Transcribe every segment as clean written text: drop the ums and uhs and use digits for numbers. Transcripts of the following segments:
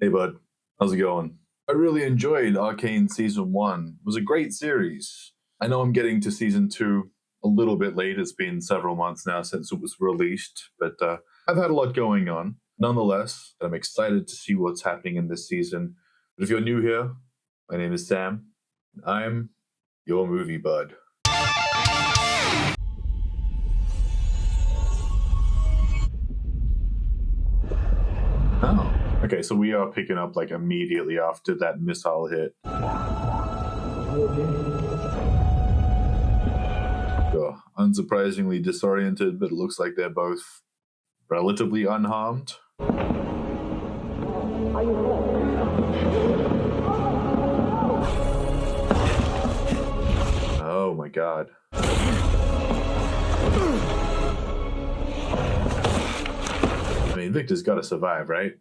Hey bud, how's it going? I really enjoyed Arcane Season 1. It was a great series. I know I'm getting to Season 2 a little bit late. It's been several months now since it was released, but I've had a lot going on. Nonetheless, I'm excited to see what's happening in this season. But if you're new here, my name is Sam. And I'm your movie bud. Oh, okay, so we are picking up like immediately after that missile hit. So, unsurprisingly disoriented, but it looks like they're both relatively unharmed. Oh my god. I mean, Victor's gotta survive, right?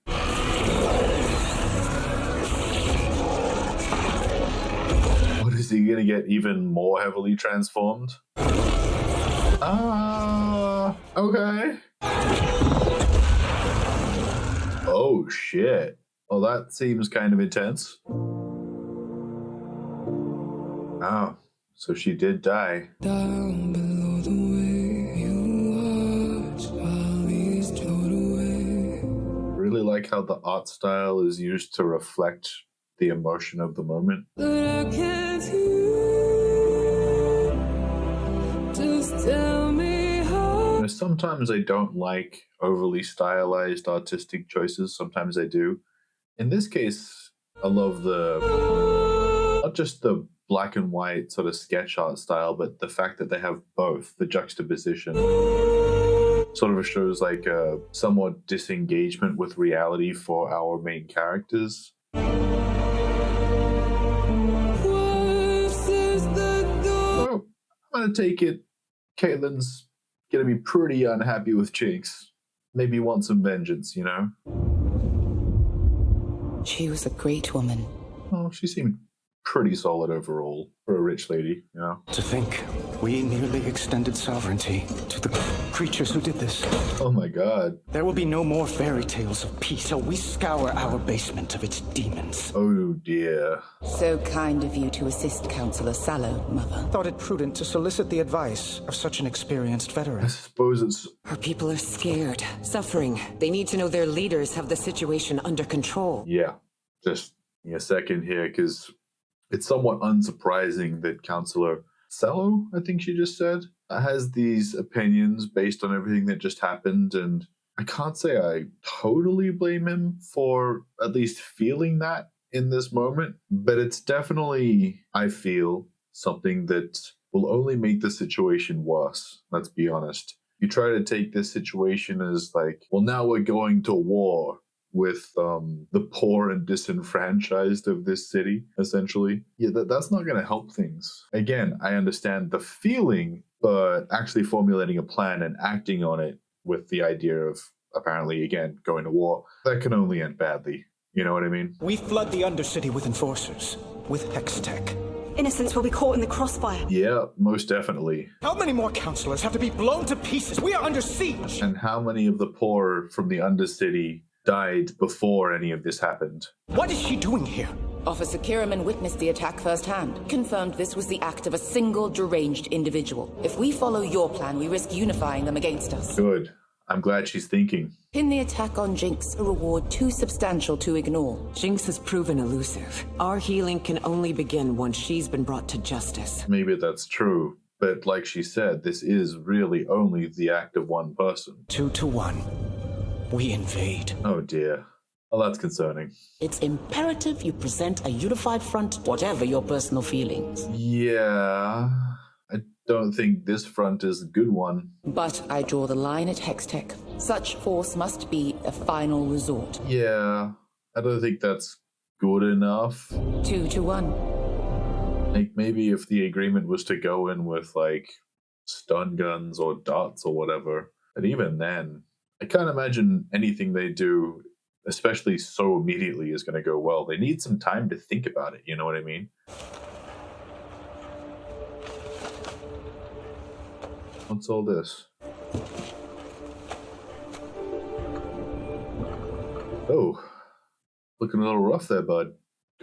What, is he gonna get even more heavily transformed? Okay. Oh shit. Well, that seems kind of intense. Oh, so she did die. Down below the way you watch while these float away. Really like how the art style is used to reflect the emotion of the moment. But I can't hear. Just tell me how. You know, sometimes I don't like overly stylized artistic choices. Sometimes I do. In this case, I love not just the black and white sort of sketch art style, but the fact that they have both. The juxtaposition sort of shows like a somewhat disengagement with reality for our main characters. So, I'm gonna take it Caitlin's gonna be pretty unhappy with Jinx. Maybe want some vengeance, you know? She was a great woman. Oh, she seemed pretty solid overall for a rich lady, you know? To think we nearly extended sovereignty to the creatures who did this. Oh my god. There will be no more fairy tales of peace till we scour our basement of its demons. Oh dear. So kind of you to assist Councillor Sallow, Mother. Thought it prudent to solicit the advice of such an experienced veteran. I suppose it's... Our people are scared, suffering. They need to know their leaders have the situation under control. Yeah. Just a second here, because it's somewhat unsurprising that Councillor Sallow, I think she just said, has these opinions based on everything that just happened, and I can't say I totally blame him for at least feeling that in this moment, but it's definitely, I feel, something that will only make the situation worse, let's be honest. You try to take this situation as like, well, now we're going to war with the poor and disenfranchised of this city, essentially. Yeah, that's not going to help things. Again, I understand the feeling, but actually formulating a plan and acting on it with the idea of, apparently, again, going to war, that can only end badly. You know what I mean? We flood the Undercity with enforcers, with hex tech. Innocents will be caught in the crossfire. Yeah, most definitely. How many more councillors have to be blown to pieces? We are under siege! And how many of the poor from the Undercity died before any of this happened? What is she doing here? Officer Kiraman witnessed the attack firsthand. Confirmed this was the act of a single deranged individual. If we follow your plan, we risk unifying them against us. Good. I'm glad she's thinking. Pin the attack on Jinx, a reward too substantial to ignore. Jinx has proven elusive. Our healing can only begin once she's been brought to justice. Maybe that's true, but like she said, this is really only the act of one person. 2 to 1. We invade. Oh dear. Well, that's concerning. It's imperative you present a unified front, whatever your personal feelings. Yeah, I don't think this front is a good one. But I draw the line at Hextech. Such force must be a final resort. Yeah, I don't think that's good enough. 2 to 1. Like, maybe if the agreement was to go in with, like, stun guns or darts or whatever, but even then, I can't imagine anything they do, especially so immediately, is going to go well. They need some time to think about it, you know what I mean? What's all this? Oh, looking a little rough there, bud.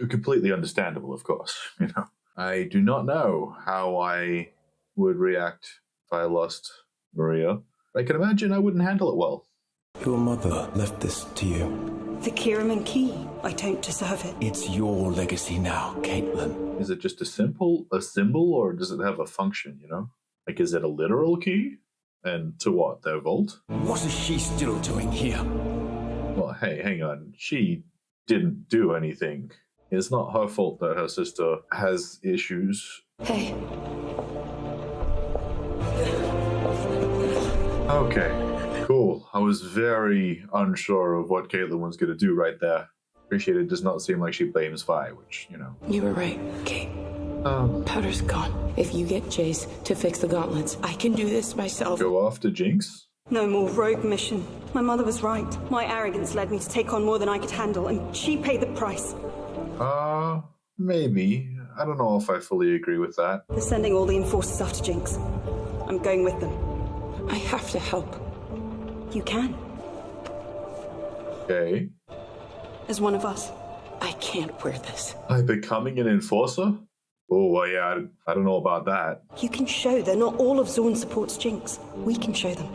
Completely understandable, of course. I do not know how I would react if I lost Maria. I can imagine I wouldn't handle it well. Your mother left this to you. The Kiraman key. I don't deserve it. It's your legacy now, Caitlin. Is it just a symbol, or does it have a function, Like, is it a literal key? And to what, their vault? What is she still doing here? Well, hey, hang on. She didn't do anything. It's not her fault that her sister has issues. Hey. Okay, cool. I was very unsure of what Caitlin was going to do right there. Appreciate it does not seem like she blames Vi, which, You were right, Kate. Powder's gone. If you get Jace to fix the gauntlets, I can do this myself. Go after Jinx? No more rogue mission. My mother was right. My arrogance led me to take on more than I could handle, and she paid the price. Maybe. I don't know if I fully agree with that. They're sending all the enforcers after Jinx. I'm going with them. I have to help. You can. Okay. As one of us. I can't wear this. By becoming an enforcer? Oh, well, yeah, I don't know about that. You can show they're not all of Zorn supports Jinx. We can show them.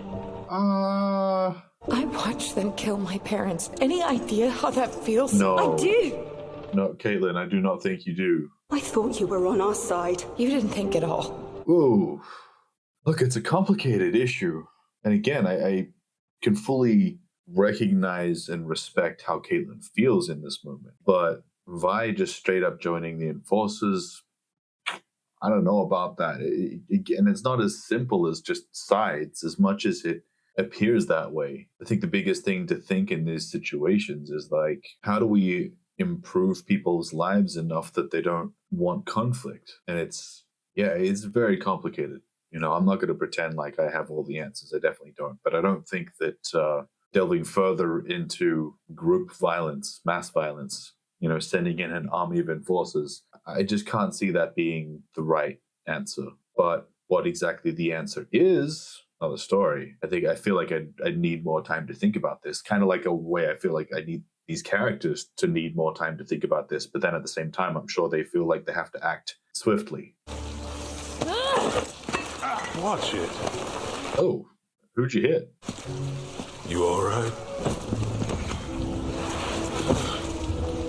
I watched them kill my parents. Any idea how that feels? No. I do! No, Caitlin, I do not think you do. I thought you were on our side. You didn't think at all. Ooh. Look, it's a complicated issue. And again, I can fully recognize and respect how Caitlin feels in this moment. But Vi just straight up joining the enforcers, I don't know about that. And it's not as simple as just sides as much as it appears that way. I think the biggest thing to think in these situations is like, how do we improve people's lives enough that they don't want conflict? And it's very complicated. I'm not going to pretend like I have all the answers. I definitely don't. But I don't think that delving further into group violence, mass violence, sending in an army of enforcers, I just can't see that being the right answer. But what exactly the answer is, another story. I feel like I need more time to think about this. Kind of like a way I feel like I need these characters to need more time to think about this. But then at the same time, I'm sure they feel like they have to act swiftly. Watch it. Oh, who'd you hit? You all right?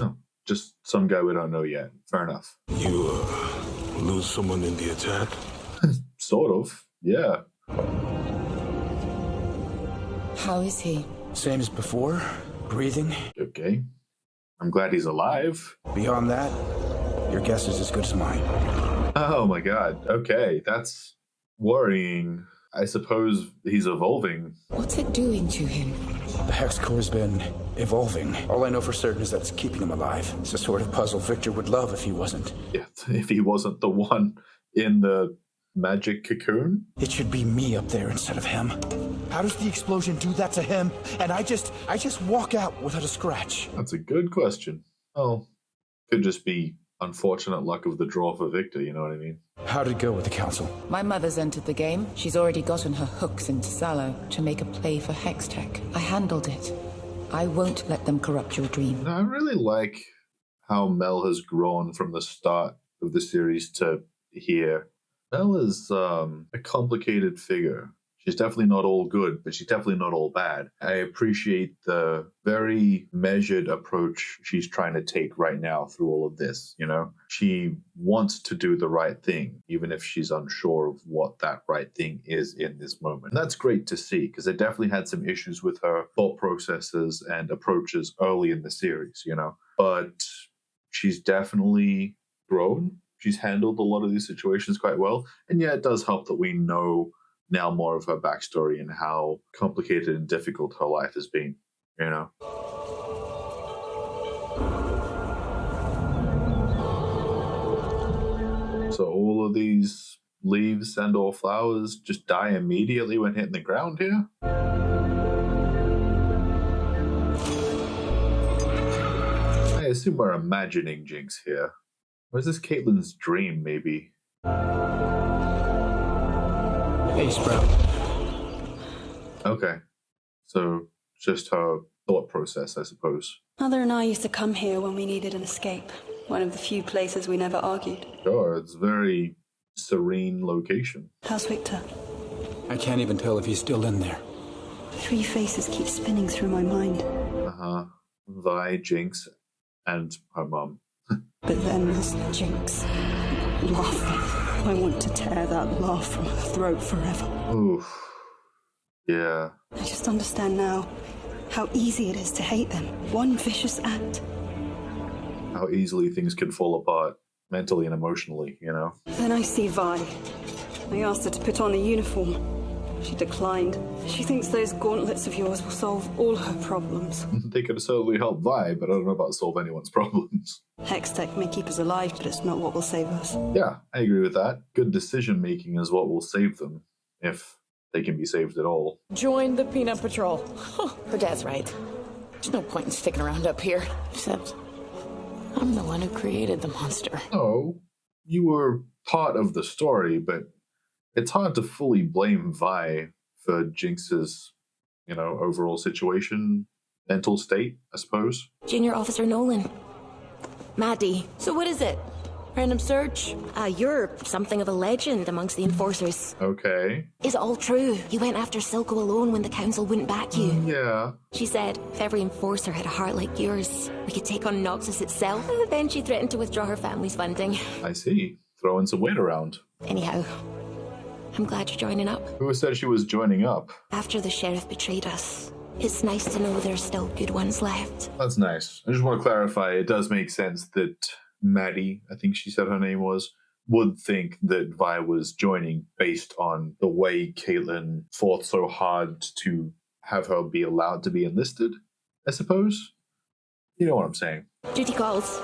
Oh, just some guy we don't know yet. Fair enough. You, lose someone in the attack? Sort of, yeah. How is he? Same as before. Breathing. Okay. I'm glad he's alive. Beyond that, your guess is as good as mine. Oh my god. Okay, that's worrying. I suppose he's evolving. What's it doing to him? The Hex Core's been evolving. All I know for certain is that it's keeping him alive. It's a sort of puzzle Victor would love if he wasn't. Yeah, if he wasn't the one in the magic cocoon. It should be me up there instead of him. How does the explosion do that to him? And I just walk out without a scratch. That's a good question. Oh, could just be unfortunate luck of the draw for Victor, you know what I mean? How did it go with the council? My mother's entered the game. She's already gotten her hooks into Sallow to make a play for Hextech. I handled it. I won't let them corrupt your dream. I really like how Mel has grown from the start of the series to here. Mel is a complicated figure. She's definitely not all good, but she's definitely not all bad. I appreciate the very measured approach she's trying to take right now through all of this, She wants to do the right thing, even if she's unsure of what that right thing is in this moment. And that's great to see, because I definitely had some issues with her thought processes and approaches early in the series, But she's definitely grown. She's handled a lot of these situations quite well. And yeah, it does help that we know now more of her backstory and how complicated and difficult her life has been, So all of these leaves and or flowers just die immediately when hitting the ground here? I assume we're imagining Jinx here. Or is this Caitlin's dream, maybe? Hey, Sprout. Okay. So just her thought process, I suppose. Mother and I used to come here when we needed an escape. One of the few places we never argued. Sure, it's a very serene location. How's Victor? I can't even tell if he's still in there. 3 faces keep spinning through my mind. Vi, Jinx, and her mum. But then there's Jinx. Laughing. I want to tear that laugh from her throat forever. Oof. Yeah. I just understand now how easy it is to hate them. One vicious act. How easily things can fall apart, mentally and emotionally, you know? Then I see Vi. I asked her to put on a uniform. She declined. She thinks those gauntlets of yours will solve all her problems. They could certainly help Vi, but I don't know about solve anyone's problems. Hextech may keep us alive, but it's not what will save us. Yeah, I agree with that. Good decision-making is what will save them, if they can be saved at all. Join the Peanut Patrol. Her dad's right. There's no point in sticking around up here. Except, I'm the one who created the monster. Oh, you were part of the story, but it's hard to fully blame Vi for Jinx's, overall situation, mental state, I suppose. Junior Officer Nolan. Maddie. So what is it? Random search? You're something of a legend amongst the enforcers. Okay. Is it all true? You went after Silco alone when the council wouldn't back you. Yeah. She said if every enforcer had a heart like yours, we could take on Noxus itself. Then she threatened to withdraw her family's funding. I see. Throwing some weight around. Anyhow, I'm glad you're joining up. Who said she was joining up? After the sheriff betrayed us, it's nice to know there's still good ones left. That's nice. I just want to clarify, it does make sense that Maddie, I think she said her name was, would think that Vi was joining based on the way Caitlin fought so hard to have her be allowed to be enlisted, I suppose. You know what I'm saying. Duty calls.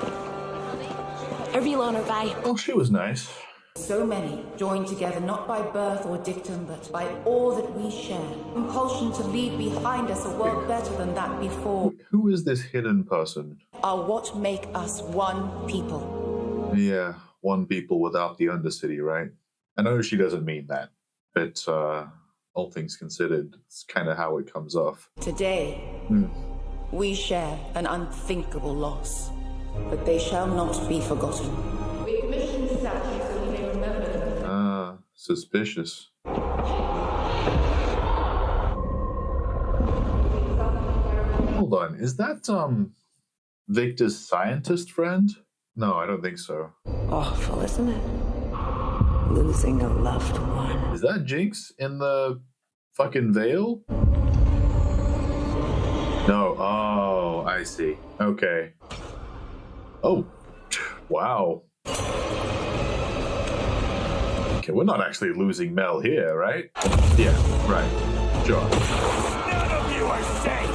A real honor, Vi. Oh, she was nice. So many, joined together not by birth or dictum, but by all that we share. Compulsion to leave behind us a world better than that before. Who is this hidden person? Are what make us one people. Yeah, one people without the Undercity, right? I know she doesn't mean that, but all things considered, it's kind of how it comes off. Today, we share an unthinkable loss, but they shall not be forgotten. We commissioned statues so we may remember them. Ah, suspicious. Hold on, is that Victor's scientist friend? No, I don't think so. Awful, isn't it? Losing a loved one. Is that Jinx in the fucking veil? No. Oh, I see. Okay. Oh, wow. Okay, we're not actually losing Mel here, right? Yeah, right. Sure. None of you are safe!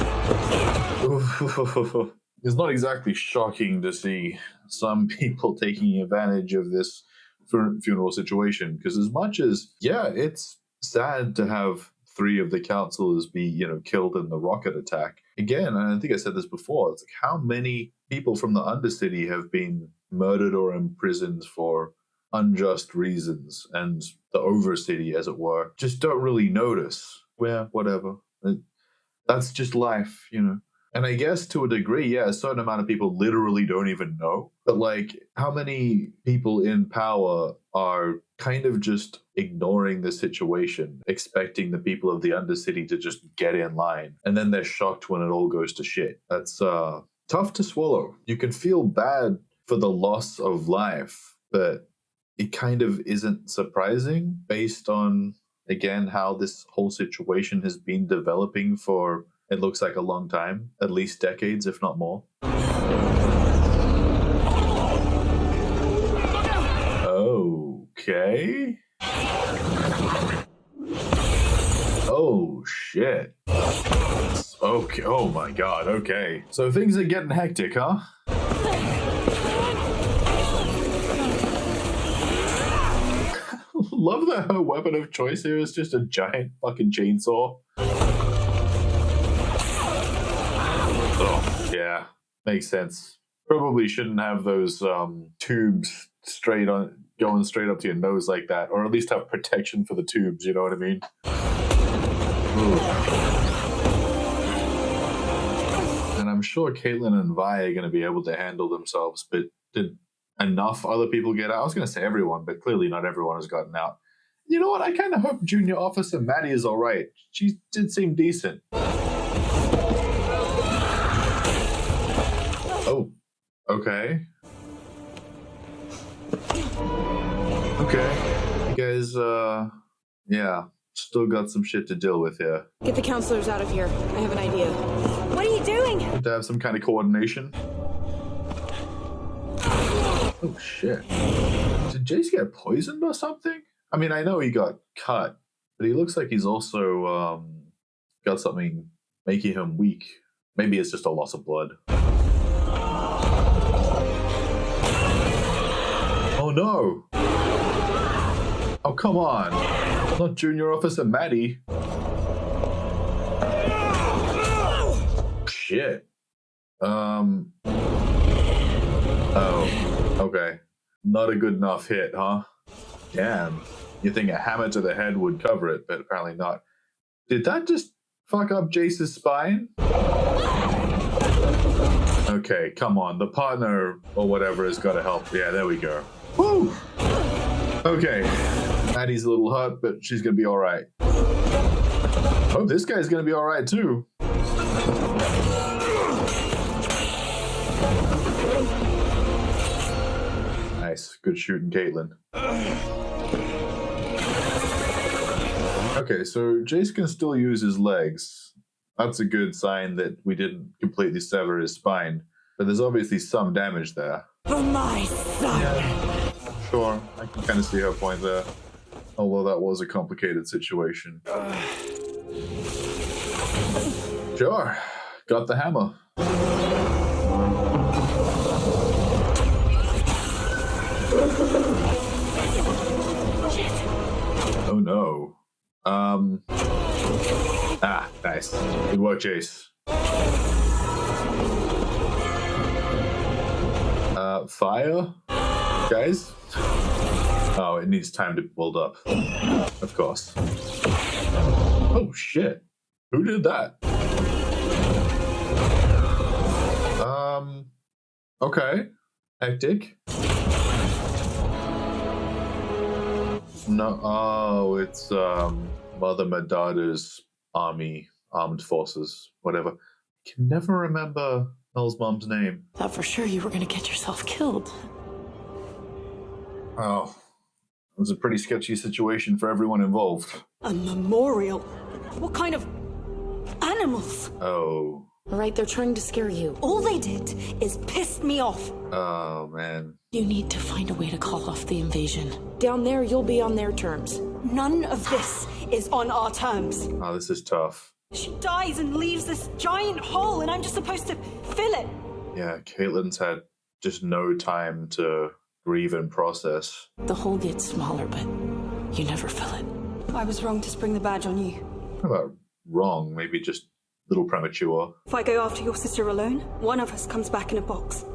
It's not exactly shocking to see some people taking advantage of this funeral situation, because as much as, yeah, it's sad to have 3 of the counselors be, killed in the rocket attack. Again, and I think I said this before, it's like how many people from the Undercity have been murdered or imprisoned for unjust reasons, and the Overcity, as it were, just don't really notice. Well, whatever. That's just life, And I guess to a degree, yeah, a certain amount of people literally don't even know. But how many people in power are kind of just ignoring the situation, expecting the people of the Undercity to just get in line, and then they're shocked when it all goes to shit. That's tough to swallow. You can feel bad for the loss of life, but it kind of isn't surprising based on, again, how this whole situation has been developing for, it looks like, a long time, at least decades, if not more. Okay. Oh, shit. Okay. Oh, my God. Okay. So things are getting hectic, huh? Love that her weapon of choice here is just a giant fucking chainsaw. Oh, yeah. Makes sense. Probably shouldn't have those tubes going straight up to your nose like that, or at least have protection for the tubes, you know what I mean? Ooh. I'm sure Caitlin and Vi are going to be able to handle themselves, but did enough other people get out? I was going to say everyone, but clearly not everyone has gotten out. You know what? I kind of hope Junior Officer Maddie is all right. She did seem decent. Oh, okay. Okay. You guys, yeah, still got some shit to deal with here. Get the counselors out of here. I have an idea. What are you doing? Good to have some kind of coordination. Oh, shit. Did Jace get poisoned or something? I mean, I know he got cut, but he looks like he's also got something making him weak. Maybe it's just a loss of blood. Oh, no. Oh, come on. Not Junior Officer Maddie. Shit. Oh, okay. Not a good enough hit, huh? Damn. You think a hammer to the head would cover it, but apparently not. Did that just fuck up Jace's spine? Okay, come on. The partner or whatever has got to help. Yeah, there we go. Woo! Okay. Maddie's a little hurt, but she's going to be all right. Oh, this guy's going to be all right, too. Nice. Good shooting, Caitlin. Okay, so Jace can still use his legs. That's a good sign that we didn't completely sever his spine. But there's obviously some damage there. For my son! Yeah, sure. I can kind of see her point there. Although that was a complicated situation. Sure. Got the hammer. Oh no. Nice. Good work, Jace. Fire? Guys? Oh, it needs time to build up. Of course. Oh, shit. Who did that? Okay. Hectic. No, oh, it's, Mother Madada's army, armed forces, whatever. I can never remember Mel's mom's name. Thought for sure you were gonna get yourself killed. Oh, it was a pretty sketchy situation for everyone involved. A memorial? What kind of animals? Oh. Right, they're trying to scare you. All they did is piss me off. Oh, man. You need to find a way to call off the invasion. Down there, you'll be on their terms. None of this is on our terms. Oh, this is tough. She dies and leaves this giant hole, and I'm just supposed to fill it. Yeah, Caitlin's had just no time to grieve and process. The hole gets smaller, but you never fill it. I was wrong to spring the badge on you. How about wrong? Maybe just a little premature. If I go after your sister alone, one of us comes back in a box.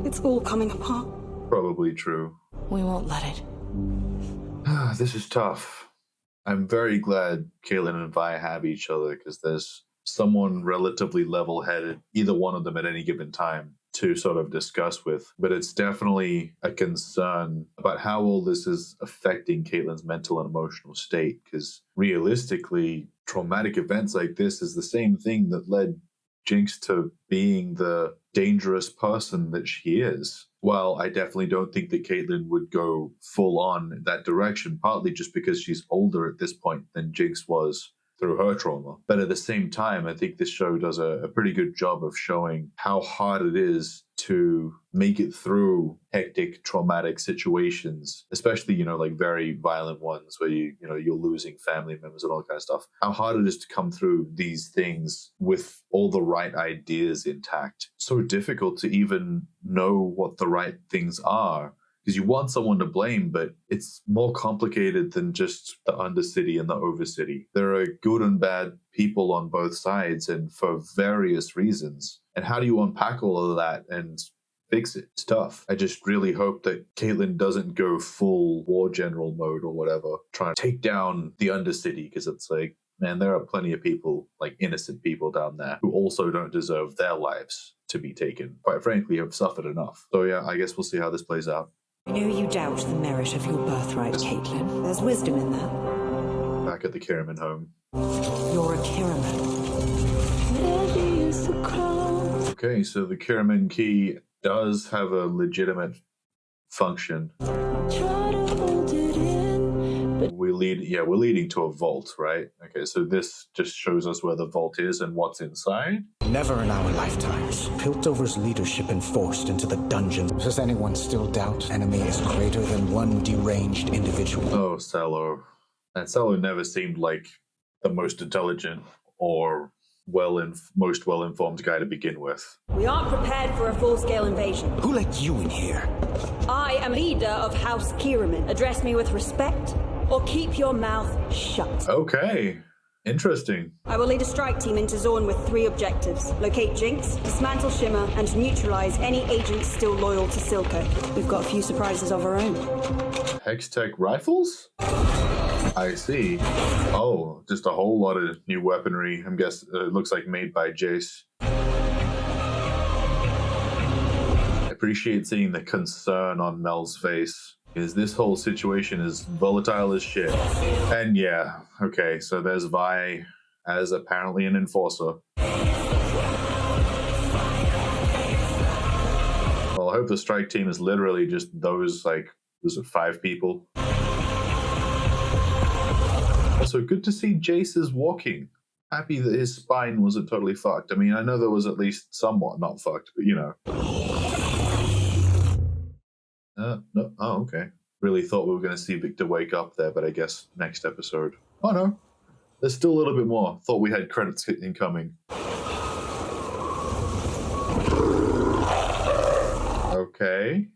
It's all coming apart. Probably true. We won't let it. This is tough. I'm very glad Caitlin and Vi have each other, because there's someone relatively level-headed, either one of them at any given time, to sort of discuss with. But it's definitely a concern about how all this is affecting Caitlin's mental and emotional state, because realistically, traumatic events like this is the same thing that led Jinx to being the dangerous person that she is. While I definitely don't think that Caitlin would go full on in that direction, partly just because she's older at this point than Jinx was through her trauma. But at the same time, I think this show does a pretty good job of showing how hard it is to make it through hectic, traumatic situations, especially, you know, like very violent ones where you're losing family members and all that kind of stuff. How hard it is to come through these things with all the right ideas intact. So difficult to even know what the right things are. Because you want someone to blame, but it's more complicated than just the Undercity and the Overcity. There are good and bad people on both sides, and for various reasons. And how do you unpack all of that and fix it? It's tough. I just really hope that Caitlin doesn't go full war general mode or whatever, trying to take down the Undercity, because it's like, man, there are plenty of people, like innocent people down there, who also don't deserve their lives to be taken. Quite frankly, have suffered enough. So yeah, I guess we'll see how this plays out. I know you doubt the merit of your birthright, Caitlin. There's wisdom in that. Back at the Kiraman home. You're a Kiraman. Okay, so the Kiraman key does have a legitimate function. We're leading to a vault, right? Okay, so this just shows us where the vault is and what's inside. Never in our lifetimes. Piltover's leadership enforced into the dungeons. Does anyone still doubt enemy is greater than one deranged individual? Oh, Sallow. And Sallow never seemed like the most intelligent or most well-informed guy to begin with. We aren't prepared for a full-scale invasion. Who let you in here? I am leader of House Kiraman. Address me with respect, or keep your mouth shut. Okay. Interesting. I will lead a strike team into Zorn with 3 objectives. Locate Jinx, dismantle Shimmer, and neutralize any agents still loyal to Silco. We've got a few surprises of our own. Hextech rifles? I see. Oh, just a whole lot of new weaponry. I'm guessing it looks like made by Jace. I appreciate seeing the concern on Mel's face, because this whole situation is volatile as shit. And yeah, okay, so there's Vi as apparently an enforcer. Well, I hope the strike team is literally just those, like, was it 5 people? Also, good to see Jace is walking. Happy that his spine wasn't totally fucked. I mean, I know that was at least somewhat not fucked, but you know. No. Oh, okay. Really thought we were going to see Victor wake up there, but I guess next episode. Oh, no. There's still a little bit more. Thought we had credits incoming. Okay.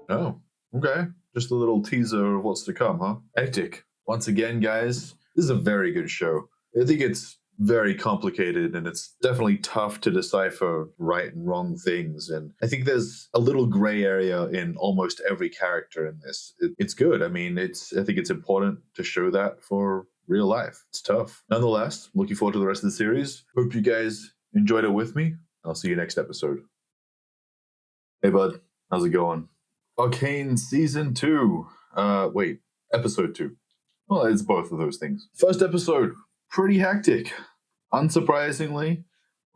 Oh, okay. Just a little teaser of what's to come, huh? Hectic. Once again, guys, this is a very good show. I think it's very complicated and it's definitely tough to decipher right and wrong things. And I think there's a little gray area in almost every character in this. It's good. I mean, I think it's important to show that for real life. It's tough. Nonetheless, looking forward to the rest of the series. Hope you guys enjoyed it with me. I'll see you next episode. Hey, bud. How's it going? Arcane Season 2. Episode 2. Well, it's both of those things. First episode, pretty hectic. Unsurprisingly,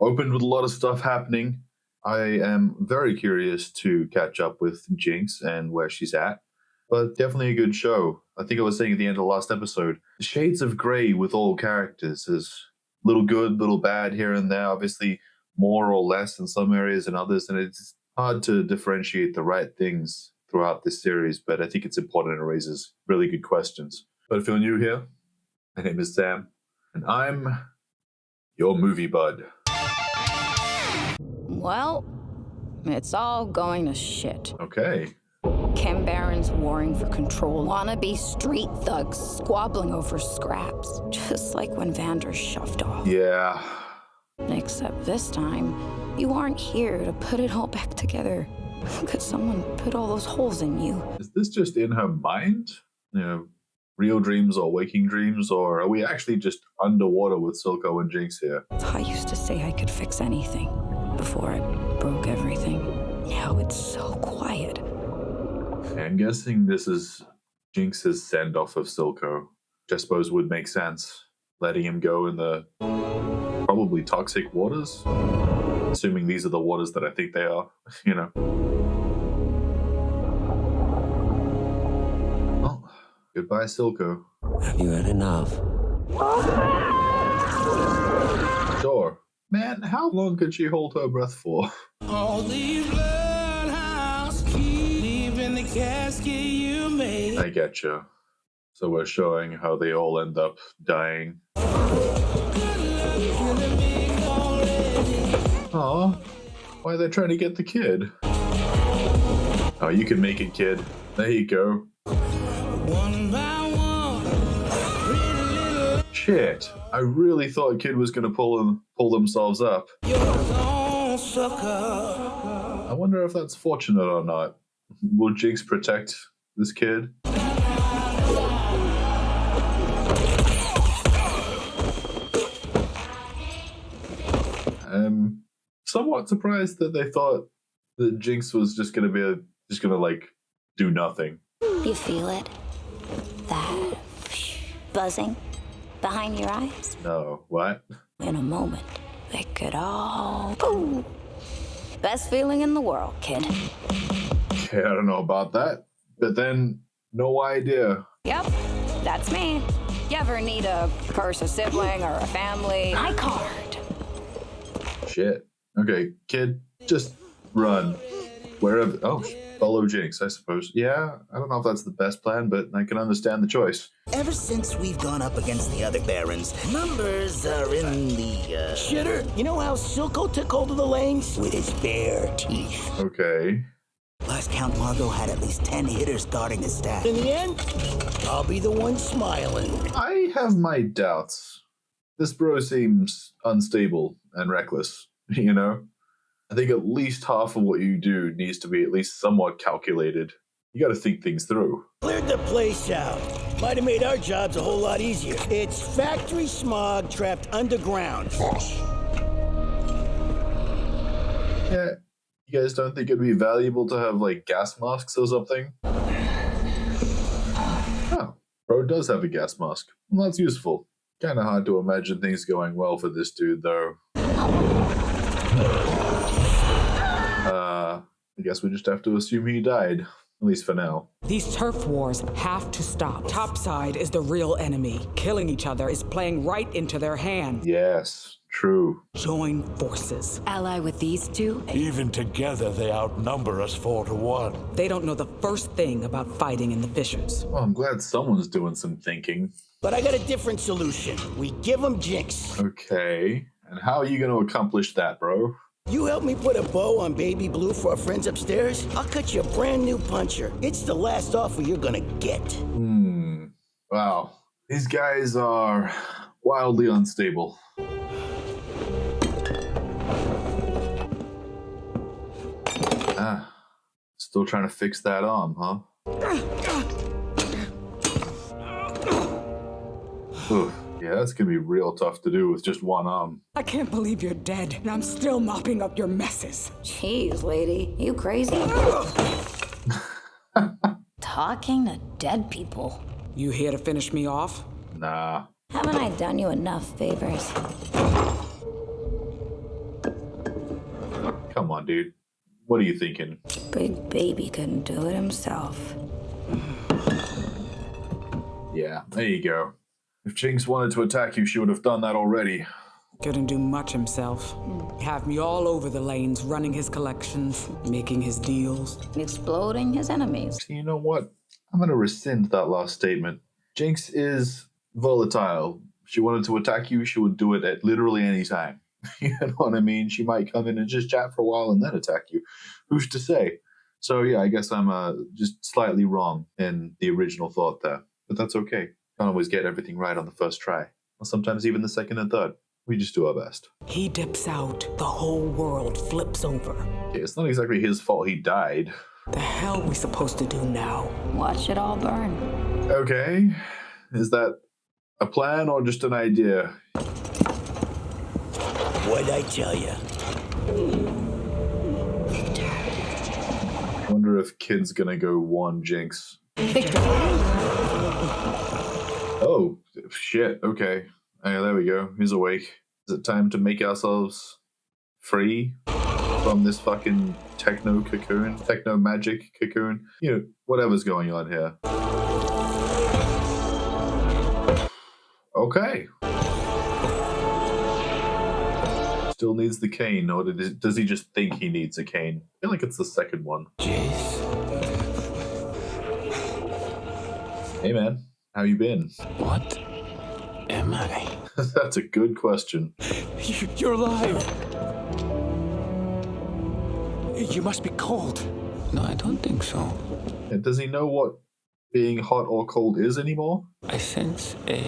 opened with a lot of stuff happening. I am very curious to catch up with Jinx and where she's at, but definitely a good show. I think I was saying at the end of the last episode, shades of grey with all characters. There's little good, little bad here and there, obviously more or less in some areas than others, and it's hard to differentiate the right things throughout this series, but I think it's important and it raises really good questions. But if you're new here, my name is Sam, and I'm your movie bud. Well, it's all going to shit. Okay. Chem barons warring for control, wannabe street thugs squabbling over scraps, just like when Vander shoved off. Yeah. Except this time, you aren't here to put it all back together. Could someone put all those holes in you? Is this just in her mind? You know, real dreams or waking dreams, or are we actually just underwater with Silco and Jinx here? I used to say I could fix anything before I broke everything. Now it's so quiet. I'm guessing this is Jinx's send-off of Silco, which I suppose would make sense. Letting him go in the probably toxic waters. Assuming these are the waters that I think they are, you know. Oh, goodbye, Silco. Have you had enough? Sure. Man, how long could she hold her breath for? All these bloodhounds keep leaving the casket you made. I getcha. So we're showing how they all end up dying. Aw, why are they trying to get the kid? Oh, you can make it, kid. There you go. One by one. Shit, I really thought kid was gonna pull themselves up. You're a sucker. I wonder if that's fortunate or not. Will Jinx protect this kid. I'm somewhat surprised that they thought that Jinx was just gonna like do nothing. You feel it? That buzzing behind your eyes? No, what? In a moment, they could all... Boom! Best feeling in the world, kid. Okay, I don't know about that. But then, no idea. Yep, that's me. You ever need a curse a sibling or a family? My card. Shit. Okay, kid, just run. Wherever. Oh, follow Jinx, I suppose. Yeah, I don't know if that's the best plan, but I can understand the choice. Ever since we've gone up against the other barons, numbers are in the, Shitter, you know how Silco took hold of the lanes? With his bare teeth. Okay. Last count, Margot had at least 10 hitters guarding the staff. In the end, I'll be the one smiling. I have my doubts. This bro seems unstable and reckless, you know? I think at least half of what you do needs to be at least somewhat calculated. You gotta think things through. Cleared the place out. Might have made our jobs a whole lot easier. It's factory smog trapped underground. Yeah, you guys don't think it'd be valuable to have, like, gas masks or something? Oh, bro does have a gas mask. Well, that's useful. Kinda hard to imagine things going well for this dude, though. I guess we just have to assume he died. At least for now. These turf wars have to stop. Topside is the real enemy. Killing each other is playing right into their hand. Yes, true. Join forces. Ally with these two? Even together, they outnumber us 4-1. They don't know the first thing about fighting in the fissures. Well, I'm glad someone's doing some thinking. But I got a different solution. We give them Jinx. Okay. And how are you going to accomplish that, bro? You help me put a bow on Baby Blue for our friends upstairs? I'll cut you a brand new puncher. It's the last offer you're gonna get. Wow. These guys are wildly unstable. Still trying to fix that arm, huh? Oof. Yeah, that's gonna be real tough to do with just one arm. I can't believe you're dead, and I'm still mopping up your messes. Jeez, lady, you crazy? Talking to dead people. You here to finish me off? Nah. Haven't I done you enough favors? Come on, dude. What are you thinking? Big baby couldn't do it himself. Yeah, there you go. If Jinx wanted to attack you, she would have done that already. Couldn't do much himself. Have me all over the lanes, running his collections, making his deals. Exploding his enemies. You know what? I'm going to rescind that last statement. Jinx is volatile. If she wanted to attack you, she would do it at literally any time. You know what I mean? She might come in and just chat for a while and then attack you. Who's to say? So yeah, I guess I'm just slightly wrong in the original thought there. But that's okay. Can't always get everything right on the first try. Or sometimes even the second and third. We just do our best. He dips out, the whole world flips over. Yeah, it's not exactly his fault he died. The hell we supposed to do now? Watch it all burn. Okay. Is that a plan or just an idea? What'd I tell you? Victor. I wonder if Kid's gonna go one Jinx. Victor. Oh, shit. Okay. Yeah, there we go. He's awake. Is it time to make ourselves free from this fucking techno cocoon? Techno magic cocoon? You know, whatever's going on here. Okay. Still needs the cane, or does he just think he needs a cane? I feel like it's the second one. Jeez. Hey, man. How you been? What am I? That's a good question. You're alive. You must be cold. No, I don't think so. And does he know what being hot or cold is anymore? I sense a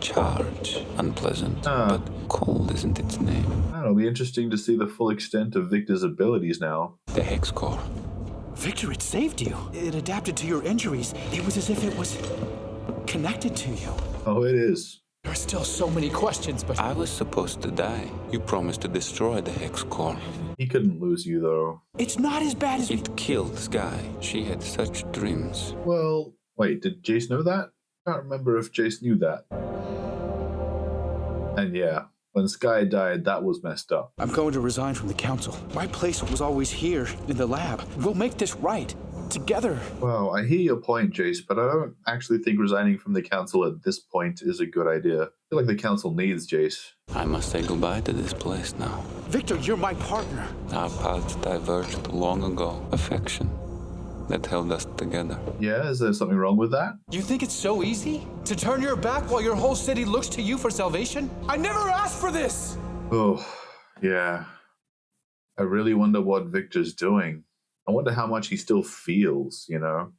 charge. Unpleasant, but cold isn't its name. It'll be interesting to see the full extent of Victor's abilities now. The hex core. Victor, it saved you. It adapted to your injuries. It was as if it was connected to you. Oh, it is. There are still so many questions, but I was supposed to die. You promised to destroy the Hex Core. He couldn't lose you, though. it's not as bad as It killed Sky. She had such dreams. Well, wait, did Jace know that? I can't remember if Jace knew that. And yeah, when Sky died, that was messed up. I'm going to resign from the council. My place was always here in the lab. We'll make this right. Together. Well, I hear your point, Jace, but I don't actually think resigning from the council at this point is a good idea. I feel like the council needs Jace. I must say goodbye to this place now. Victor, you're my partner. Our paths diverged long ago. Affection that held us together. Yeah, is there something wrong with that? You think it's so easy? To turn your back while your whole city looks to you for salvation? I never asked for this! Oh, yeah. I really wonder what Victor's doing. I wonder how much he still feels, you know?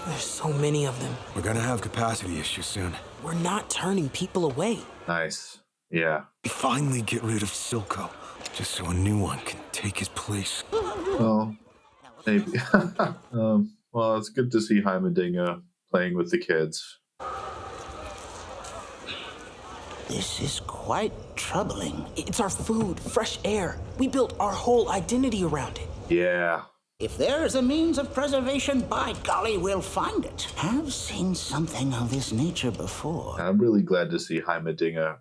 There's so many of them. We're gonna have capacity issues soon. We're not turning people away. Nice. Yeah. Finally get rid of Silco, just so a new one can take his place. Well, maybe. Well, it's good to see Heimerdinger playing with the kids. This is quite troubling. It's our food, fresh air. We built our whole identity around it. Yeah. If there's a means of preservation, by golly, we'll find it. I've seen something of this nature before. I'm really glad to see Heimerdinger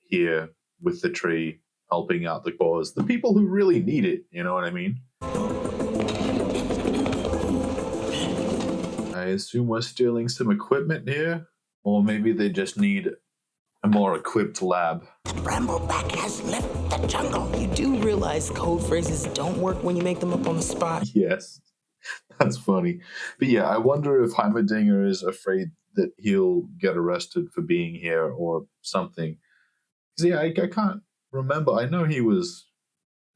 here with the tree, helping out the cause. The people who really need it, you know what I mean? I assume we're stealing some equipment here, or maybe they just need a more equipped lab. Brambleback has left the jungle. You do realize code phrases don't work when you make them up on the spot. Yes, that's funny. But yeah, I wonder if Heimerdinger is afraid that he'll get arrested for being here or something. Because yeah, I can't remember. I know he was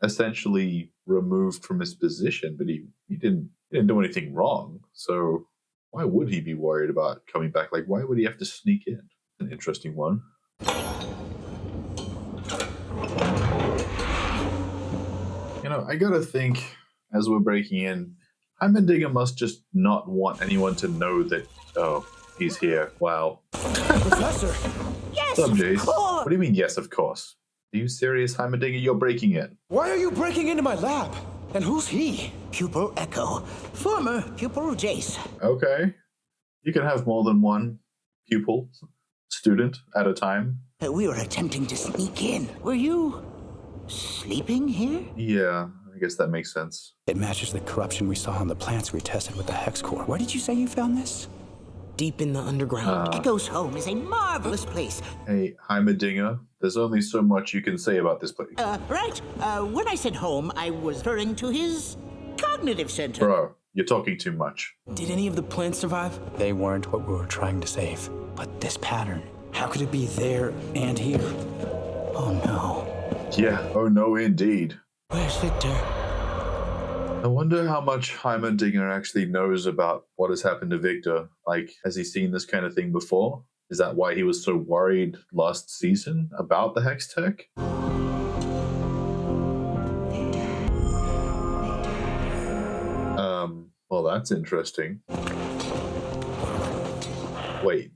essentially removed from his position, but he didn't do anything wrong. So why would he be worried about coming back? Like, why would he have to sneak in? An interesting one. You know, I gotta think, as we're breaking in, Heimerdinger must just not want anyone to know that, oh, he's here. Wow. Professor! Yes, What's up, Jace? of course. What do you mean, yes, of course? Are you serious, Heimerdinger? You're breaking in. Why are you breaking into my lab? And who's he? Pupil Echo, former pupil Jace. Okay. You can have more than one pupil, student at a time. We were attempting to sneak in. Were you sleeping here? Yeah, I guess that makes sense. It matches the corruption we saw on the plants we tested with the Hex Core. Where did you say you found this? Deep in the underground. Echo's home is a marvelous place. Hey, Heimerdinger, there's only so much you can say about this place. Right. When I said home, I was referring to his cognitive center. Bro, you're talking too much. Did any of the plants survive? They weren't what we were trying to save. But this pattern, how could it be there and here? Oh no. Yeah, oh no indeed. Where's Victor? I wonder how much Heimerdinger actually knows about what has happened to Victor. Like, has he seen this kind of thing before? Is that why he was so worried last season about the Hex Tech? Well, that's interesting. Wait,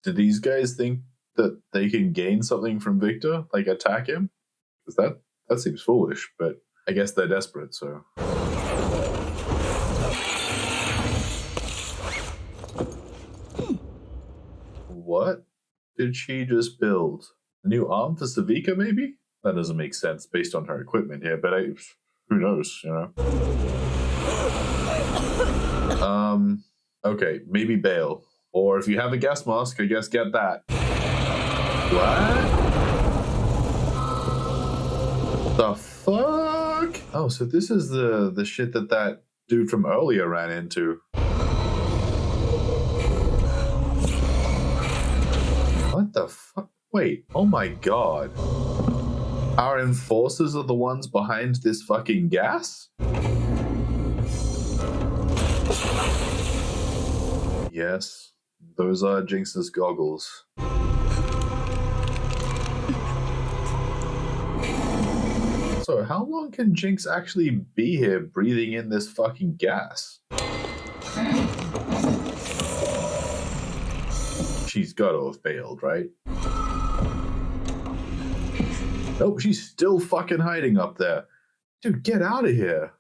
do these guys think that they can gain something from Victor? Like, attack him? Because that seems foolish, but I guess they're desperate, so... What did she just build? A new arm for Savika, maybe? That doesn't make sense based on her equipment here, but who knows, you know? Okay, maybe bail. Or if you have a gas mask, I guess get that. What? The fuck? Oh, so this is the shit that dude from earlier ran into. What the fuck? Wait, oh my god. Our enforcers are the ones behind this fucking gas? Yes, those are Jinx's goggles. So So how long can Jinx actually be here breathing in this fucking gas? She's got to have bailed, right? Nope, she's still fucking hiding up there. Dude, get out of here.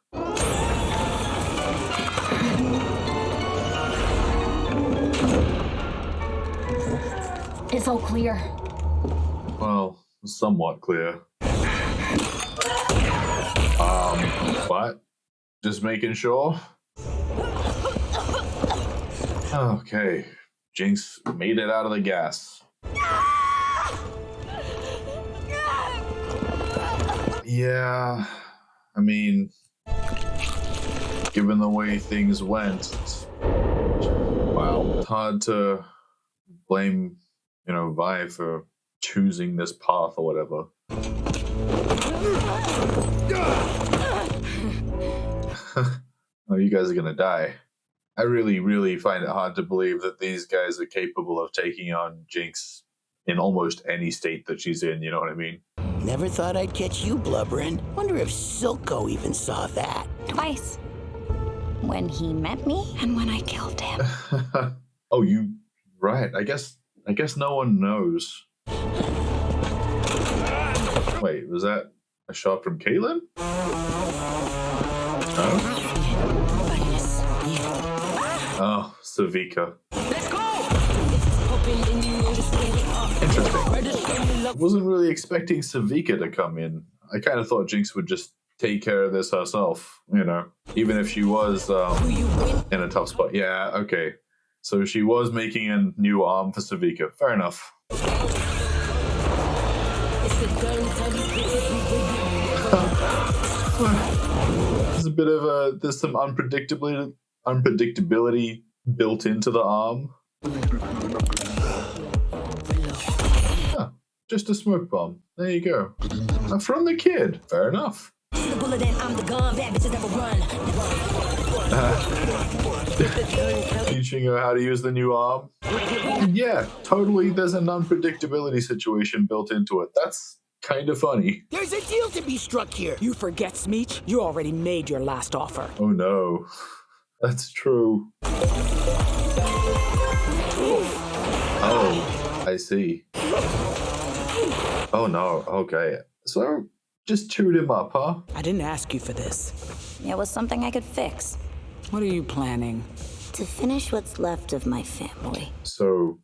It's all clear. Well, somewhat clear. What? Just making sure? Okay. Jinx made it out of the gas. Yeah, I mean, given the way things went, wow, it's hard to blame, Vi for choosing this path or whatever. Oh, you guys are gonna die. I really, really find it hard to believe that these guys are capable of taking on Jinx in almost any state that she's in, you know what I mean? Never thought I'd catch you blubbering. Wonder if Silco even saw that. Twice. When he met me and when I killed him. Oh, right. I guess no one knows. Wait, was that a shot from Caitlin? Oh, Savika. Interesting. Wasn't really expecting Savika to come in. I kind of thought Jinx would just take care of this herself, even if she was in a tough spot. Yeah, okay. So she was making a new arm for Savika. Fair enough. There's a bit of there's some unpredictability built into the arm. Just a smoke bomb. There you go. From the kid. Fair enough. Teaching her how to use the new arm. And yeah, totally there's an unpredictability situation built into it. That's kind of funny. There's a deal to be struck here. You forget, Smeech? You already made your last offer. Oh no. That's true. Oh, I see. Oh no, okay. So, just chewed him up, huh? I didn't ask you for this. It was something I could fix. What are you planning? To finish what's left of my family. So,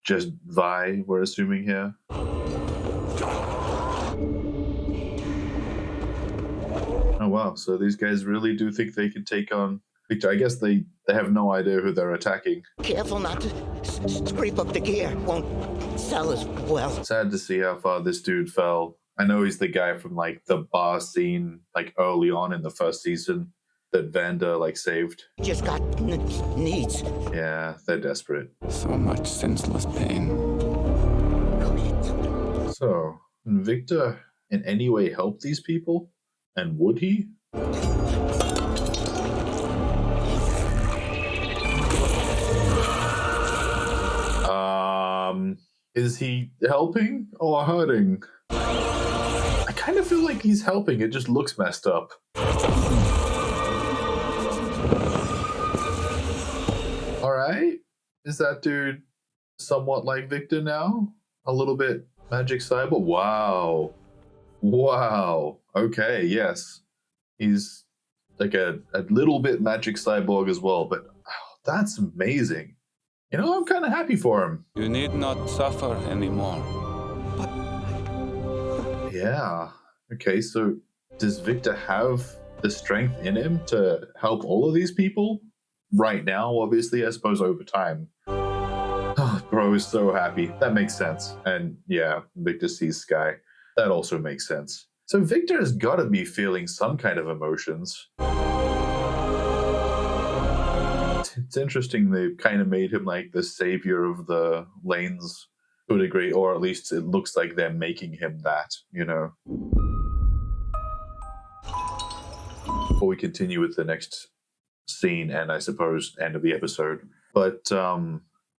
just Vi, we're assuming here? Oh wow, so these guys really do think they can take on Victor. I guess they have no idea who they're attacking. Careful not to scrape up the gear. Won't sell as well. Sad to see how far this dude fell. I know he's the guy from the bar scene early on in the first season that Vanda saved. Just got needs. Yeah, they're desperate. So much senseless pain. So, can Victor in any way help these people? And would he? Is he helping or hurting? I kind of feel like he's helping. It just looks messed up. All right. Is that dude somewhat like Victor now? A little bit magic cyber? Wow. Wow. Okay, yes. He's a little bit magic cyborg as well, but that's amazing. I'm kind of happy for him. You need not suffer anymore. Yeah. Okay, so does Victor have the strength in him to help all of these people? Right now, obviously, I suppose over time. Oh, bro is so happy. That makes sense. And yeah, Victor sees Sky. That also makes sense. So Victor has got to be feeling some kind of emotions. It's interesting they kind of made him the savior of the lanes to a degree, or at least it looks like they're making him that, Before we continue with the next scene and I suppose end of the episode, but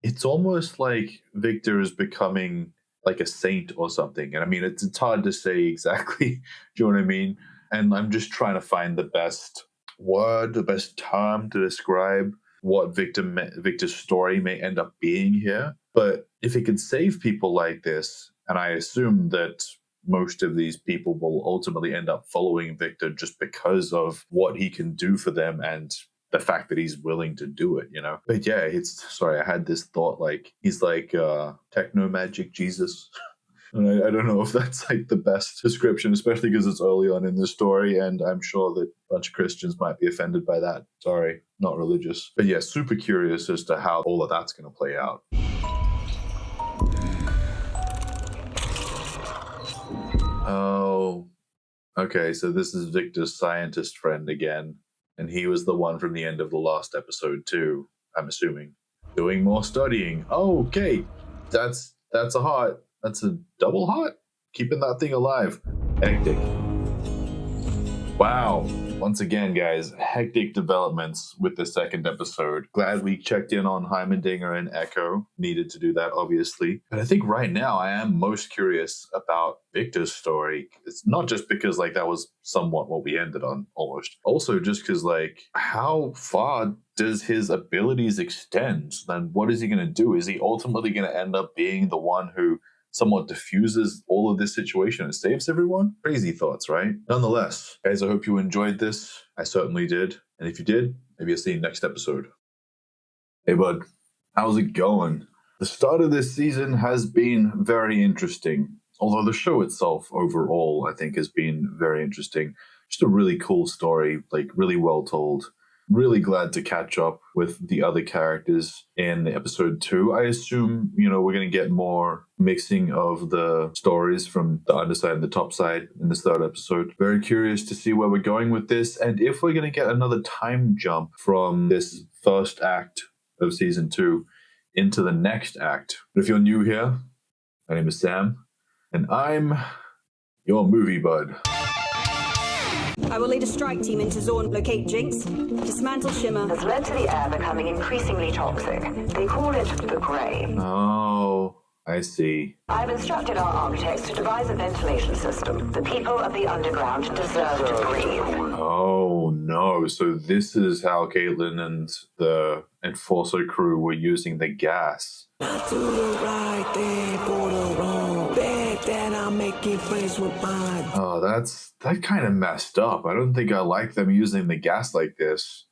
it's almost like Victor is becoming like a saint or something. And I mean, it's hard to say exactly, do you know what I mean? And I'm just trying to find the best word, the best term to describe what Victor's story may end up being here. But if he can save people like this, and I assume that most of these people will ultimately end up following Victor just because of what he can do for them and the fact that he's willing to do it, you know? But yeah, I had this thought, like, he's like techno magic Jesus. And I don't know if that's like the best description, especially because it's early on in the story, and I'm sure that a bunch of Christians might be offended by that. Sorry, not religious. But yeah, super curious as to how all of that's going to play out. Oh, okay, so this is Victor's scientist friend again, and he was the one from the end of the last episode too, I'm assuming. Doing more studying. Oh, okay, that's a heart. That's a double heart? Keeping that thing alive. Hectic. Wow. Once again, guys, hectic developments with the second episode. Glad we checked in on Heimendinger and Echo. Needed to do that, obviously. But I think right now I am most curious about Victor's story. It's not just because, like, that was somewhat what we ended on, almost. Also just because, like, how far does his abilities extend? Then what is he going to do? Is he ultimately going to end up being the one who somewhat diffuses all of this situation and saves everyone? Crazy thoughts, right? Nonetheless, guys, I hope you enjoyed this. I certainly did. And if you did, maybe I'll see you next episode. Hey, bud. How's it going? The start of this season has been very interesting. Although the show itself overall, I think, has been very interesting. Just a really cool story, like really well told. Really glad to catch up with the other characters in episode 2. I assume, you know, we're going to get more mixing of the stories from the underside and the top side in this third episode. Very curious to see where we're going with this, and if we're going to get another time jump from this first act of season 2 into the next act. But if you're new here, my name is Sam, and I'm your movie bud. I will lead a strike team into Zorn, locate Jinx, dismantle Shimmer. Has led to the air becoming increasingly toxic. They call it the Grey. Oh, I see. I've instructed our architects to devise a ventilation system. The people of the underground deserve to breathe. Oh no, so this is how Caitlin and the Enforcer crew were using the gas. Not to the right, then for the wrong. Bet that I'm making friends with mine. Oh, that kind of messed up. I don't think I like them using the gas like this.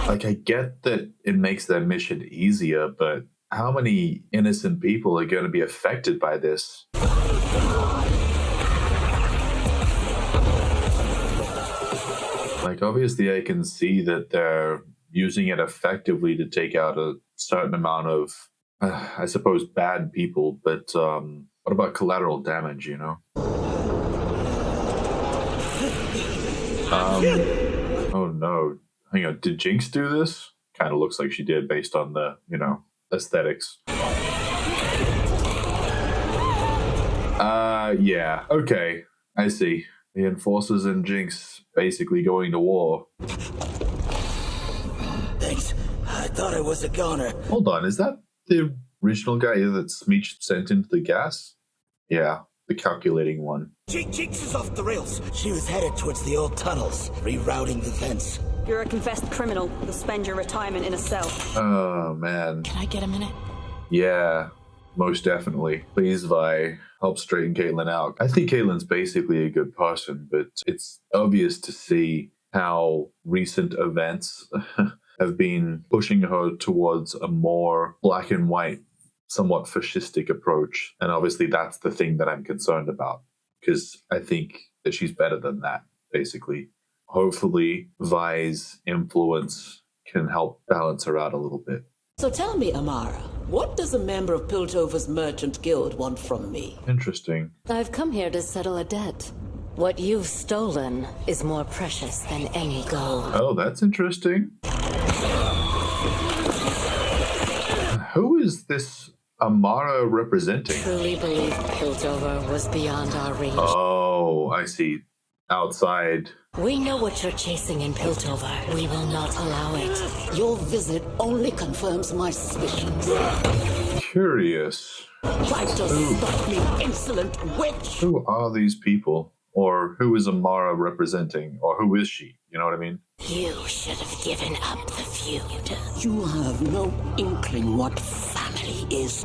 Like, I get that it makes their mission easier, but how many innocent people are going to be affected by this? Like, obviously I can see that they're using it effectively to take out a certain amount of, I suppose, bad people, but what about collateral damage, you know? Oh no. Hang on, did Jinx do this? Kind of looks like she did based on the, you know, aesthetics. Yeah, okay, I see. The Enforcers and Jinx basically going to war. Thanks. I thought I was a goner. Hold on, is that the original guy that Smeech sent into the gas? Yeah, the calculating one. Jinx is off the rails. She was headed towards the old tunnels, rerouting the vents. You're a confessed criminal. You'll spend your retirement in a cell. Oh, man. Can I get a minute? Yeah, most definitely. Please, Vi, help straighten Caitlin out. I think Caitlin's basically a good person, but it's obvious to see how recent events have been pushing her towards a more black and white, somewhat fascistic approach. And obviously that's the thing that I'm concerned about, because I think that she's better than that, basically. Hopefully Vi's influence can help balance her out a little bit. So tell me, Amara, what does a member of Piltover's Merchant Guild want from me? Interesting. I've come here to settle a debt. What you've stolen is more precious than any gold. Oh, that's interesting. Who is this Amara representing? Truly believe Piltover was beyond our reach. Oh, I see. Outside. We know what you're chasing in Piltover. We will not allow it. Your visit only confirms my suspicions. Curious. Try to stop me, insolent witch! Who are these people? Or who is Amara representing? Or who is she? You know what I mean? You should have given up the feud. You have no inkling what family is.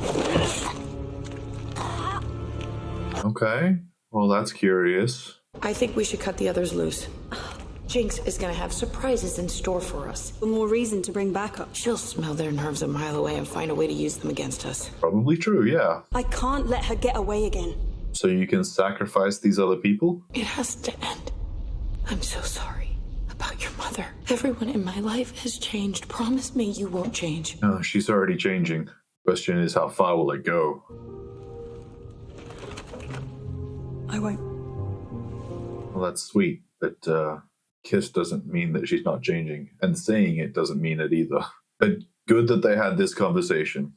Okay. Well, that's curious. I think we should cut the others loose. Jinx is gonna have surprises in store for us. For more reason to bring backup. She'll smell their nerves a mile away and find a way to use them against us. Probably true, yeah. I can't let her get away again. So you can sacrifice these other people? It has to end. I'm so sorry about your mother. Everyone in my life has changed. Promise me you won't change. No, she's already changing. Question is, how far will it go? I won't. Well, that's sweet, but kiss doesn't mean that she's not changing. And saying it doesn't mean it either. But good that they had this conversation.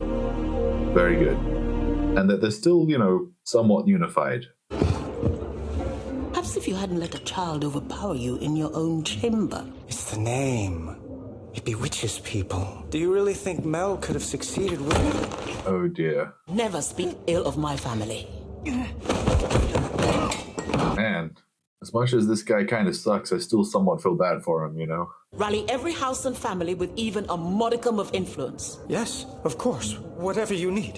Very good. And that they're still, you know, somewhat unified. Perhaps if you hadn't let a child overpower you in your own chamber. It's the name. It bewitches people. Do you really think Mel could have succeeded with it? Oh dear. Never speak ill of my family. Man, as much as this guy kind of sucks, I still somewhat feel bad for him, you know? Rally every house and family with even a modicum of influence. Yes, of course. Whatever you need.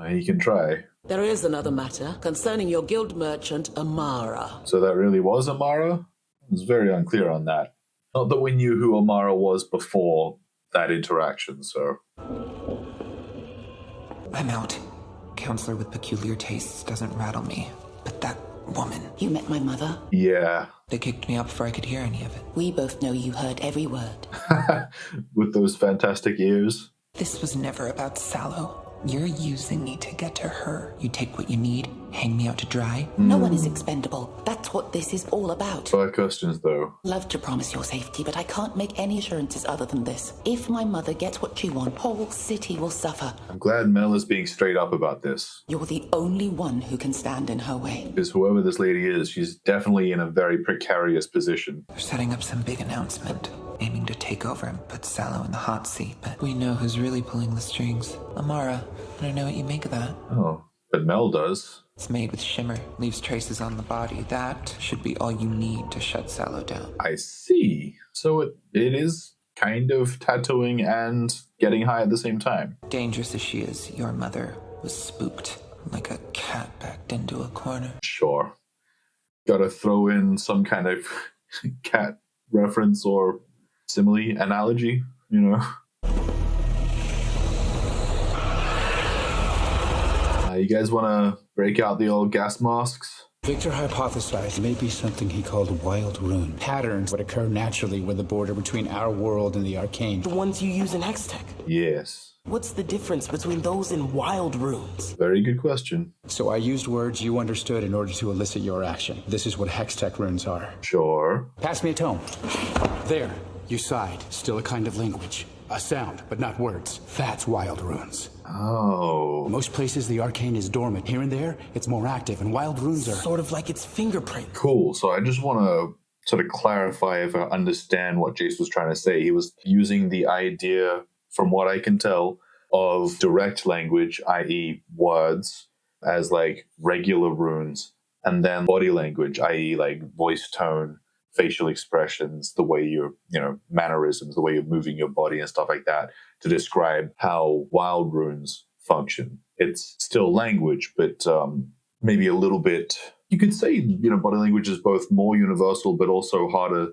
He can try. There is another matter concerning your guild merchant, Amara. So that really was Amara? I was very unclear on that. Not that we knew who Amara was before that interaction, so... I'm out. Counselor with peculiar tastes doesn't rattle me. But that woman... You met my mother? Yeah. They kicked me out before I could hear any of it. We both know you heard every word. With those fantastic ears. This was never about Sallow. You're using me to get to her. You take what you need, hang me out to dry. No one is expendable. That's what this is all about. 5 questions, though. Love to promise your safety, but I can't make any assurances other than this. If my mother gets what she wants, whole city will suffer. I'm glad Mel is being straight up about this. You're the only one who can stand in her way. Because whoever this lady is, she's definitely in a very precarious position. They're setting up some big announcement, aiming to take over and put Sallow in the hot seat, but we know who's really pulling the strings. Amara, I don't know what you make of that. Oh, but Mel does. It's made with shimmer, leaves traces on the body. That should be all you need to shut Sallow down. I see. So it is kind of tattooing and getting high at the same time. Dangerous as she is, your mother was spooked, like a cat backed into a corner. Sure. Gotta throw in some kind of cat reference or simile analogy, you know? You guys want to break out the old gas masks? Victor hypothesized maybe something he called wild rune. Patterns would occur naturally with the border between our world and the Arcane. The ones you use in Hextech? Yes. What's the difference between those and wild runes? Very good question. So I used words you understood in order to elicit your action. This is what Hextech runes are. Sure. Pass me a tome. There. You sighed. Still a kind of language. A sound, but not words. That's wild runes. Oh. Most places the Arcane is dormant. Here and there, it's more active, and wild runes are... Sort of like its fingerprint. Cool. So I just want to sort of clarify if I understand what Jace was trying to say. He was using the idea, from what I can tell, of direct language, i.e. words, as like regular runes, and then body language, i.e. like voice tone, facial expressions, the way you're, mannerisms, the way you're moving your body and stuff like that, to describe how wild runes function. It's still language, but maybe a little bit, you could say, body language is both more universal, but also harder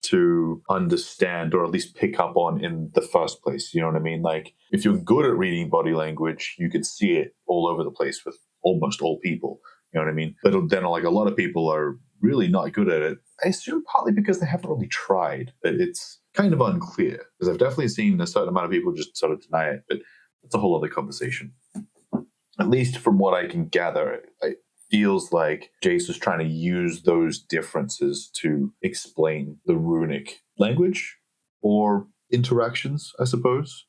to understand or at least pick up on in the first place. You know what I mean? Like, if you're good at reading body language, you could see it all over the place with almost all people. You know what I mean? But then, like, a lot of people are really not good at it. I assume partly because they haven't really tried, but it's kind of unclear. Because I've definitely seen a certain amount of people just sort of deny it, but it's a whole other conversation. At least from what I can gather, it feels like Jace was trying to use those differences to explain the runic language or interactions, I suppose.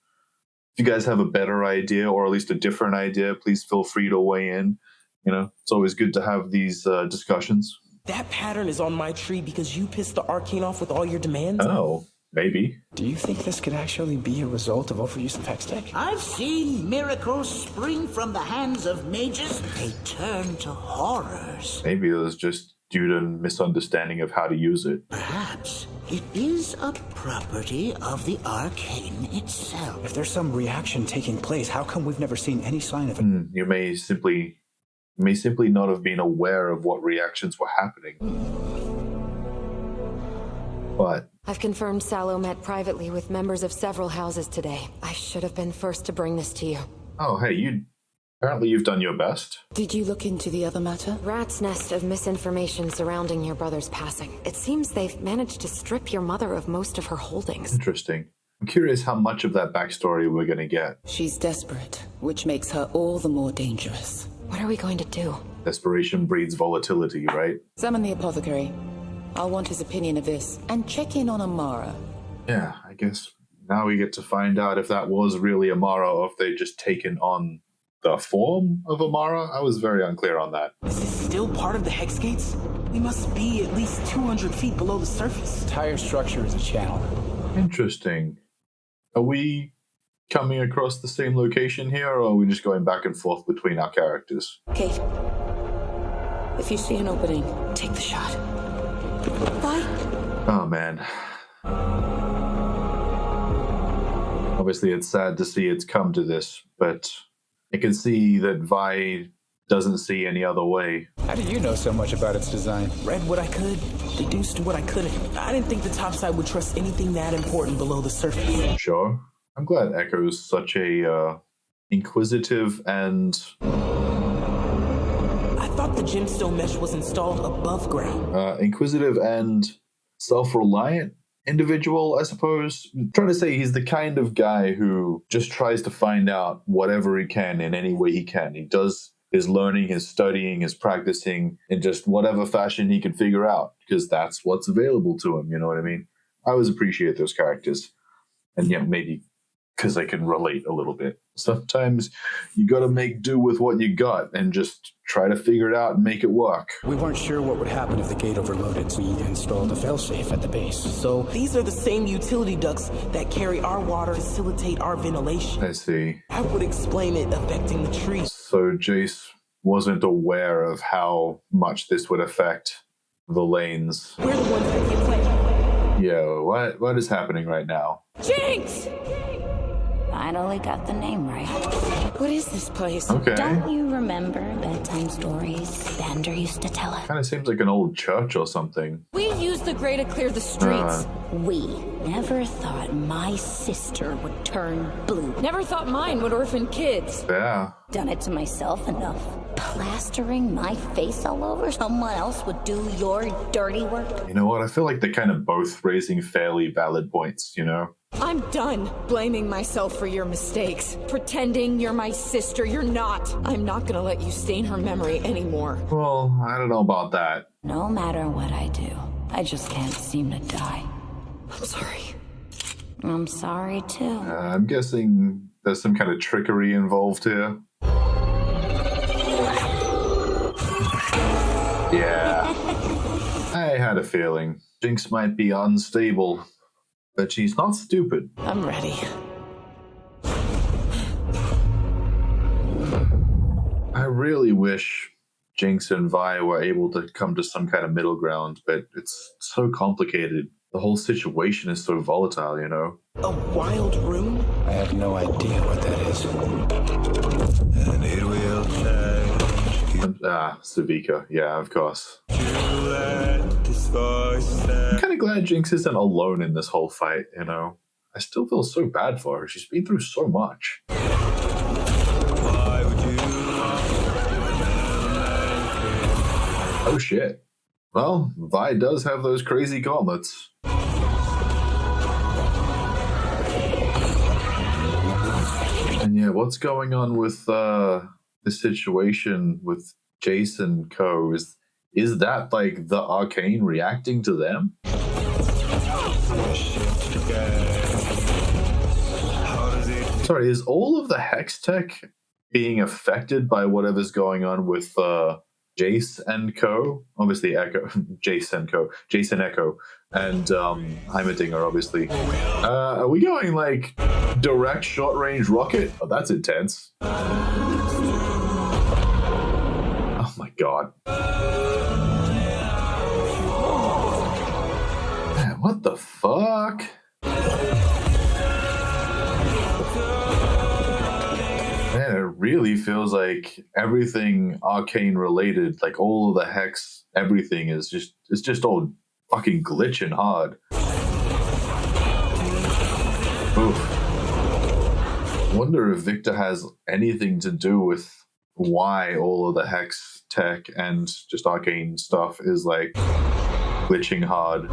If you guys have a better idea or at least a different idea, please feel free to weigh in. It's always good to have these discussions. That pattern is on my tree because you pissed the Arcane off with all your demands? Oh. Maybe. Do you think this could actually be a result of overuse of hex tech? I've seen miracles spring from the hands of mages. They turn to horrors. Maybe it was just due to misunderstanding of how to use it. Perhaps it is a property of the Arcane itself. If there's some reaction taking place, how come we've never seen any sign of it? You may simply not have been aware of what reactions were happening. But I've confirmed Sallow met privately with members of several houses today. I should have been first to bring this to you. oh, hey, apparently you've done your best. Did you look into the other matter? Rat's nest of misinformation surrounding your brother's passing. It seems they've managed to strip your mother of most of her holdings. Interesting. I'm curious how much of that backstory we're going to get. She's desperate, which makes her all the more dangerous. What are we going to do? Desperation breeds volatility, right? Summon the apothecary. I'll want his opinion of this. And check in on Amara. Yeah, I guess now we get to find out if that was really Amara or if they've just taken on the form of Amara. I was very unclear on that. Is this still part of the hex gates? We must be at least 200 feet below the surface. The entire structure is a channel. Interesting. Are we coming across the same location here, or are we just going back and forth between our characters? Kate, if you see an opening, take the shot. Bye. Oh, man. Obviously, it's sad to see it's come to this, but I can see that Vi doesn't see any other way. How do you know so much about its design? Read what I could, deduced what I couldn't. I didn't think the topside would trust anything that important below the surface. Sure. I'm glad Echo's such a inquisitive and... I thought the gemstone mesh was installed above ground. Inquisitive and self-reliant individual, I suppose. I'm trying to say he's the kind of guy who just tries to find out whatever he can in any way he can. He does his learning, his studying, his practicing in just whatever fashion he can figure out, because that's what's available to him, you know what I mean? I always appreciate those characters. And yeah, maybe because I can relate a little bit. Sometimes you got to make do with what you got and just try to figure it out and make it work. We weren't sure what would happen if the gate overloaded, so we installed a failsafe at the base. So these are the same utility ducts that carry our water, facilitate our ventilation. I see. That would explain it affecting the trees. So Jace wasn't aware of how much this would affect the lanes. We're the ones that get played. Yo, what is happening right now? Jinx! Finally got the name right. What is this place? Okay. Don't you remember bedtime stories Vander used to tell us? Kind of seems like an old church or something. We used the Grey to clear the streets. We never thought my sister would turn blue. Never thought mine would orphan kids. Yeah. Done it to myself enough. Plastering my face all over, someone else would do your dirty work. You know what? I feel like they're kind of both raising fairly valid points, you know? I'm done blaming myself for your mistakes. Pretending you're my sister. You're not. I'm not gonna let you stain her memory anymore. Well, I don't know about that. No matter what I do, I just can't seem to die. I'm sorry. I'm sorry, too. I'm guessing there's some kind of trickery involved here. Yeah. I had a feeling. Jinx might be unstable, but she's not stupid. I'm ready. I really wish Jinx and Vi were able to come to some kind of middle ground, but it's so complicated. The whole situation is so volatile, you know? A wild rune? I have no idea what that is. And it will change. Savika. Yeah, of course. You let this voice I'm kind of glad Jinx isn't alone in this whole fight, you know? I still feel so bad for her. She's been through so much. Why would you Oh, shit. Well, Vi does have those crazy gauntlets. And yeah, what's going on with the situation with Jace and Co? Is that like the Arcane reacting to them? Sorry, is all of the hex tech being affected by whatever's going on with Jace and Co. Obviously, Jason Echo, and Heimerdinger, obviously. Are we going like direct short range rocket? Oh, that's intense. Oh my god. Man, what the fuck? Man, it really feels like everything Arcane related, like all of the hex, everything is just all fucking glitching hard. Oof. Wonder if Victor has anything to do with why all of the hex tech and just Arcane stuff is like glitching hard,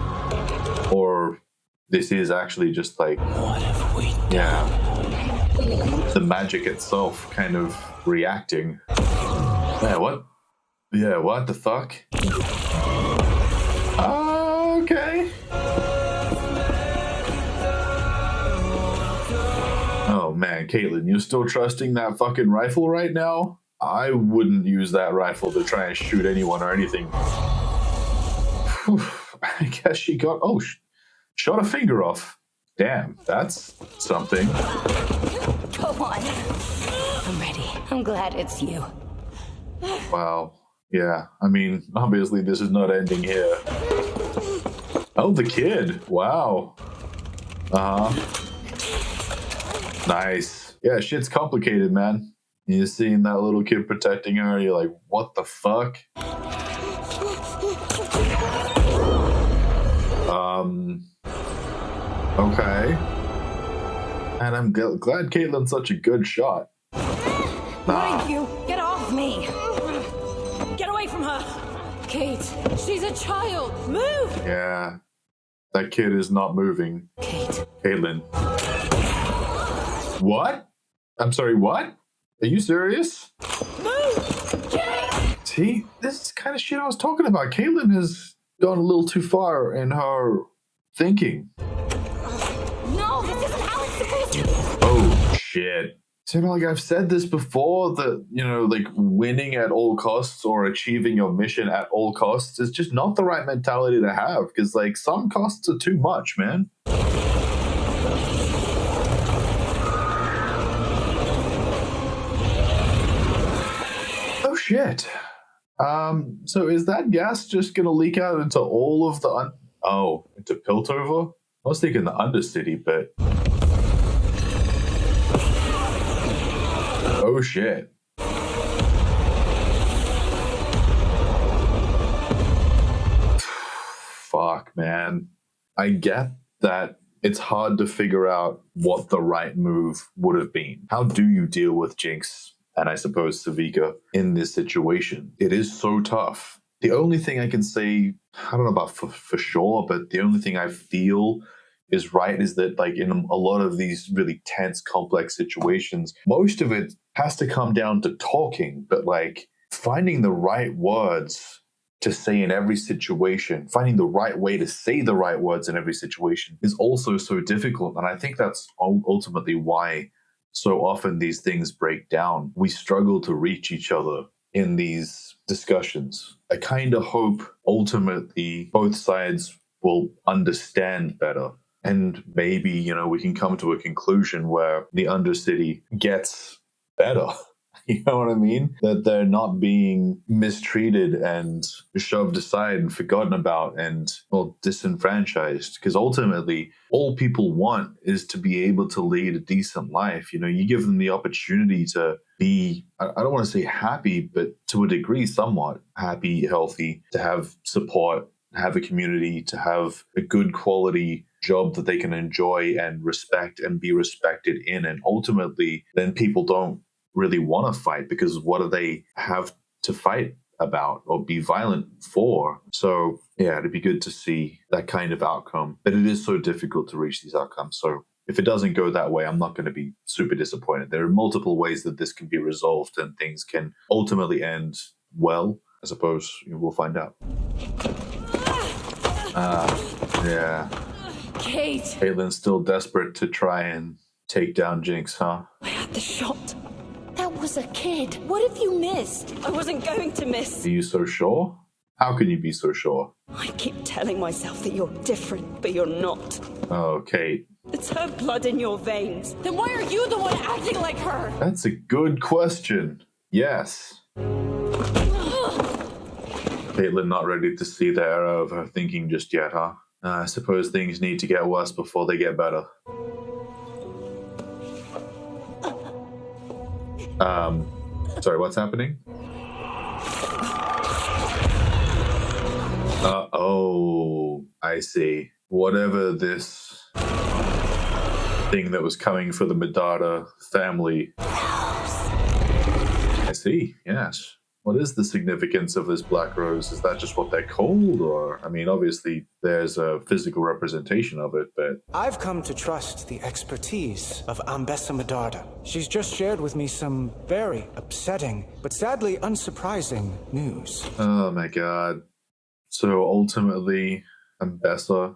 or this is actually just like, what have we done? Yeah, the magic itself kind of reacting. Yeah, what? Yeah, what the fuck? Okay. Oh man, Caitlin, you're still trusting that fucking rifle right now? I wouldn't use that rifle to try and shoot anyone or anything. I guess she got... Oh, shot a finger off. Damn, that's something. Go on. I'm ready. I'm glad it's you. Wow. Yeah, I mean, obviously this is not ending here. Oh, the kid. Wow. Nice. Yeah, shit's complicated, man. You're seeing that little kid protecting her, you're like, what the fuck? Okay. And I'm glad Caitlin's such a good shot. Thank you. Get off me. Get away from her. Kate, she's a child. Move. Yeah. That kid is not moving. Caitlin. What? I'm sorry, what? Are you serious? Move. Kate. See, this is the kind of shit I was talking about. Caitlin has gone a little too far in her thinking. No, this isn't how it's supposed to be. Oh, shit. So, like I've said this before, that, like winning at all costs or achieving your mission at all costs is just not the right mentality to have, because, like, some costs are too much, man. Oh, shit. So is that gas just going to leak out into all of the... into Piltover? I was thinking the Undercity, but... Oh, shit. Fuck, man. I get that it's hard to figure out what the right move would have been. How do you deal with Jinx and I suppose Savika in this situation? It is so tough. The only thing I can say, I don't know about for sure, but the only thing I feel is right is that, like, in a lot of these really tense, complex situations, most of it has to come down to talking, but, like, finding the right words to say in every situation, finding the right way to say the right words in every situation is also so difficult. And I think that's ultimately why so often these things break down. We struggle to reach each other in these discussions. I kind of hope ultimately both sides will understand better. And maybe, we can come to a conclusion where the Undercity gets better. You know what I mean? That they're not being mistreated and shoved aside and forgotten about and, disenfranchised. Because ultimately, all people want is to be able to lead a decent life. You give them the opportunity to be, I don't want to say happy, but to a degree, somewhat happy, healthy, to have support, have a community, to have a good quality job that they can enjoy and respect and be respected in. And ultimately, then people don't really want to fight, because what do they have to fight about or be violent for? So yeah, it'd be good to see that kind of outcome, but it is so difficult to reach these outcomes. So if it doesn't go that way, I'm not going to be super disappointed. There are multiple ways that this can be resolved and things can ultimately end well. I suppose we'll find out. Yeah. Kate. Caitlin's still desperate to try and take down Jinx, huh? I had the shot. That was was a kid. What have you missed? I wasn't going to miss. Are you so sure? How can you be so sure? I keep telling myself that you're different, but you're not. Oh, Kate. It's her blood in your veins. Then why are you the one acting like her? That's a good question. Yes. Caitlin not ready to see the error of her thinking just yet, huh? I suppose things need to get worse before they get better. Sorry, what's happening? Oh, I see. Whatever this thing that was coming for the Medada family. I see, yes. What is the significance of this black rose? Is that just what they're called? Or, I mean, obviously there's a physical representation of it, but... I've come to trust the expertise of Ambessa Medada. She's just shared with me some very upsetting, but sadly unsurprising news. Oh my god. So ultimately, Ambessa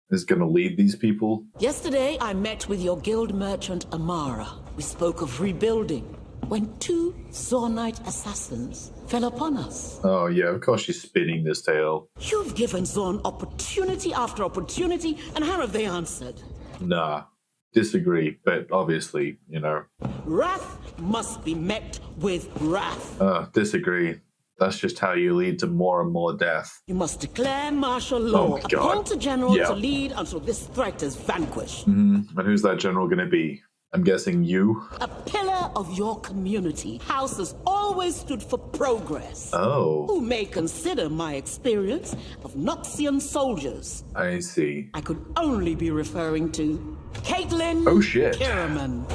is going to lead these people? Yesterday, I met with your guild merchant, Amara. We spoke of rebuilding when 2 Zornite assassins fell upon us. Oh yeah, of course she's spinning this tale. You've given Zorn opportunity after opportunity, and how have they answered? Nah, disagree, but obviously, you know. Wrath must be met with wrath. Disagree. That's just how you lead to more and more death. You must declare martial law. Oh my God. Appoint a general Yeah. to lead until this threat is vanquished. And who's that general going to be? I'm guessing you? A pillar of your community. House has always stood for progress. Oh. Who may consider my experience of Noxian soldiers. I see. I could only be referring to Caitlin Oh, shit. Kierman.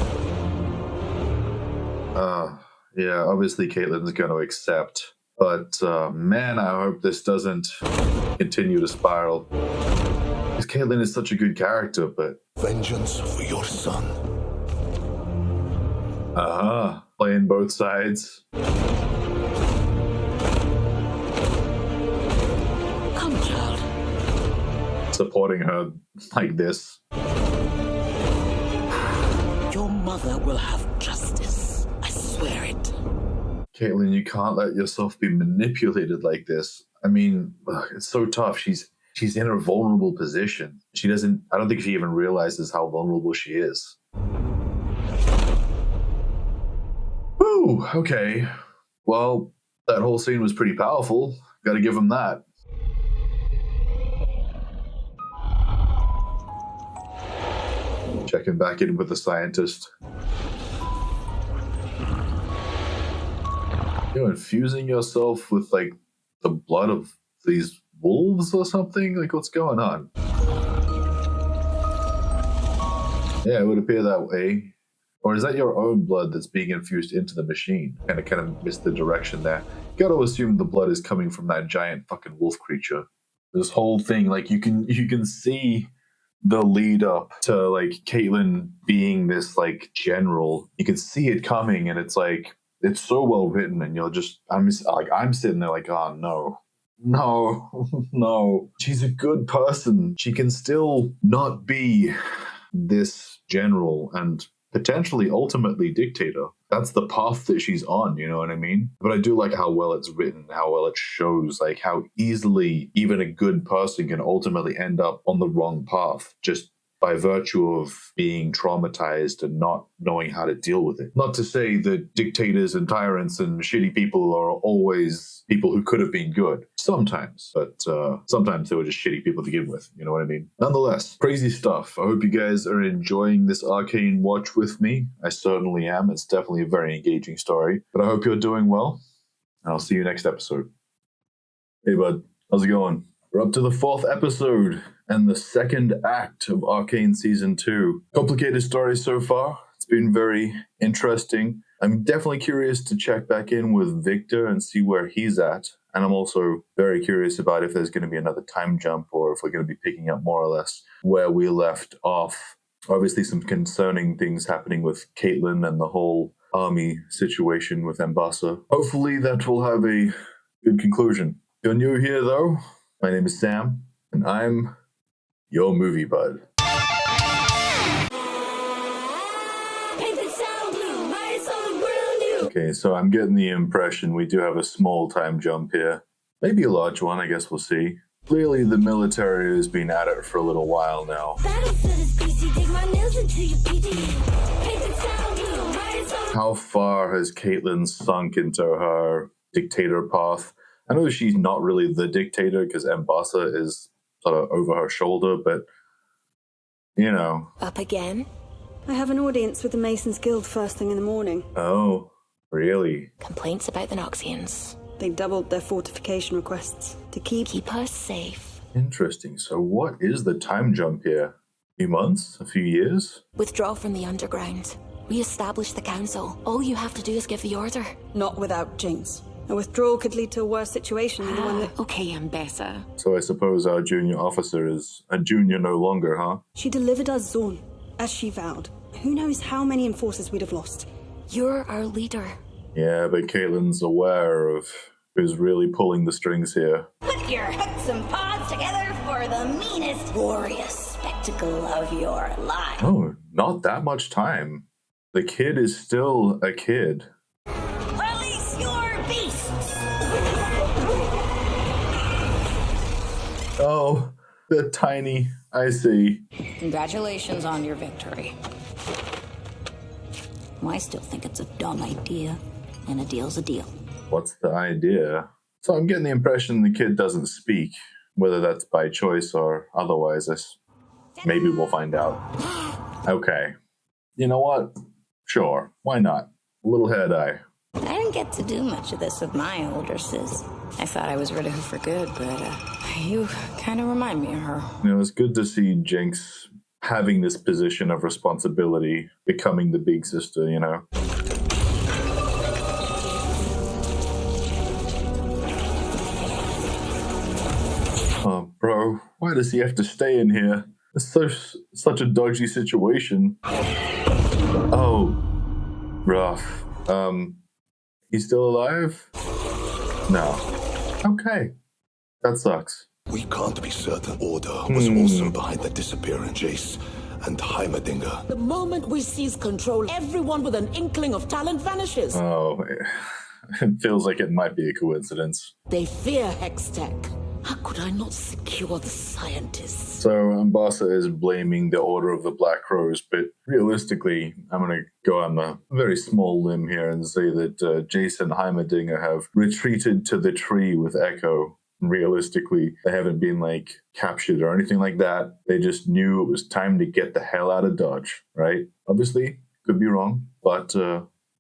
Yeah, obviously Caitlin's going to accept. But, man, I hope this doesn't continue to spiral. Because Caitlin is such a good character, but... Vengeance for your son. Playing both sides. Come, child. Supporting her like this. Your mother will have justice. I swear it. Caitlin, you can't let yourself be manipulated like this. I mean, it's so tough. She's in a vulnerable position. I don't think she even realizes how vulnerable she is. Woo, okay. Well, that whole scene was pretty powerful. Gotta give him that. Checking back in with the scientist. You know, infusing yourself with, like, the blood of these wolves or something? Like, what's going on? Yeah, it would appear that way. Or is that your own blood that's being infused into the machine? Kind of missed the direction there. You gotta assume the blood is coming from that giant fucking wolf creature. This whole thing, like, you can see the lead up to, like, Caitlin being this, like, general. You can see it coming, and it's like, it's so well written, and I'm sitting there like, oh no. No. She's a good person. She can still not be this general and potentially ultimately dictator. That's the path that she's on, you know what I mean? But I do like how well it's written, how well it shows, like how easily even a good person can ultimately end up on the wrong path, just by virtue of being traumatized and not knowing how to deal with it. Not to say that dictators and tyrants and shitty people are always people who could have been good. Sometimes. But sometimes they were just shitty people to begin with. You know what I mean? Nonetheless, crazy stuff. I hope you guys are enjoying this Arcane watch with me. I certainly am. It's definitely a very engaging story. But I hope you're doing well. And I'll see you next episode. Hey, bud. How's it going? We're up to the 4th episode and the 2nd act of Arcane Season 2. Complicated story so far. It's been very interesting. I'm definitely curious to check back in with Victor and see where he's at. And I'm also very curious about if there's going to be another time jump or if we're going to be picking up more or less where we left off. Obviously, some concerning things happening with Caitlin and the whole army situation with Ambassa. Hopefully that will have a good conclusion. If you're new here, though, my name is Sam, and I'm your movie bud. Okay, so I'm getting the impression we do have a small time jump here. Maybe a large one, I guess we'll see. Clearly the military has been at it for a little while now. How far has Caitlyn sunk into her dictator path? I know she's not really the dictator because M'Bassa is sort of over her shoulder, but, you know. Up again? I have an audience with the Masons Guild first thing in the morning. Oh, really? Complaints about the Noxians. They doubled their fortification requests to keep us safe. Interesting. So what is the time jump here? A few months? A few years? Withdraw from the underground. Re-establish the council. All you have to do is give the order. Not without Jinx. A withdrawal could lead to a worse situation than the one that... Okay, M'Bassa. So I suppose our junior officer is a junior no longer, huh? She delivered us Zorn, as she vowed. Who knows how many enforcers we'd have lost. You're our leader. Yeah, but Caitlyn's aware of who's really pulling the strings here. Put your hooks and paws together for the meanest, glorious spectacle of your life. Oh, not that much time. The kid is still a kid. Release your beasts! Oh, they're tiny. I see. Congratulations on your victory. I still think it's a dumb idea, and a deal's a deal. What's the idea? So I'm getting the impression the kid doesn't speak, whether that's by choice or otherwise. Maybe we'll find out. Okay. You know what? Sure. Why not? A little hair dye. I didn't get to do much of this with my older sis. I thought I was rid of her for good, but you kind of remind me of her. You know, it's good to see Jinx having this position of responsibility, becoming the big sister, you know? Oh, bro, why does he have to stay in here? It's such a dodgy situation. Oh, rough. He's still alive? No. Okay. That sucks. We can't be certain Order was also behind the disappearance, Jace and Heimerdinger. The moment we seize control, everyone with an inkling of talent vanishes. Oh, it feels like it might be a coincidence. They fear Hextech. How could I not secure the scientists? So M'Bassa is blaming the Order of the Black Crows, but realistically, I'm going to go on a very small limb here and say that Jace and Heimerdinger have retreated to the tree with Echo. Realistically, they haven't been, like, captured or anything like that. They just knew it was time to get the hell out of Dodge, right? Obviously, could be wrong, but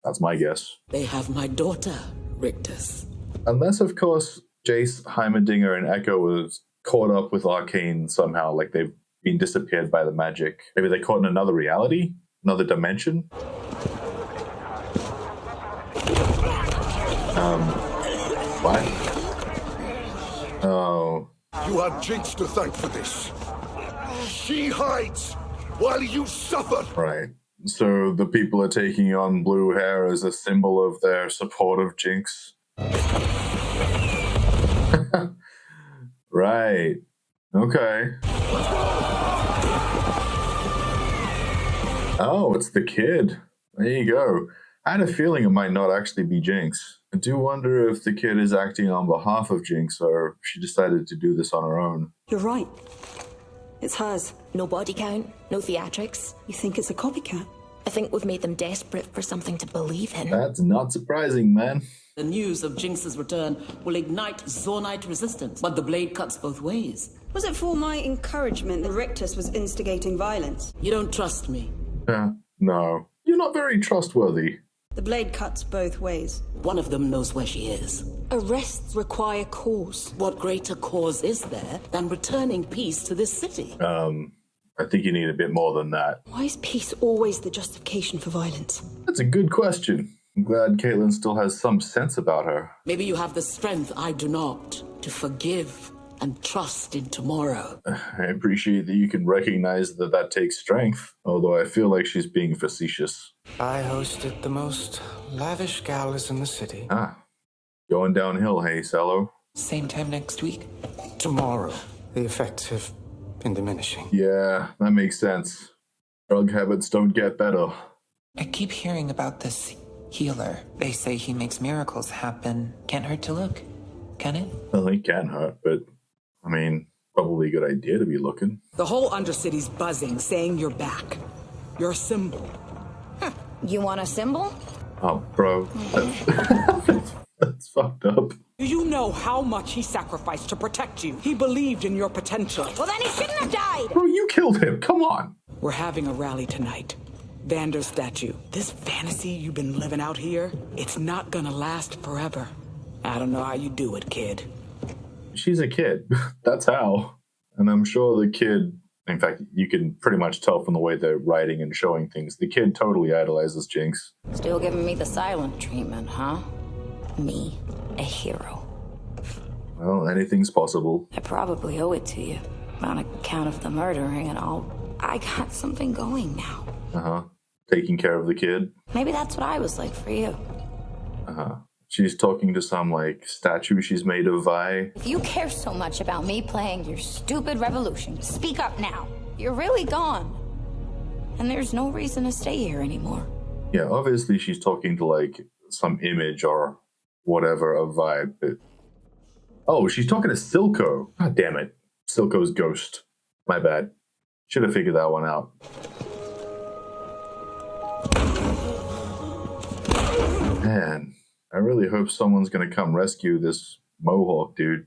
that's my guess. They have my daughter, Rictus. Unless, of course, Jace, Heimerdinger, and Echo was caught up with Arcane somehow, like they've been disappeared by the magic. Maybe they're caught in another reality? Another dimension? What? Oh. You have Jinx to thank for this. She hides while you suffer. Right. So the people are taking on blue hair as a symbol of their support of Jinx. Right. Okay. Oh, it's the kid. There you go. I had a feeling it might not actually be Jinx. I do wonder if the kid is acting on behalf of Jinx or if she decided to do this on her own. You're right. It's hers. No body count, no theatrics. You think it's a copycat? I think we've made them desperate for something to believe in. That's not surprising, man. The news of Jinx's return will ignite Zornite resistance, but the blade cuts both ways. Was it for my encouragement that Rictus was instigating violence? You don't trust me. No. You're not very trustworthy. The blade cuts both ways. One of them knows where she is. Arrests require cause. What greater cause is there than returning peace to this city? I think you need a bit more than that. Why is peace always the justification for violence? That's a good question. I'm glad Caitlyn still has some sense about her. Maybe you have the strength I do not to forgive and trust in tomorrow. I appreciate that you can recognize that that takes strength, although I feel like she's being facetious. I hosted the most lavish galas in the city. Going downhill, hey, Cello? Same time next week? Tomorrow. The effects have been diminishing. Yeah, that makes sense. Drug habits don't get better. I keep hearing about this healer. They say he makes miracles happen. Can't hurt to look, can it? Well, it can hurt, but I mean, probably a good idea to be looking. The whole Undercity's buzzing, saying you're back. You're a symbol. You want a symbol? Oh, bro. That's fucked up. Do you know how much he sacrificed to protect you? He believed in your potential. Well, then he shouldn't have died! Bro, you killed him. Come on. We're having a rally tonight. Vander's statue. This fantasy you've been living out here, it's not gonna last forever. I don't know how you do it, kid. She's a kid. That's how. And I'm sure the kid, in fact, you can pretty much tell from the way they're writing and showing things, the kid totally idolizes Jinx. Still giving me the silent treatment, huh? Me, a hero. Well, anything's possible. I probably owe it to you, on account of the murdering and all. I got something going now. Uh-huh. Taking care of the kid. Maybe that's what I was like for you. Uh-huh. She's talking to some, like, statue she's made of Vi. If you care so much about me playing your stupid revolution, speak up now. You're really gone. And there's no reason to stay here anymore. Yeah, obviously she's talking to, like, some image or whatever of Vi, but... Oh, she's talking to Silco. God damn it. Silco's ghost. My bad. Should have figured that one out. Man, I really hope someone's gonna come rescue this Mohawk dude.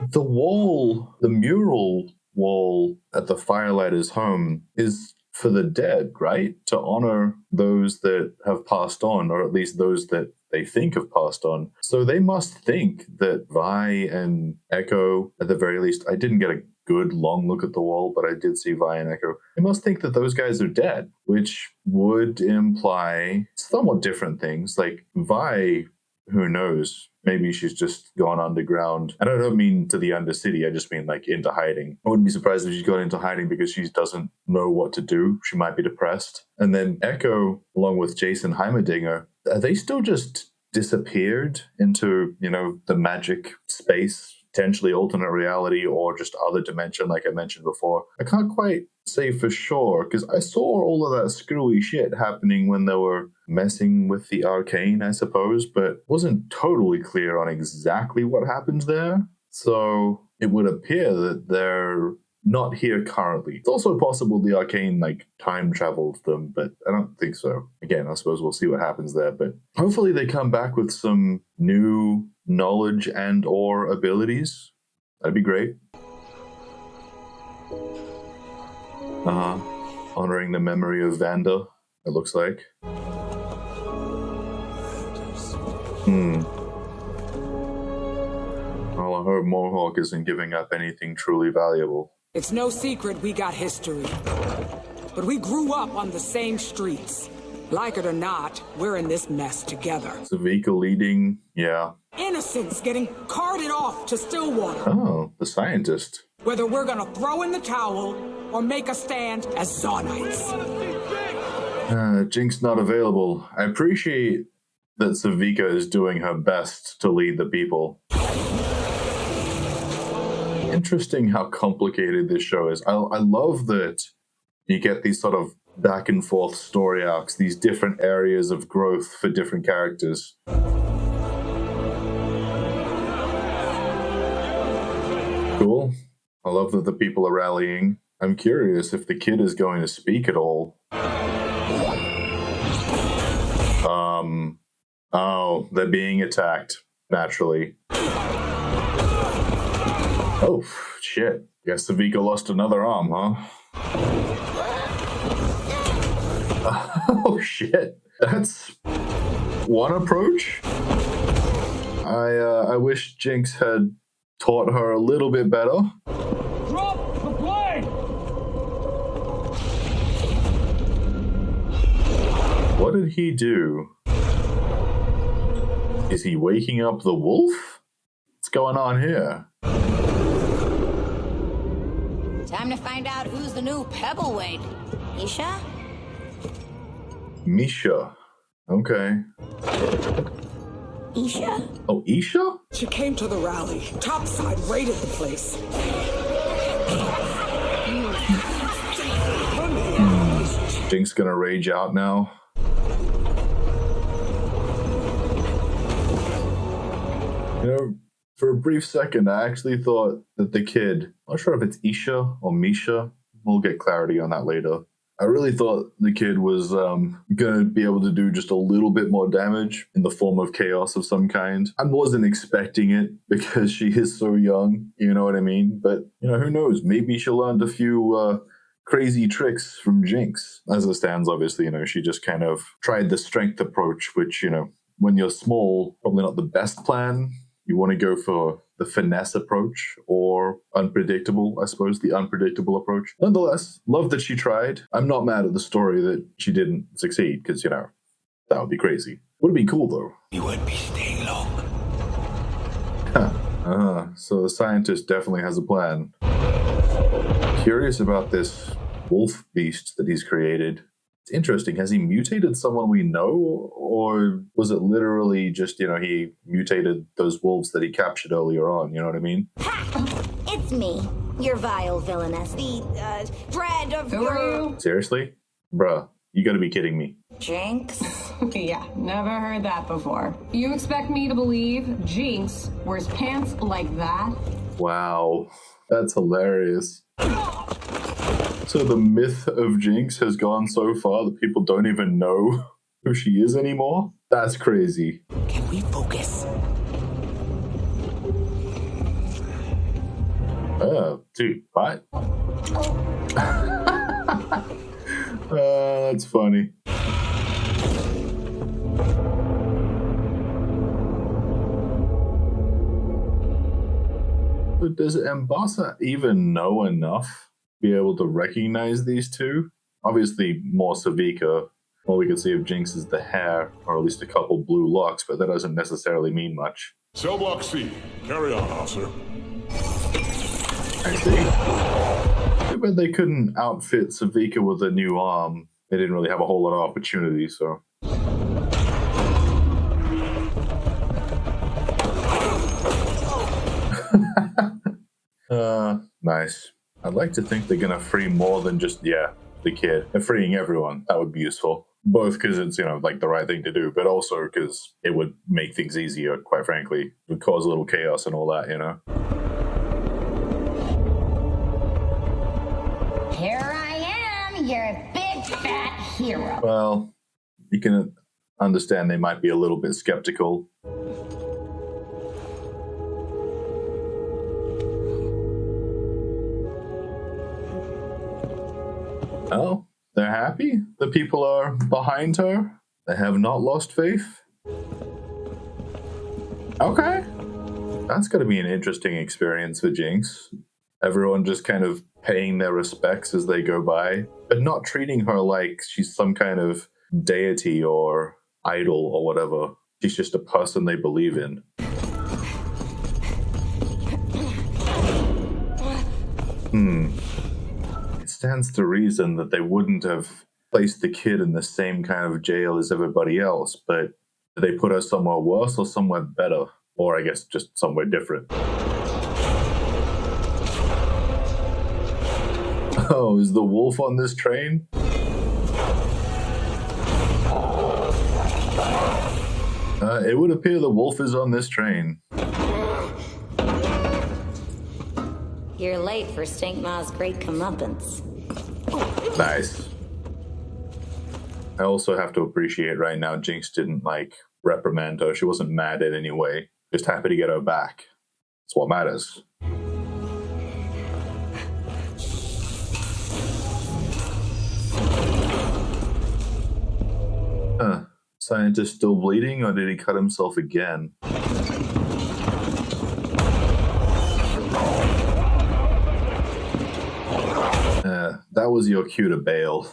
The wall, the mural wall at the Firelighter's home is for the dead, right? To honor those that have passed on, or at least those that they think have passed on. So they must think that Vi and Echo, at the very least, I didn't get a good long look at the wall, but I did see Vi and Echo. They must think that those guys are dead, which would imply somewhat different things. Like Vi, who knows? Maybe she's just gone underground. And I don't mean to the Undercity, I just mean like into hiding. I wouldn't be surprised if she's gone into hiding because she doesn't know what to do. She might be depressed. And then Echo, along with Jason Heimerdinger, are they still just disappeared into, you know, the magic space, potentially alternate reality, or just other dimension like I mentioned before? I can't quite say for sure, because I saw all of that screwy shit happening when they were messing with the Arcane, I suppose, but wasn't totally clear on exactly what happened there. So it would appear that they're not here currently. It's also possible the Arcane, like, time traveled them, but I don't think so. Again, I suppose we'll see what happens there, but hopefully they come back with some new knowledge and or abilities. That'd be great. Honoring the memory of Vanda, it looks like. Well, I hope Mohawk isn't giving up anything truly valuable. It's no secret we got history. But we grew up on the same streets. Like it or not, we're in this mess together. Zzavid leading, yeah. Innocents getting carted off to Stillwater. Oh, the scientist. Whether we're gonna throw in the towel or make a stand as Zonites. Jinx not available. I appreciate that Savika is doing her best to lead the people. Interesting how complicated this show is. I love that you get these sort of back and forth story arcs, these different areas of growth for different characters. Cool. I love that the people are rallying. I'm curious if the kid is going to speak at all. Oh, they're being attacked, naturally. Oh, shit. Guess Savika lost another arm, huh? Oh, shit. That's one approach. I wish Jinx had taught her a little bit better. Drop the blade! What did he do? Is he waking up the wolf? What's going on here? Time to find out who's the new Pebbleweight. Isha? Misha. Okay. Isha? Oh, Isha? She came to the rally. Topside raided the place. Jinx gonna rage out now. You know, for a brief second, I actually thought that the kid, I'm not sure if it's Isha or Misha, we'll get clarity on that later. I really thought the kid was going to be able to do just a little bit more damage in the form of chaos of some kind. I wasn't expecting it because she is so young, you know what I mean? But, you know, who knows? Maybe she learned a few crazy tricks from Jinx. As it stands, obviously, you know, she just kind of tried the strength approach, which, you know, when you're small, probably not the best plan. You want to go for the finesse approach or unpredictable, I suppose, the unpredictable approach. Nonetheless, love that she tried. I'm not mad at the story that she didn't succeed because, you know, that would be crazy. Would be cool, though. You won't be staying long. So the scientist definitely has a plan. Curious about this wolf beast that he's created. It's interesting. Has he mutated someone we know, or was it literally just, you know, he mutated those wolves that he captured earlier on? You know what I mean? Ha! It's me, your vile villainess, the dread of your... Seriously? Bruh, you gotta be kidding me. Jinx? Yeah, never heard that before. You expect me to believe Jinx wears pants like that? Wow, that's hilarious. So the myth of Jinx has gone so far that people don't even know who she is anymore? That's crazy. Can we focus? Dude, what? That's funny. But does M'Bassa even know enough to be able to recognize these two? Obviously, more Savika. All we can see of Jinx is the hair, or at least a couple blue locks, but that doesn't necessarily mean much. Cell block C. Carry on, officer. I see. Too bad they couldn't outfit Savika with a new arm. They didn't really have a whole lot of opportunity, so. Nice. I'd like to think they're gonna free more than just, the kid. They're freeing everyone. That would be useful. Both because it's, you know, like the right thing to do, but also because it would make things easier, quite frankly. It would cause a little chaos and all that, you know? Here I am, your big fat hero. Well, you can understand they might be a little bit skeptical. Oh, they're happy? The people are behind her? They have not lost faith? Okay. That's going to be an interesting experience for Jinx. Everyone just kind of paying their respects as they go by, but not treating her like she's some kind of deity or idol or whatever. She's just a person they believe in. It stands to reason that they wouldn't have placed the kid in the same kind of jail as everybody else, but did they put her somewhere worse or somewhere better? Or I guess just somewhere different. Oh, is the wolf on this train? It would appear the wolf is on this train. You're late for Stinkma's great comeuppance. Nice. I also have to appreciate right now Jinx didn't, like, reprimand her. She wasn't mad at any way. Just happy to get her back. That's what matters. Scientist still bleeding, or did he cut himself again? That was your cue to bail.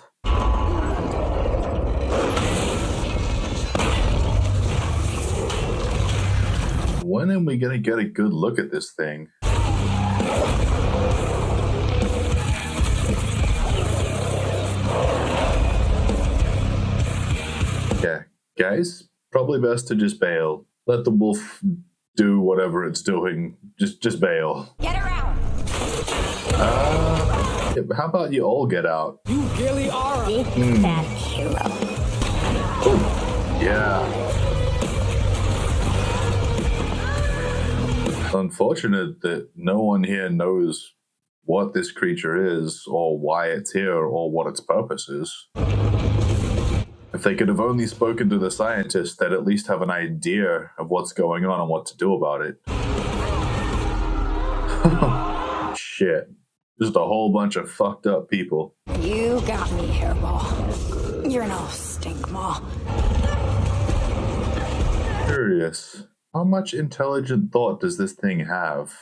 When are we gonna get a good look at this thing? Yeah, guys, probably best to just bail. Let the wolf do whatever it's doing. Just bail. Get her out! How about you all get out? You really are a that hero. Yeah. Unfortunate that no one here knows what this creature is, or why it's here, or what its purpose is. If they could have only spoken to the scientists, they'd at least have an idea of what's going on and what to do about it. Shit. Just a whole bunch of fucked up people. You got me, hairball. You're no stink maw. Curious. How much intelligent thought does this thing have?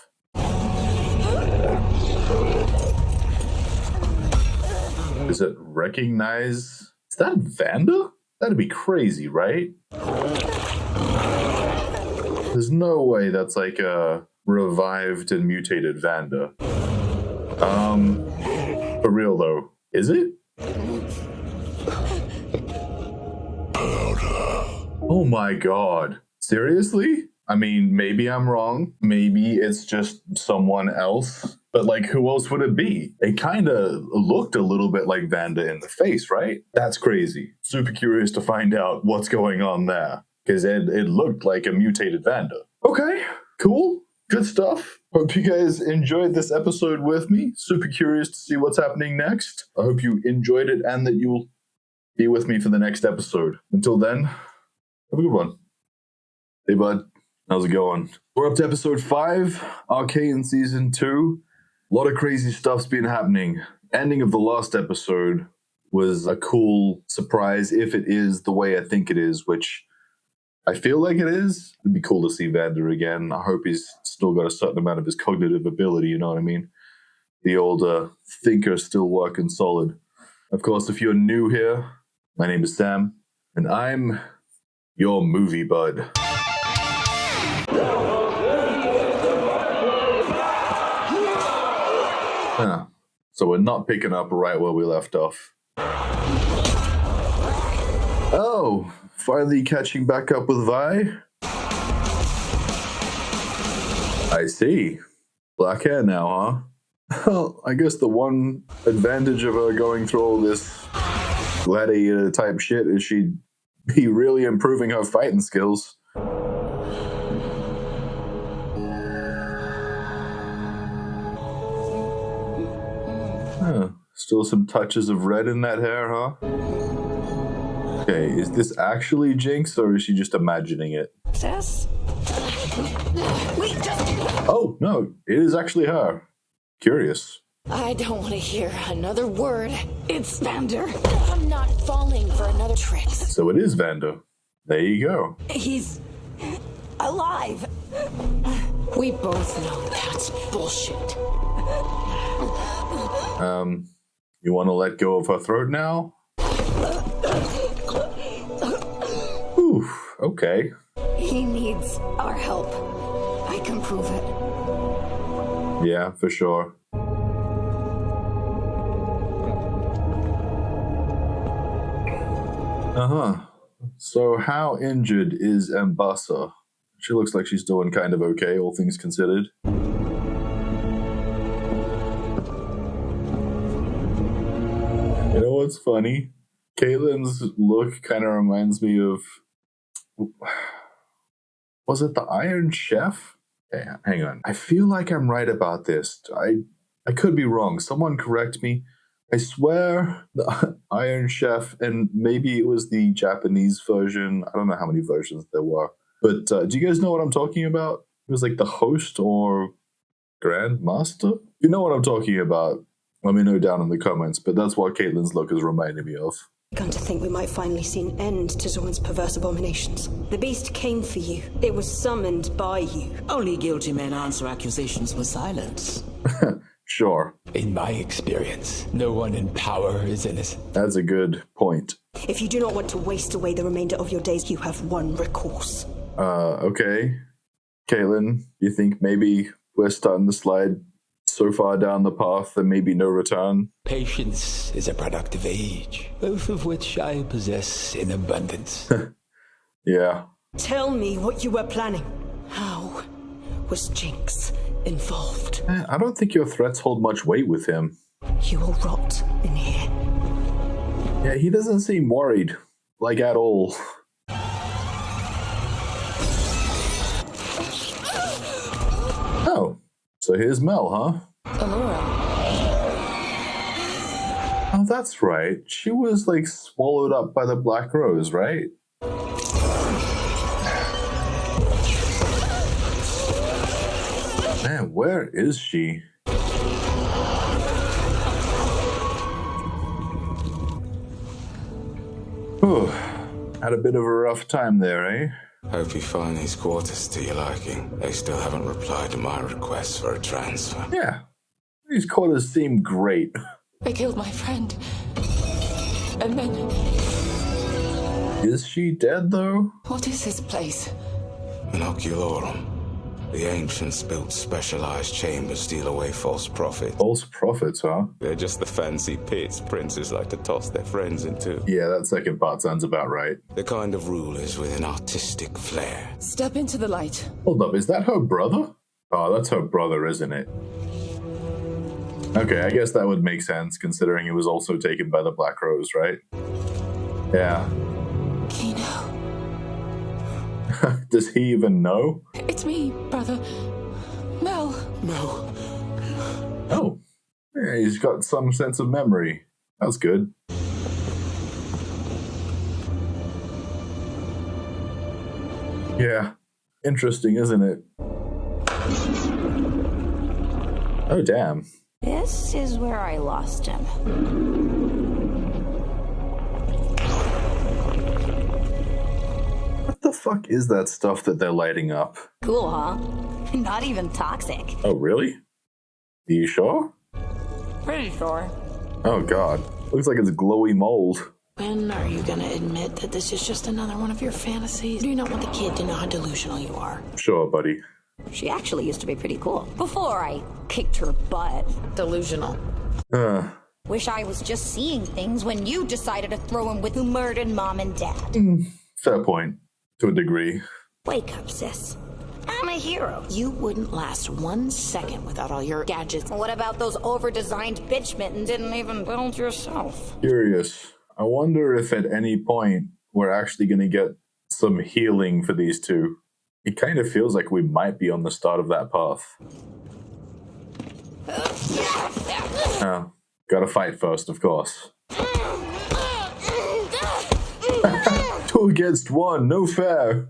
Does it recognize? Is that Vanda? That'd be crazy, right? There's no way that's like a revived and mutated Vanda. For real though, is it? Oh my god. Seriously? I mean, maybe I'm wrong. Maybe it's just someone else. But like, who else would it be? It kind of looked a little bit like Vanda in the face, right? That's crazy. Super curious to find out what's going on there. Because it looked like a mutated Vanda. Okay, cool. Good stuff. Hope you guys enjoyed this episode with me. Super curious to see what's happening next. I hope you enjoyed it and that you will be with me for the next episode. Until then, have a good one. Hey, bud. How's it going? We're up to episode 5, Arcane Season 2. A lot of crazy stuff's been happening. Ending of the last episode was a cool surprise, if it is the way I think it is, which I feel like it is. It'd be cool to see Vander again. I hope he's still got a certain amount of his cognitive ability, you know what I mean? The old thinker still working solid. Of course, if you're new here, my name is Sam, and I'm your movie bud. So we're not picking up right where we left off. Oh, finally catching back up with Vi? I see. Black hair now, huh? Well, I guess the one advantage of her going through all this gladiator type shit is she'd be really improving her fighting skills. Huh. Still some touches of red in that hair, huh? Okay, is this actually Jinx or is she just imagining it? Sis? Oh, no, it is actually her. Curious. I don't want to hear another word. It's Vander. I'm not falling for another trick. So it is Vander. There you go. He's alive. We both know that's bullshit. You want to let go of her throat now? Oof, okay. He needs our help. I can prove it. Yeah, for sure. So how injured is Ambassa? She looks like she's doing kind of okay, all things considered. You know what's funny? Caitlin's look kind of reminds me of... Was it the Iron Chef? Okay, hang on. I feel like I'm right about this. I could be wrong. Someone correct me. I swear the Iron Chef, and maybe it was the Japanese version. I don't know how many versions there were. But do you guys know what I'm talking about? It was like the host or Grandmaster? You know what I'm talking about. Let me know down in the comments, but that's what Caitlin's look is reminding me of. Begun to think we might finally see an end to Zorn's perverse abominations. The beast came for you. It was summoned by you. Only guilty men answer accusations with silence. Sure. In my experience, no one in power is innocent. That's a good point. If you do not want to waste away the remainder of your days, you have one recourse. Okay. Caitlin, you think maybe we're starting to slide so far down the path that maybe no return? Patience is a product of age, both of which I possess in abundance. Yeah. Tell me what you were planning. How was Jinx involved. I don't think your threats hold much weight with him. You will rot in here. Yeah, he doesn't seem worried, like at all. Oh, so here's Mel, huh? Alora. Oh, that's right. She was like swallowed up by the Black Rose, right? Man, where is she? Whew. Had a bit of a rough time there, eh? Hope you find these quarters to your liking. They still haven't replied to my request for a transfer. Yeah. These quarters seem great. They killed my friend. And then... Is she dead, though? What is this place? Inoculorum. The ancients built specialized chambers to steal away false prophets. False prophets, huh? They're just the fancy pits princes like to toss their friends into. Yeah, that second part sounds about right. The kind of rulers with an artistic flair. Step into the light. Hold up, is that her brother? Oh, that's her brother, isn't it? Okay, I guess that would make sense, considering he was also taken by the Black Rose, right? Yeah. Kino. Does he even know? It's me, brother. Mel. No. Oh. Yeah, he's got some sense of memory. That's good. Yeah. Interesting, isn't it? Oh, damn. This is where I lost him. What the fuck is that stuff that they're lighting up? Cool, huh? Not even toxic. Oh, really? Are you sure? Pretty sure. Oh, God. Looks like it's glowy mold. When are you gonna admit that this is just another one of your fantasies? Do you not want the kid to know how delusional you are? Sure, buddy. She actually used to be pretty cool. Before I kicked her butt. Delusional. Wish I was just seeing things when you decided to throw him with who murdered Mom and Dad. Fair point. To a degree. Wake up, sis. I'm a hero. You wouldn't last 1 second without all your gadgets. What about those over-designed bitch mittens didn't even build yourself? Curious. I wonder if at any point we're actually going to get some healing for these two. It kind of feels like we might be on the start of that path. Oh, gotta fight first, of course. 2 against 1, no fair.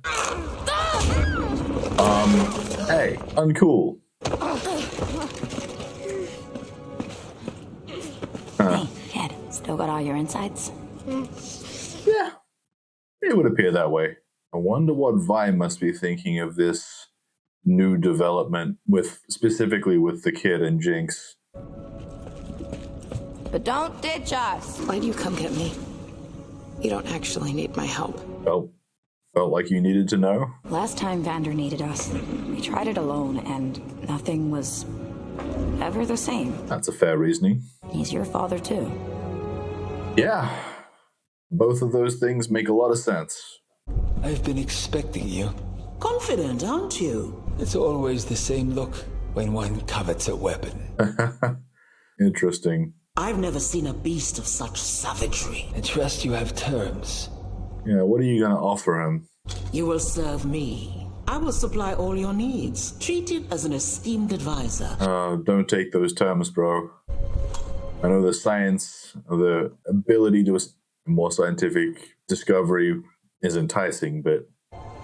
Hey, uncool. Hey, Ed, still got all your insides? Yeah, it would appear that way. I wonder what Vi must be thinking of this new development, specifically with the kid and Jinx. But don't ditch us. Why'd you come get me? You don't actually need my help. Felt like you needed to know? Last time Vander needed us, we tried it alone, and nothing was ever the same. That's a fair reasoning. He's your father, too. Yeah. Both of those things make a lot of sense. I've been expecting you. Confident, aren't you? It's always the same look when one covets a weapon. Interesting. I've never seen a beast of such savagery. I trust you have terms. Yeah, what are you going to offer him? You will serve me. I will supply all your needs. Treated as an esteemed advisor. Don't take those terms, bro. I know the science, the ability to more scientific discovery is enticing, but...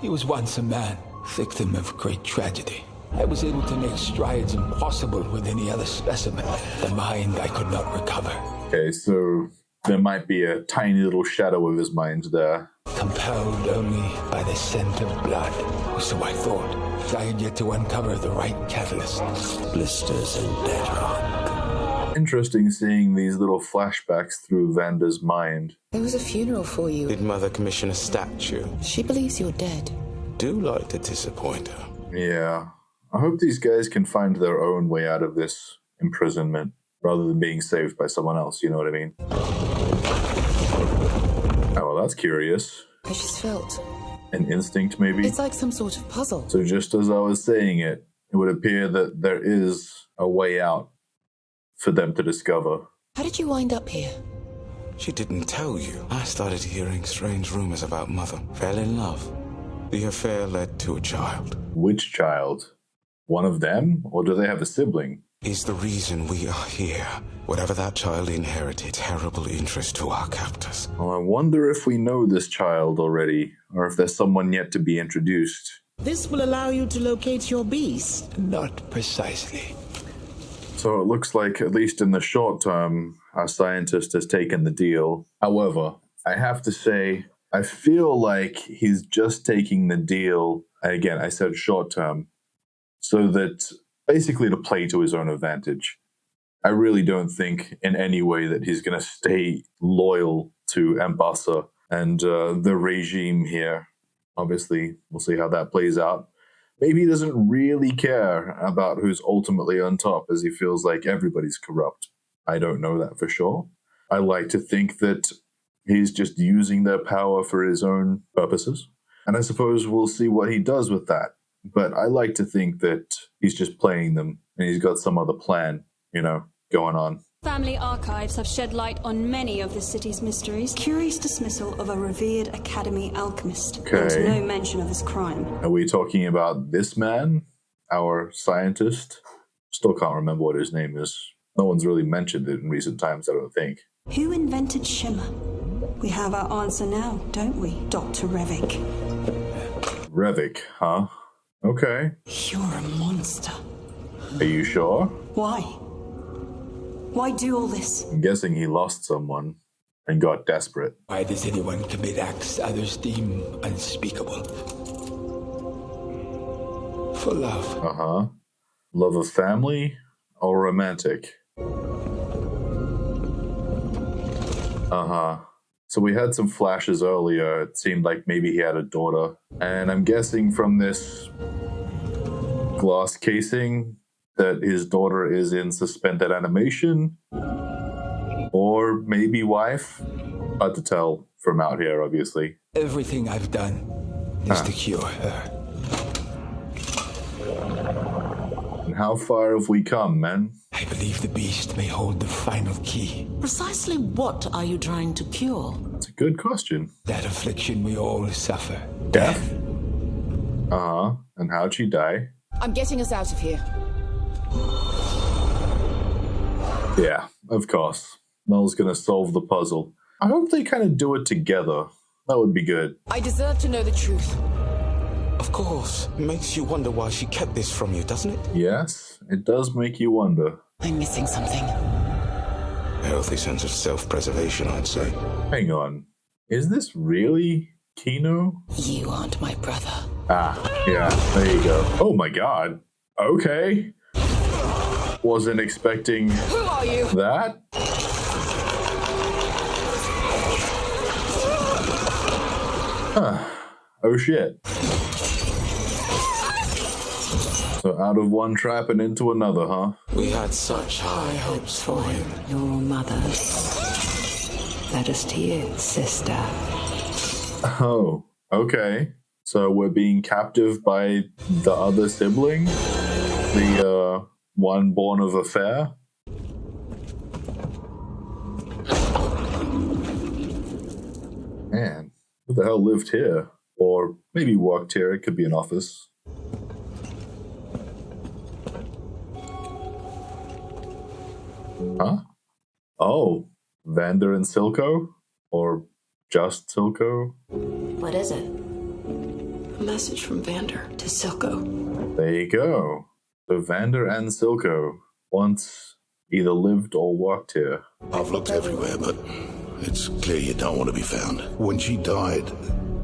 He was once a man, victim of great tragedy. I was able to make strides impossible with any other specimen. The mind I could not recover. Okay, so there might be a tiny little shadow of his mind there. Compelled only by the scent of blood. So I thought. I had yet to uncover the right catalyst. Blisters and bedrock. Interesting seeing these little flashbacks through Vander's mind. There was a funeral for you. Did Mother commission a statue? She believes you're dead. Do like to disappoint her. Yeah. I hope these guys can find their own way out of this imprisonment rather than being saved by someone else, you know what I mean? Oh, well, that's curious. I just felt. An instinct, maybe? It's like some sort of puzzle. So just as I was saying it, it would appear that there is a way out for them to discover. How did you wind up here? She didn't tell you. I started hearing strange rumors about Mother. Fell in love. The affair led to a child. Which child? One of them? Or do they have a sibling? Is the reason we are here. Whatever that child inherited, terrible interest to our captors. Well, I wonder if we know this child already, or if there's someone yet to be introduced. This will allow you to locate your beast. Not precisely. So it looks like, at least in the short term, our scientist has taken the deal. However, I have to say, I feel like he's just taking the deal, and again, I said short term, so that basically to play to his own advantage. I really don't think in any way that he's going to stay loyal to Ambassa and the regime here. Obviously, we'll see how that plays out. Maybe he doesn't really care about who's ultimately on top, as he feels like everybody's corrupt. I don't know that for sure. I like to think that he's just using their power for his own purposes. And I suppose we'll see what he does with that. But I like to think that he's just playing them and he's got some other plan, going on. Family archives have shed light on many of the city's mysteries. Curious dismissal of a revered academy alchemist. Okay. And no mention of his crime. Are we talking about this man, our scientist? Still can't remember what his name is. No one's really mentioned it in recent times, I don't think. Who invented Shimmer? We have our answer now, don't we, Dr. Revik? Revik, huh? Okay. You're a monster. Are you sure? Why? Why do all this? I'm guessing he lost someone and got desperate. Why does anyone commit acts others deem unspeakable? For love. Uh-huh. Love of family or romantic? Uh-huh. So we had some flashes earlier. It seemed like maybe he had a daughter. And I'm guessing from this glass casing that his daughter is in suspended animation, or maybe wife. Hard to tell from out here, obviously. Everything I've done is to cure her. And how far have we come, man? I believe the beast may hold the final key. Precisely what are you trying to cure? It's a good question. That affliction we all suffer. Death? Uh-huh. And how'd she die? I'm getting us out of here. Yeah, of course. Mel's gonna solve the puzzle. I hope they kind of do it together. That would be good. I deserve to know the truth. Of course. It makes you wonder why she kept this from you, doesn't it? Yes, it does make you wonder. I'm missing something. A healthy sense of self-preservation, I'd say. Hang on. Is this really Kino? You aren't my brother. Ah, yeah, there you go. Oh my god. Okay. Wasn't expecting Who are you? that. Huh. Oh shit. So out of one trap and into another, huh? We had such high hopes for him. Your mother led us to you, sister. Oh, okay. So we're being captive by the other sibling? The, one born of a fair? Man, who the hell lived here? Or maybe worked here, it could be an office. Huh? Oh, Vander and Silco? Or just Silco? What is it? A message from Vander to Silco. There you go. So Vander and Silco once either lived or worked here. I've looked everywhere, but it's clear you don't want to be found. When she died,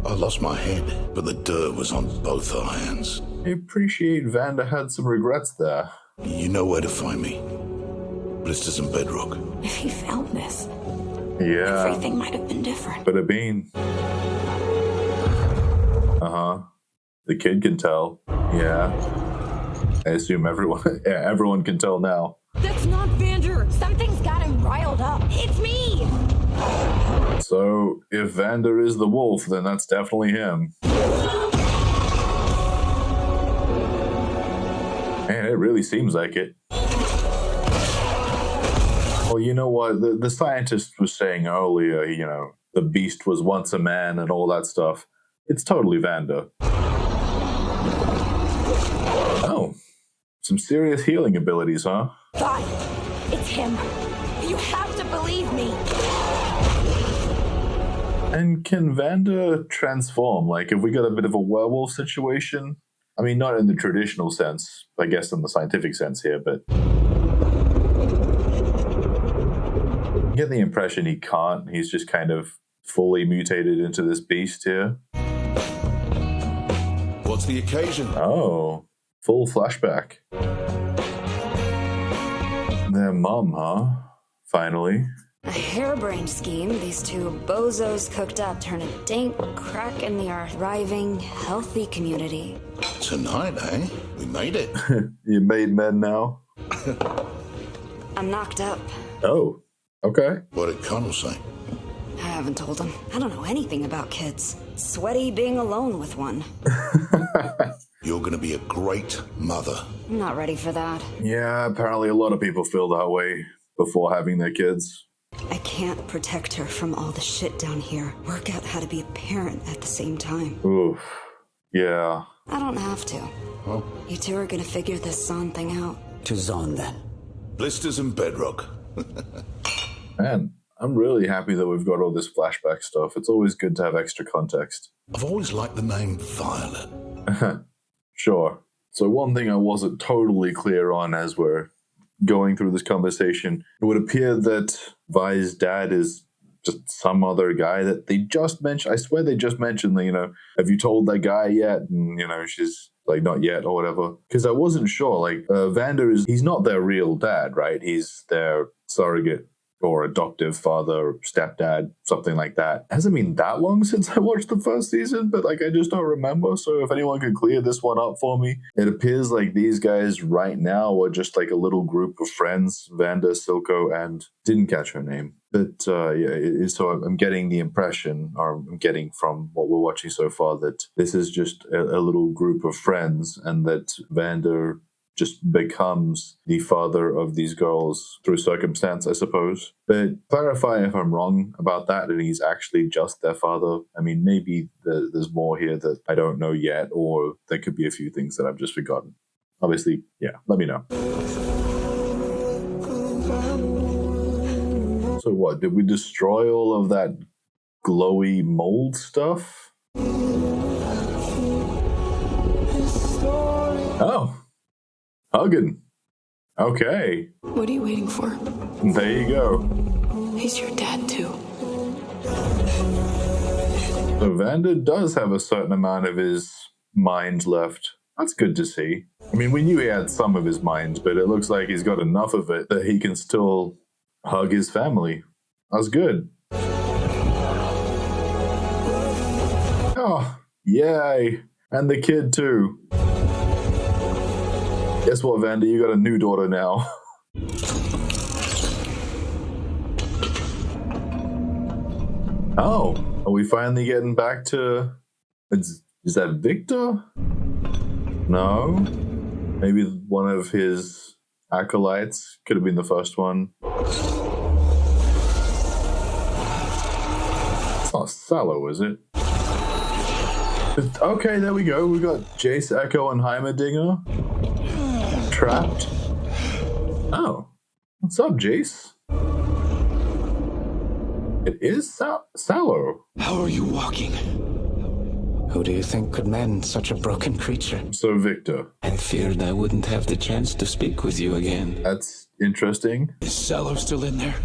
I lost my head, but the dirt was on both our hands. I appreciate Vander had some regrets there. You know where to find me. Blisters and bedrock. If he found this, Yeah. everything might have been different. Could have been. Uh-huh. The kid can tell. Yeah. I assume everyone can tell now. That's not Vander. Something's got him riled up. It's me. So if Vander is the wolf, then that's definitely him. Man, it really seems like it. Well, you know what? The scientist was saying earlier, you know, the beast was once a man and all that stuff. It's totally Vander. Oh, some serious healing abilities, huh? Fine. It's him. You have to believe me. And can Vander transform? Like, if we got a bit of a werewolf situation? I mean, not in the traditional sense, I guess in the scientific sense here, but I get the impression he can't. He's just kind of fully mutated into this beast here. What's the occasion? Oh, full flashback. Their mom, huh? Finally. A harebrained scheme these two bozos cooked up turn a dank crack in our thriving, healthy community. Tonight, eh? We made it. You made men now? I'm knocked up. Oh, okay. What did Connell say? I haven't told him. I don't know anything about kids. Sweaty being alone with one. You're gonna be a great mother. I'm not ready for that. Yeah, apparently a lot of people feel that way before having their kids. I can't protect her from all the shit down here. Work out how to be a parent at the same time. Oof. Yeah. I don't have to. Oh. You two are gonna figure this Zon thing out. To Zon, then. Blisters and bedrock. Man, I'm really happy that we've got all this flashback stuff. It's always good to have extra context. I've always liked the name Violet. Sure. So one thing I wasn't totally clear on as we're going through this conversation, it would appear that Vi's dad is just some other guy that they just mentioned. I swear they just mentioned that, you know, have you told that guy yet? And, you know, she's like, not yet or whatever. Because I wasn't sure. Like, Vander he's not their real dad, right? He's their surrogate or adoptive father or stepdad, something like that. It hasn't been that long since I watched the first season, but like I just don't remember. So if anyone could clear this one up for me, it appears like these guys right now are just like a little group of friends, Vander, Silco, and didn't catch her name. But yeah, so I'm getting the impression, or I'm getting from what we're watching so far, that this is just a little group of friends and that Vander just becomes the father of these girls through circumstance, I suppose. But clarify if I'm wrong about that and he's actually just their father. I mean, maybe there's more here that I don't know yet, or there could be a few things that I've just forgotten. Obviously, yeah, let me know. So what, did we destroy all of that glowy mold stuff? Oh. Hugging. Okay. What are you waiting for? There you go. He's your dad, too. So Vander does have a certain amount of his mind left. That's good to see. I mean, we knew he had some of his mind, but it looks like he's got enough of it that he can still hug his family. That's good. Oh, yay. And the kid, too. Guess what, Vander? You got a new daughter now. Oh, are we finally getting back to... Is that Victor? No? Maybe one of his acolytes? Could have been the first one. It's not Sallow, is it? Okay, there we go. We got Jace, Echo, and Heimerdinger. Trapped. Oh. What's up, Jace? It is Sallow. How are you walking? Who do you think could mend such a broken creature? So, Victor. I feared I wouldn't have the chance to speak with you again. That's interesting. Is Sallow still in there?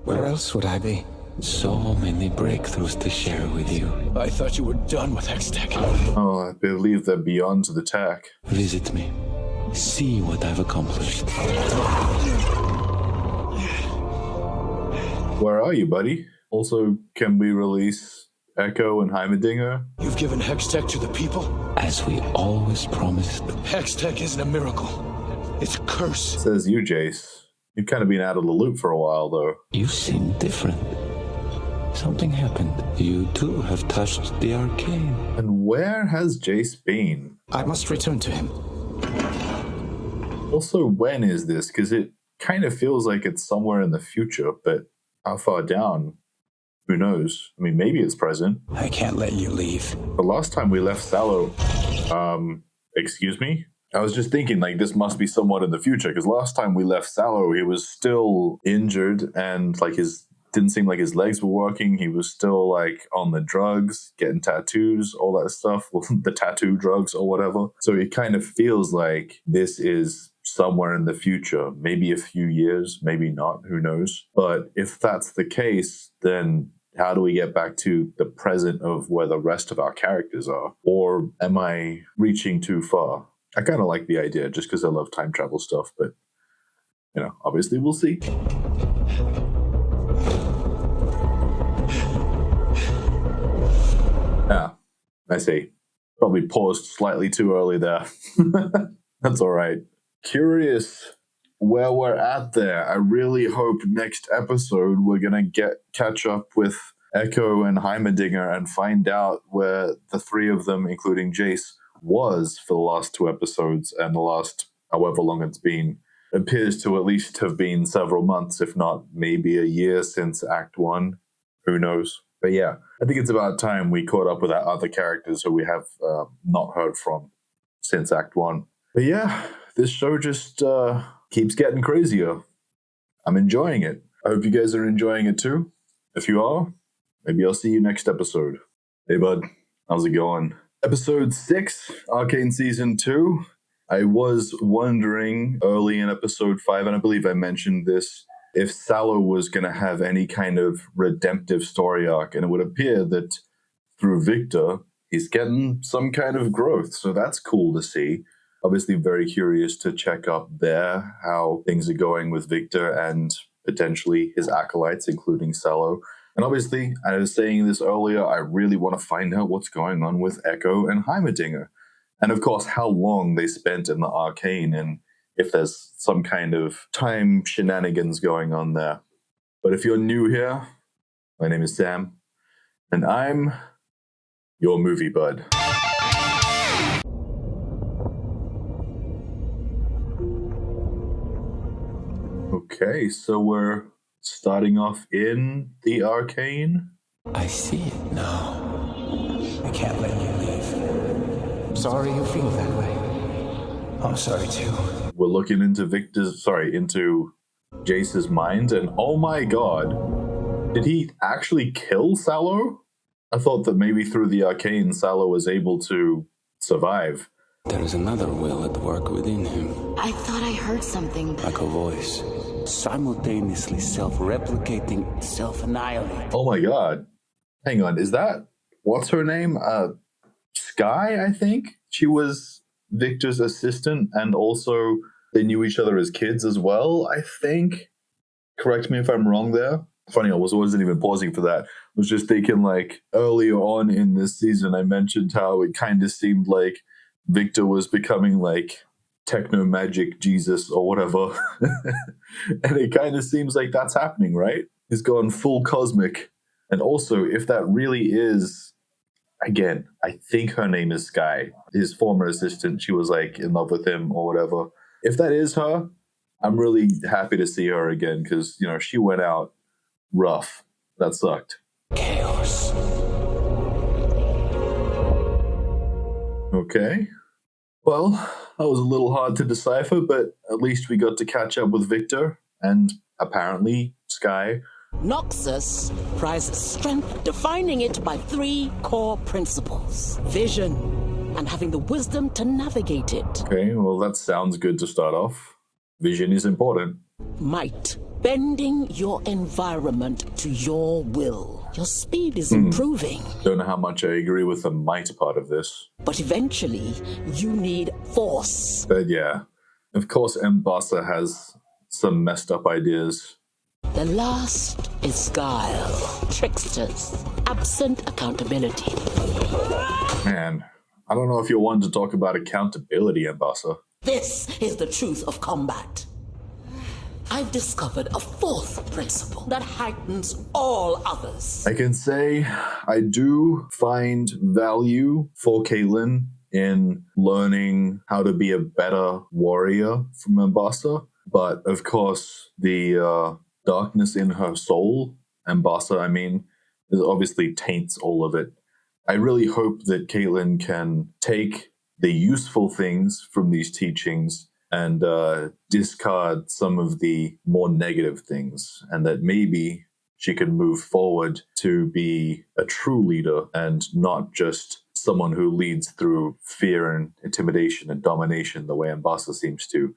Where else would I be? So many breakthroughs to share with you. I thought you were done with Hextech. Oh, I believe they're beyond the tech. Visit me. See what I've accomplished. Where are you, buddy? Also, can we release Echo and Heimerdinger? You've given Hextech to the people? As we always promised. Hextech isn't a miracle. It's a curse. Says you, Jace. You've kind of been out of the loop for a while, though. You seem different. Something happened. You too have touched the Arcane. And where has Jace been? I must return to him. Also, when is this? Because it kind of feels like it's somewhere in the future, but how far down? Who knows? I mean, maybe it's present. I can't let you leave. The last time we left Sallow, excuse me? I was just thinking, like, this must be somewhat in the future, because last time we left Sallow, he was still injured, and, like, didn't seem like his legs were working. He was still, like, on the drugs, getting tattoos, all that stuff, the tattoo drugs or whatever. So it kind of feels like this is somewhere in the future, maybe a few years, maybe not, who knows. But if that's the case, then how do we get back to the present of where the rest of our characters are? Or am I reaching too far? I kind of like the idea just because I love time travel stuff, but, you know, obviously we'll see. I see. Probably paused slightly too early there. That's all right. Curious where we're at there. I really hope next episode we're going to catch up with Echo and Heimerdinger and find out where the three of them, including Jace, was for the last 2 episodes and the last however long it's been. Appears to at least have been several months, if not maybe a year since Act 1. Who knows? But yeah, I think it's about time we caught up with our other characters who we have not heard from since Act 1. But yeah, this show just keeps getting crazier. I'm enjoying it. I hope you guys are enjoying it too. If you are, maybe I'll see you next episode. Hey bud, how's it going? Episode 6, Arcane Season 2. I was wondering early in episode 5, and I believe I mentioned this, if Sallow was going to have any kind of redemptive story arc, and it would appear that through Victor, he's getting some kind of growth, so that's cool to see. Obviously very curious to check up there, how things are going with Victor and potentially his acolytes, including Sallow. And obviously, I was saying this earlier, I really want to find out what's going on with Echo and Heimerdinger. And of course, how long they spent in the Arcane, and if there's some kind of time shenanigans going on there. But if you're new here, my name is Sam, and I'm your movie bud. Okay, so we're starting off in the Arcane. I see it now. I can't let you leave. Sorry you feel that way. I'm sorry too. We're looking into into Jace's mind, and oh my god, did he actually kill Sallow? I thought that maybe through the Arcane, Sallow was able to survive. There is another will at work within him. I thought I heard something. Like a voice, simultaneously self-replicating, self-annihilating. Oh my god. Hang on, is that, what's her name? Sky, I think? She was Victor's assistant, and also they knew each other as kids as well, I think. Correct me if I'm wrong there. Funny, I wasn't even pausing for that. I was just thinking, like, earlier on in this season, I mentioned how it kind of seemed like Victor was becoming, like, techno magic Jesus or whatever. And it kind of seems like that's happening, right? He's gone full cosmic. And also, if that really is, again, I think her name is Sky, his former assistant, she was, like, in love with him or whatever. If that is her, I'm really happy to see her again, because, you know, she went out rough. That sucked. Chaos. Okay. Well, that was a little hard to decipher, but at least we got to catch up with Victor and apparently Sky. Noxus prizes strength, defining it by 3 core principles: vision, and having the wisdom to navigate it. Okay, well, that sounds good to start off. Vision is important. Might, bending your environment to your will. Your speed is improving. Don't know how much I agree with the might part of this. But eventually, you need force. But yeah, of course M'Bassa has some messed up ideas. The last is guile, tricksters, absent accountability. Man, I don't know if you're one to talk about accountability, M'Bassa. This is the truth of combat. I've discovered a 4th principle that heightens all others. I can say I do find value for Caitlyn in learning how to be a better warrior from Ambassa. But of course, the darkness in her soul, Ambassa, I mean, is obviously taints all of it. I really hope that Caitlin can take the useful things from these teachings and discard some of the more negative things, and that maybe she can move forward to be a true leader and not just someone who leads through fear and intimidation and domination the way Ambassa seems to.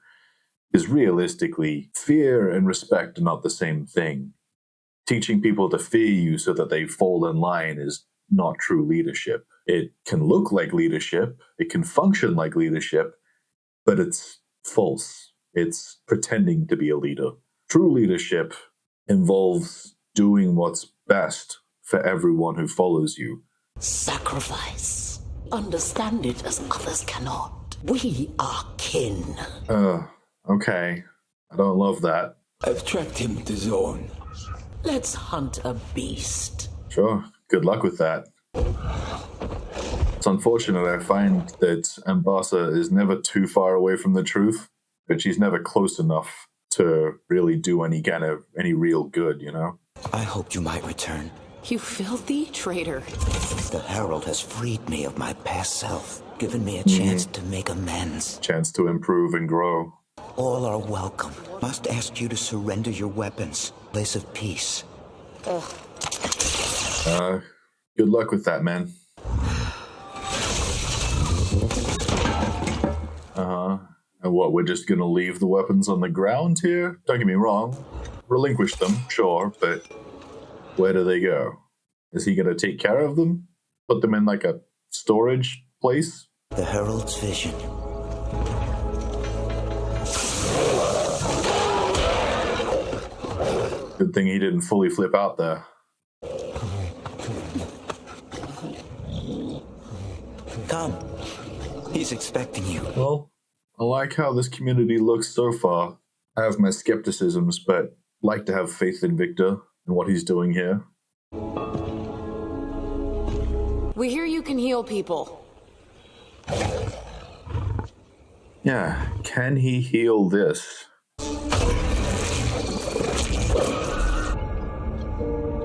Because realistically, fear and respect are not the same thing. Teaching people to fear you so that they fall in line is not true leadership. It can look like leadership, it can function like leadership, but it's false. It's pretending to be a leader. True leadership involves doing what's best for everyone who follows you. Sacrifice. Understand it as others cannot. We are kin. Okay. I don't love that. I've tracked him to Zone. Let's hunt a beast. Sure. Good luck with that. It's unfortunate I find that Ambassa is never too far away from the truth, but she's never close enough to really do any real good, you know? I hoped you might return. You filthy traitor. The Herald has freed me of my past self, given me a chance to make amends. Chance to improve and grow. All are welcome. Must ask you to surrender your weapons. Place of peace. Good luck with that, man. And what, we're just gonna leave the weapons on the ground here? Don't get me wrong. Relinquish them, sure, but where do they go? Is he gonna take care of them? Put them in like a storage place? The Herald's vision. Good thing he didn't fully flip out there. Come. He's expecting you. Well, I like how this community looks so far. I have my skepticisms, but like to have faith in Victor and what he's doing here. We hear you can heal people. Yeah, can he heal this?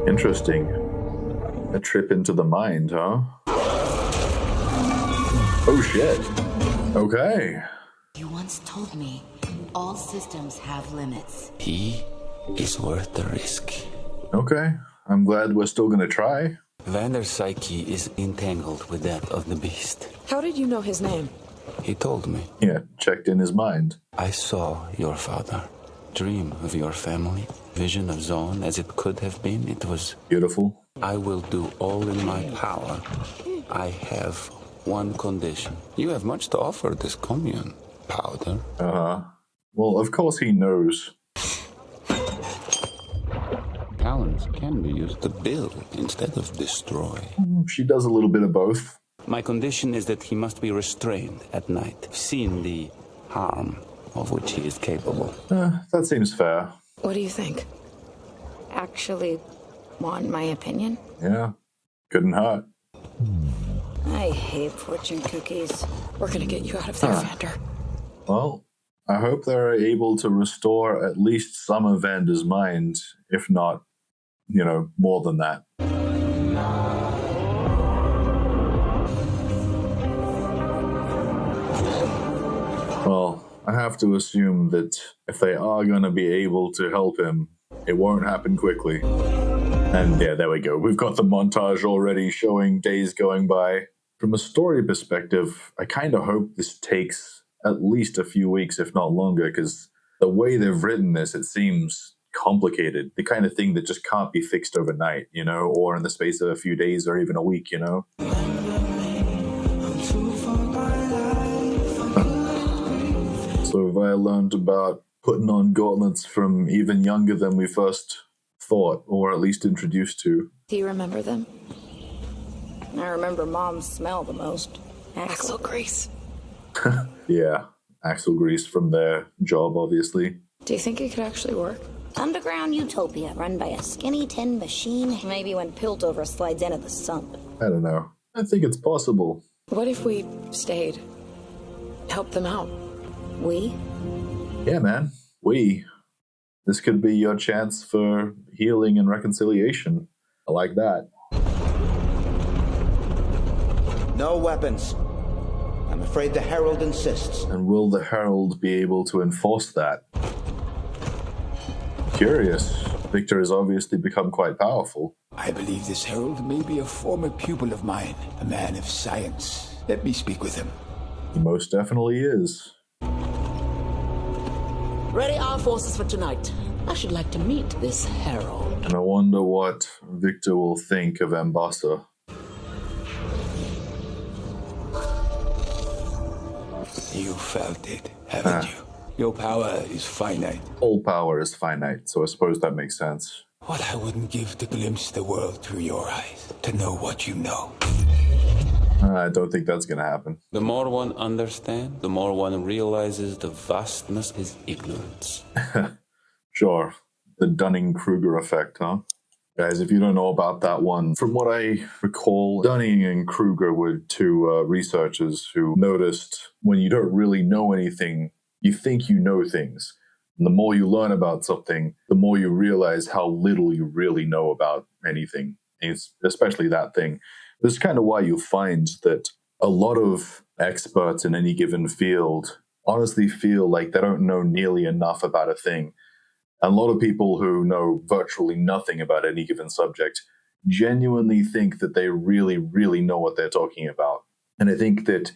Interesting. A trip into the mind, huh? Oh shit. Okay. You once told me all systems have limits. He is worth the risk. Okay. I'm glad we're still gonna try. Vander's psyche is entangled with that of the beast. How did you know his name? He told me. Yeah, checked in his mind. I saw your father. Dream of your family. Vision of Zone as it could have been. It was beautiful. I will do all in my power. I have one condition. You have much to offer this commune, Powder. Well, of course he knows. Talents can be used to build instead of destroy. She does a little bit of both. My condition is that he must be restrained at night. Seen the harm of which he is capable. That seems fair. What do you think? Actually want my opinion? Yeah, couldn't hurt. I hate fortune cookies. We're gonna get you out of there, Vander. Well, I hope they're able to restore at least some of Vander's mind, if not, more than that. Well, I have to assume that if they are going to be able to help him, it won't happen quickly. And yeah, there we go. We've got the montage already showing days going by. From a story perspective, I kind of hope this takes at least a few weeks, if not longer, because the way they've written this, it seems complicated. The kind of thing that just can't be fixed overnight, or in the space of a few days or even a week, So have I learned about putting on gauntlets from even younger than we first thought, or at least introduced to. Do you remember them? I remember Mom's smell the most. Axle grease. Yeah, axle grease from their job, obviously. Do you think it could actually work? Underground utopia run by a skinny tin machine. Maybe when Piltover slides into the sump. I don't know. I think it's possible. What if we stayed? Help them out? We? Yeah, man. This could be your chance for healing and reconciliation. I like that. No weapons. I'm afraid the Herald insists. And will the Herald be able to enforce that? Curious. Victor has obviously become quite powerful. I believe this Herald may be a former pupil of mine, a man of science. Let me speak with him. He most definitely is. Ready our forces for tonight. I should like to meet this Herald. And I wonder what Victor will think of Ambassa. You felt it, haven't you? Your power is finite. All power is finite, so I suppose that makes sense. What I wouldn't give to glimpse the world through your eyes, to know what you know. I don't think that's going to happen. The more one understands, the more one realizes the vastness is ignorance. Sure. The Dunning-Kruger effect, huh? Guys, if you don't know about that one, from what I recall, Dunning and Kruger were two researchers who noticed when you don't really know anything, you think you know things. And the more you learn about something, the more you realize how little you really know about anything. And it's especially that thing. This is kind of why you find that a lot of experts in any given field honestly feel like they don't know nearly enough about a thing. And a lot of people who know virtually nothing about any given subject genuinely think that they really, really know what they're talking about. And I think that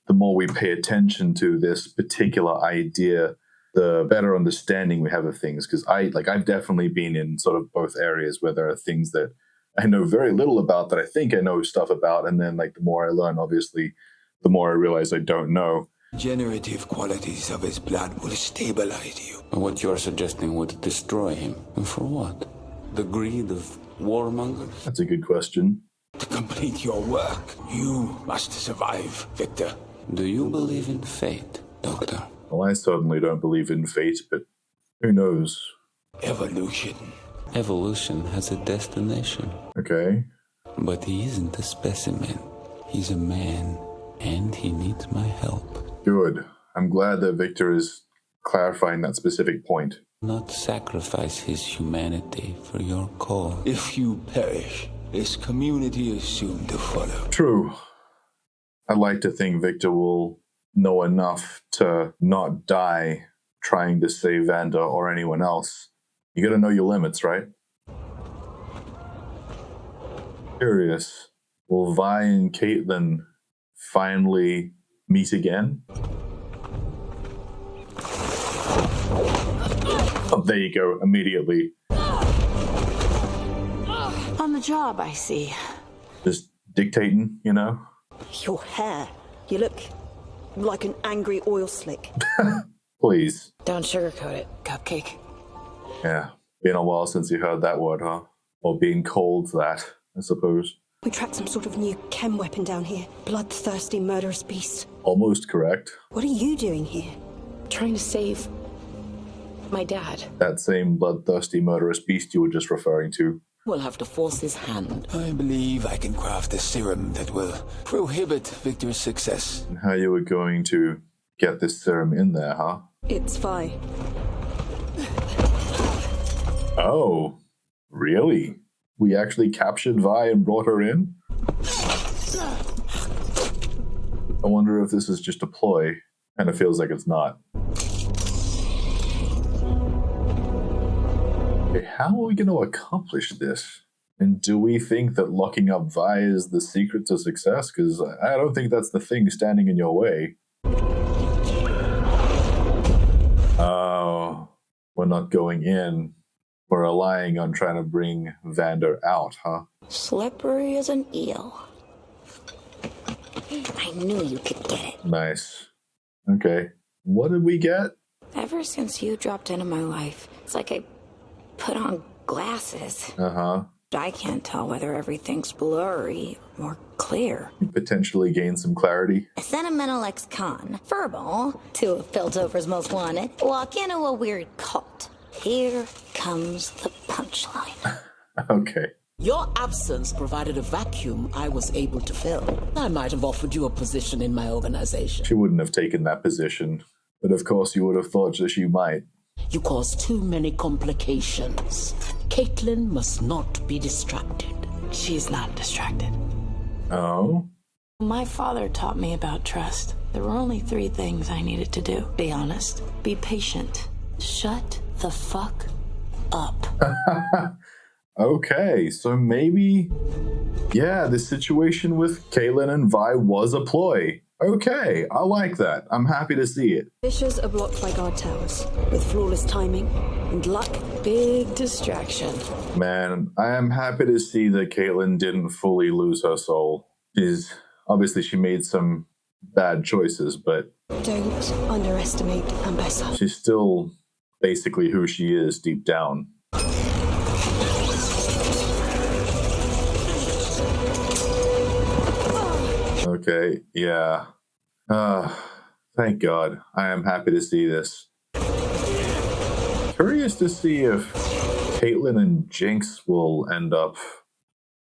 the more we pay attention to this particular idea, the better understanding we have of things. Because I've definitely been in sort of both areas where there are things that I know very little about that I think I know stuff about. And then the more I learn, obviously, the more I realize I don't know. Generative qualities of his blood will stabilize you. What you're suggesting would destroy him. And for what? The greed of warmongers? That's a good question. To complete your work, you must survive, Victor. Do you believe in fate, Doctor? Well, I certainly don't believe in fate, but who knows? Evolution. Evolution has a destination. Okay. But he isn't a specimen. He's a man, and he needs my help. Good. I'm glad that Victor is clarifying that specific point. Not sacrifice his humanity for your cause. If you perish, this community is soon to follow. True. I'd like to think Victor will know enough to not die trying to save Vander or anyone else. You gotta know your limits, right? Curious. Will Vi and Caitlin finally meet again? Oh, there you go, immediately. On the job, I see. Just dictating, you know? Your hair. You look like an angry oil slick. Please. Don't sugarcoat it, Cupcake. Yeah, been a while since you heard that word, huh? Or being called that, I suppose. We tracked some sort of new chem weapon down here. Bloodthirsty, murderous beast. Almost correct. What are you doing here? Trying to save my dad. That same bloodthirsty, murderous beast you were just referring to. We'll have to force his hand. I believe I can craft a serum that will prohibit Victor's success. And how you were going to get this serum in there, huh? It's Vi. Oh, really? We actually captured Vi and brought her in? I wonder if this is just a ploy. Kind of feels like it's not. Okay, how are we going to accomplish this? And do we think that locking up Vi is the secret to success? Because I don't think that's the thing standing in your way. Oh, we're not going in. We're relying on trying to bring Vander out, huh? Slippery as an eel. I knew you could get it. Nice. Okay. What did we get? Ever since you dropped into my life, it's like I put on glasses. Uh-huh. I can't tell whether everything's blurry or clear. You potentially gain some clarity. A sentimental ex-con, verbal, two of Piltover's most wanted, walk into a weird cult. Here comes the punchline. Okay. Your absence provided a vacuum I was able to fill. I might have offered you a position in my organization. She wouldn't have taken that position, but of course you would have thought that she might. You caused too many complications. Caitlin must not be distracted. She's not distracted. Oh? My father taught me about trust. There were only 3 things I needed to do. Be honest, be patient, shut the fuck up. Okay, so maybe, yeah, the situation with Caitlin and Vi was a ploy. Okay, I like that. I'm happy to see it. Fissures are blocked by guard towers. With flawless timing and luck, big distraction. Man, I am happy to see that Caitlin didn't fully lose her soul. Obviously she made some bad choices, but don't underestimate Ambessa. She's still basically who she is deep down. Okay, yeah. Thank God. I am happy to see this. Curious to see if Caitlin and Jinx will end up,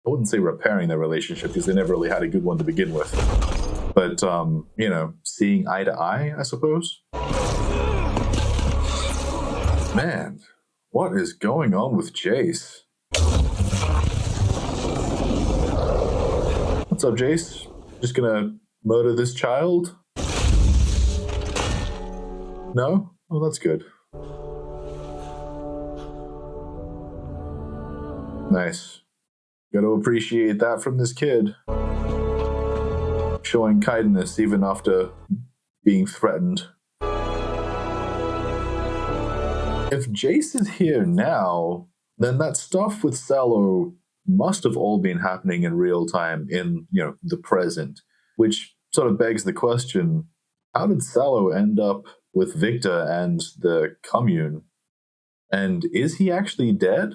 I wouldn't say repairing their relationship because they never really had a good one to begin with. But, you know, seeing eye to eye, I suppose. Man, what is going on with Jace? What's up, Jace? Just gonna murder this child? No? Oh, that's good. Nice. Gotta appreciate that from this kid. Showing kindness even after being threatened. If Jace is here now, then that stuff with Sallow must have all been happening in real time in, you know, the present, which sort of begs the question, how did Sallow end up with Victor and the commune? And is he actually dead?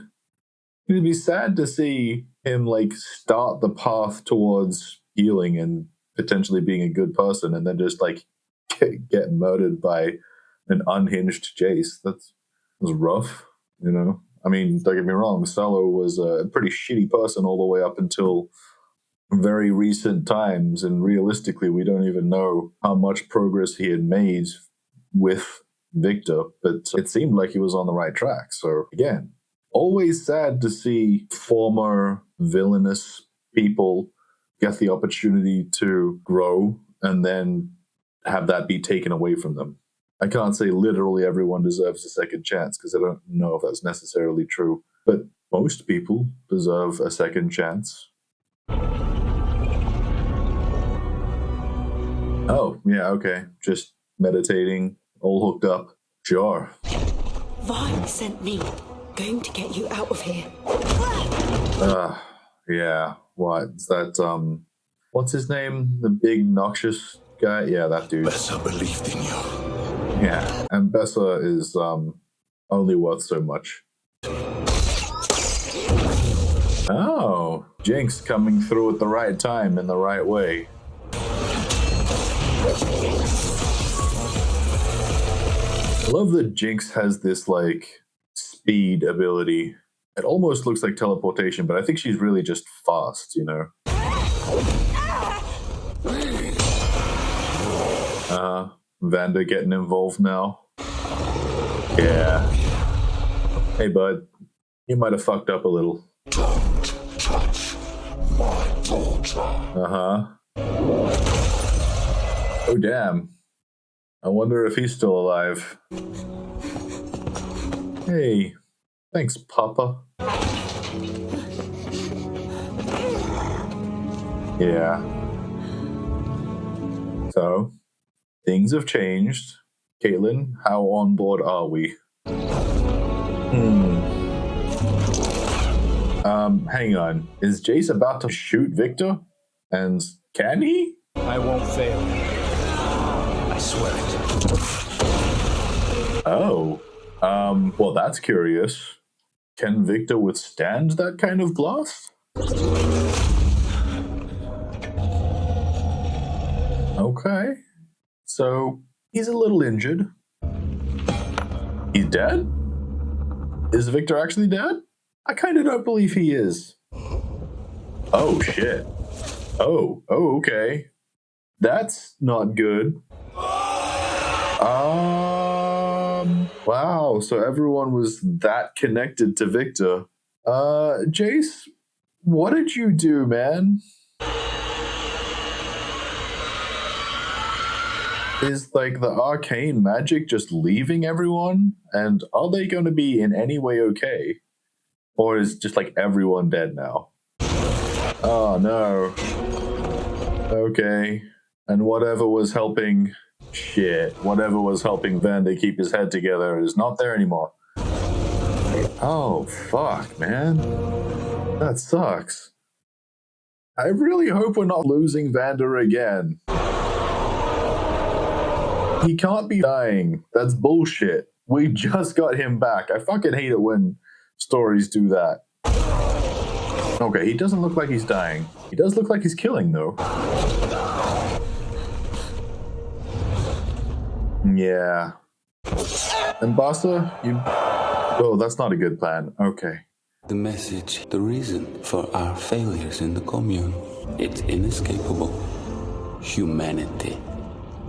It'd be sad to see him, like, start the path towards healing and potentially being a good person and then just, like, get murdered by an unhinged Jace. That was rough, you know? I mean, don't get me wrong, Sallow was a pretty shitty person all the way up until very recent times, and realistically, we don't even know how much progress he had made with Victor, but it seemed like he was on the right track. So, again, always sad to see former villainous people get the opportunity to grow and then have that be taken away from them. I can't say literally everyone deserves a second chance because I don't know if that's necessarily true, but most people deserve a second chance. Oh, yeah, okay. Just meditating, all hooked up. Sure. Vine sent me. Going to get you out of here. Yeah. What? Is that, what's his name? The big noxious guy? Yeah, that dude. Bessa believed in you. Yeah, and Bessa is only worth so much. Oh, Jinx coming through at the right time in the right way. I love that Jinx has this, like, speed ability. It almost looks like teleportation, but I think she's really just fast, you know? Vander getting involved now. Yeah. Hey, bud. You might have fucked up a little. Don't touch my daughter. Uh-huh. Oh, damn. I wonder if he's still alive. Hey. Thanks, Papa. Yeah. So, things have changed. Caitlin, how on board are we? Hang on. Is Jace about to shoot Victor? And can he? I won't fail. I swear it. Oh. Well, that's curious. Can Victor withstand that kind of blast? Okay. So, he's a little injured. He's dead? Is Victor actually dead? I kind of don't believe he is. Oh, shit. Oh, okay. That's not good. Wow, so everyone was that connected to Victor. Jace, what did you do, man? Is like the arcane magic just leaving everyone? And are they going to be in any way okay? Or is just like everyone dead now? Oh no. Okay. And whatever was helping Vander keep his head together is not there anymore. Oh, fuck, man. That sucks. I really hope we're not losing Vander again. He can't be dying. That's bullshit. We just got him back. I fucking hate it when stories do that. Okay, he doesn't look like he's dying. He does look like he's killing, though. Yeah. And Bassa, you... Oh, that's not a good plan. Okay. The message, the reason for our failures in the commune, it's inescapable. Humanity.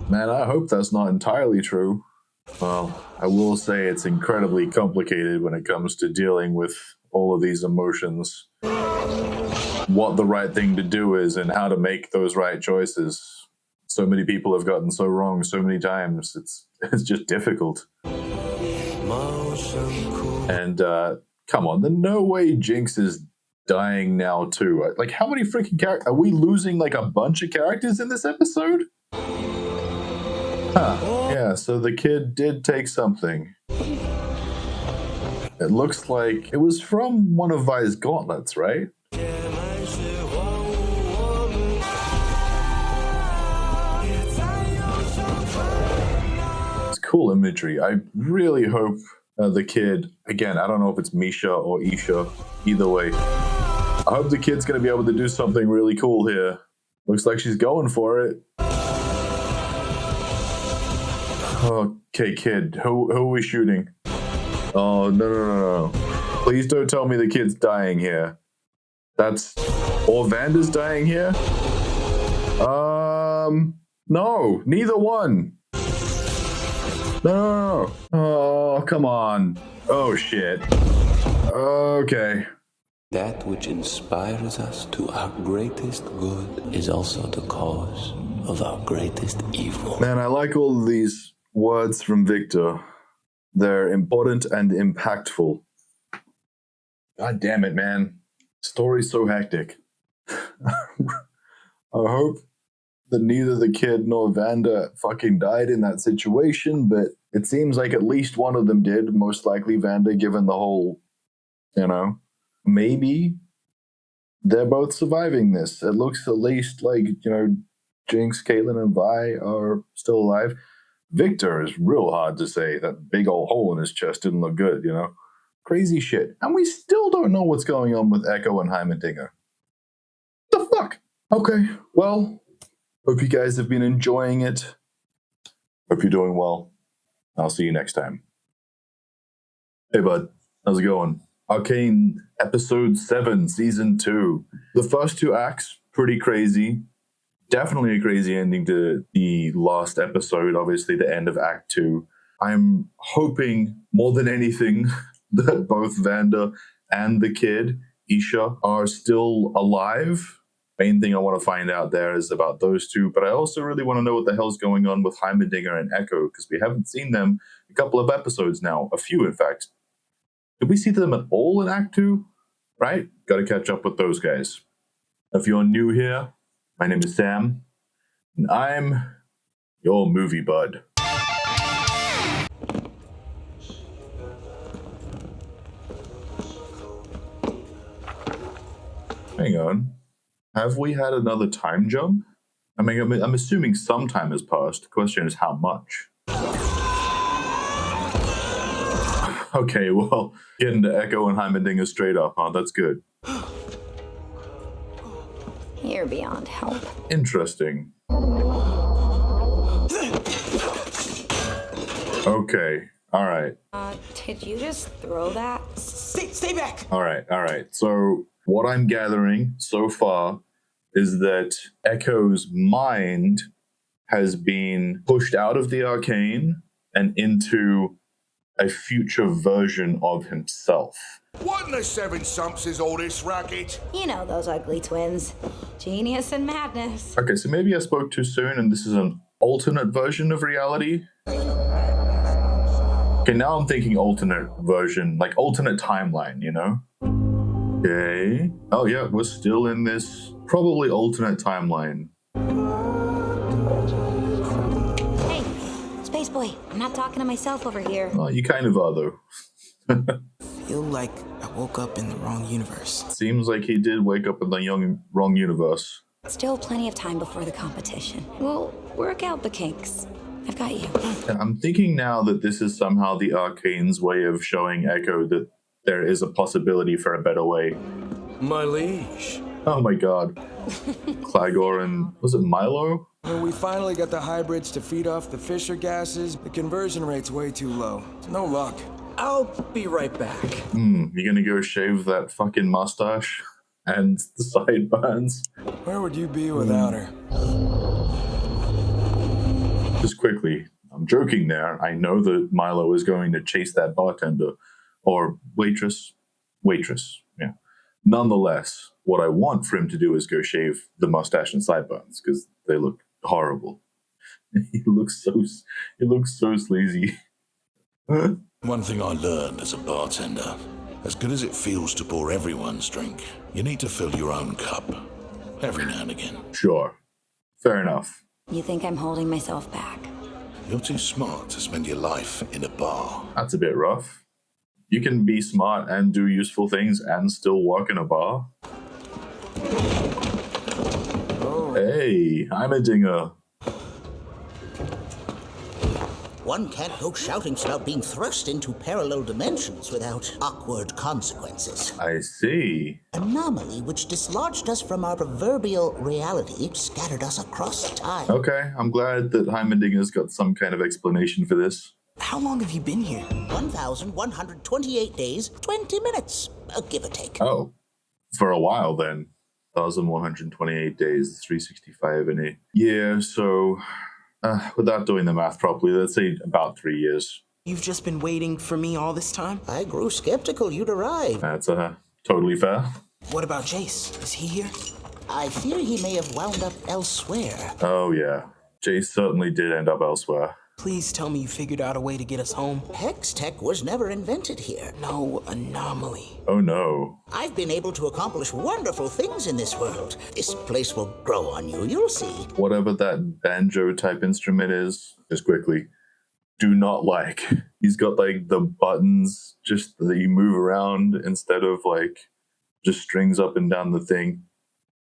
Man, I hope that's not entirely true. Well, I will say it's incredibly complicated when it comes to dealing with all of these emotions. What the right thing to do is and how to make those right choices. So many people have gotten so wrong so many times. It's just difficult. And come on, there's no way Jinx is dying now too. Like, how many freaking characters? Are we losing like a bunch of characters in this episode? Huh. Yeah, so the kid did take something. It looks like it was from one of Vi's gauntlets, right? It's cool imagery. I really hope the kid, again, I don't know if it's Misha or Isha, either way. I hope the kid's going to be able to do something really cool here. Looks like she's going for it. Okay, kid, who are we shooting? Oh, no. Please don't tell me the kid's dying here. Or Vander's dying here? No, neither one. No. Oh, come on. Oh, shit. Okay. That which inspires us to our greatest good is also the cause of our greatest evil. Man, I like all of these words from Victor. They're important and impactful. God damn it, man. Story's so hectic. I hope that neither the kid nor Vander fucking died in that situation, but it seems like at least one of them did. Most likely Vander, given the whole, maybe they're both surviving this. It looks at least like, Jinx, Caitlyn, and Vi are still alive. Victor is real hard to say. That big old hole in his chest didn't look good, Crazy shit. And we still don't know what's going on with Echo and Heimerdinger. The fuck? Okay, well, hope you guys have been enjoying it. Hope you're doing well. I'll see you next time. Hey, bud. How's it going? Arcane Episode 7, Season 2. The first 2 acts, pretty crazy. Definitely a crazy ending to the last episode, obviously the end of Act 2. I'm hoping more than anything that both Vander and the kid, Isha, are still alive. Main thing I want to find out there is about those two, but I also really want to know what the hell's going on with Heimerdinger and Echo, because we haven't seen them a couple of episodes now, a few in fact. Did we see them at all in Act 2? Right? Got to catch up with those guys. If you're new here, my name is Sam, and I'm your movie bud. Hang on. Have we had another time jump? I mean, I'm assuming some time has passed. The question is how much? Okay, well, getting to Echo and Heimerdinger straight up, huh? That's good. You're beyond help. Interesting. Okay, alright. Did you just throw that? Stay back! Alright. So, What I'm gathering so far is that Echo's mind has been pushed out of the Arcane and into a future version of himself. What in the seven sumps is all this racket? You know those ugly twins. Genius and madness. Okay, so maybe I spoke too soon and this is an alternate version of reality. Okay, now I'm thinking alternate version, like alternate timeline, you know? Okay. Oh yeah, we're still in this probably alternate timeline. Hey, Space Boy, I'm not talking to myself over here. Oh, you kind of are though. Feel like I woke up in the wrong universe. Seems like he did wake up in the wrong universe. Still plenty of time before the competition. We'll work out the kinks. I've got you. I'm thinking now that this is somehow the Arcane's way of showing Echo that there is a possibility for a better way. My liege. Oh my god. Cligor and, was it Milo? When we finally got the hybrids to feed off the Fisher gases, the conversion rate's way too low. No luck. I'll be right back. You gonna go shave that fucking mustache and the sideburns? Where would you be without her? Just quickly, I'm joking there. I know that Milo is going to chase that bartender or waitress, yeah. Nonetheless, what I want for him to do is go shave the mustache and sideburns because they look horrible. He looks so sleazy. One thing I learned as a bartender, as good as it feels to pour everyone's drink, you need to fill your own cup every now and again. Sure. Fair enough. You think I'm holding myself back? You're too smart to spend your life in a bar. That's a bit rough. You can be smart and do useful things and still work in a bar. Oh. Hey, I'm a dinger. One can't go shouting about being thrust into parallel dimensions without awkward consequences. I see. Anomaly which dislodged us from our proverbial reality, scattered us across time. Okay, I'm glad that Heimerdinger's got some kind of explanation for this. How long have you been here? 1,128 days, 20 minutes, give or take. Oh, for a while then. 1,128 days, 365 in a year, so without doing the math properly, let's say about 3 years. You've just been waiting for me all this time? I grew skeptical you'd arrive. That's totally fair. What about Jace? Is he here? I fear he may have wound up elsewhere. Oh yeah, Jace certainly did end up elsewhere. Please tell me you figured out a way to get us home. Hex tech was never invented here. No anomaly. Oh no. I've been able to accomplish wonderful things in this world. This place will grow on you, you'll see. Whatever that banjo type instrument is, just quickly, do not like. He's got like the buttons just that you move around instead of like just strings up and down the thing.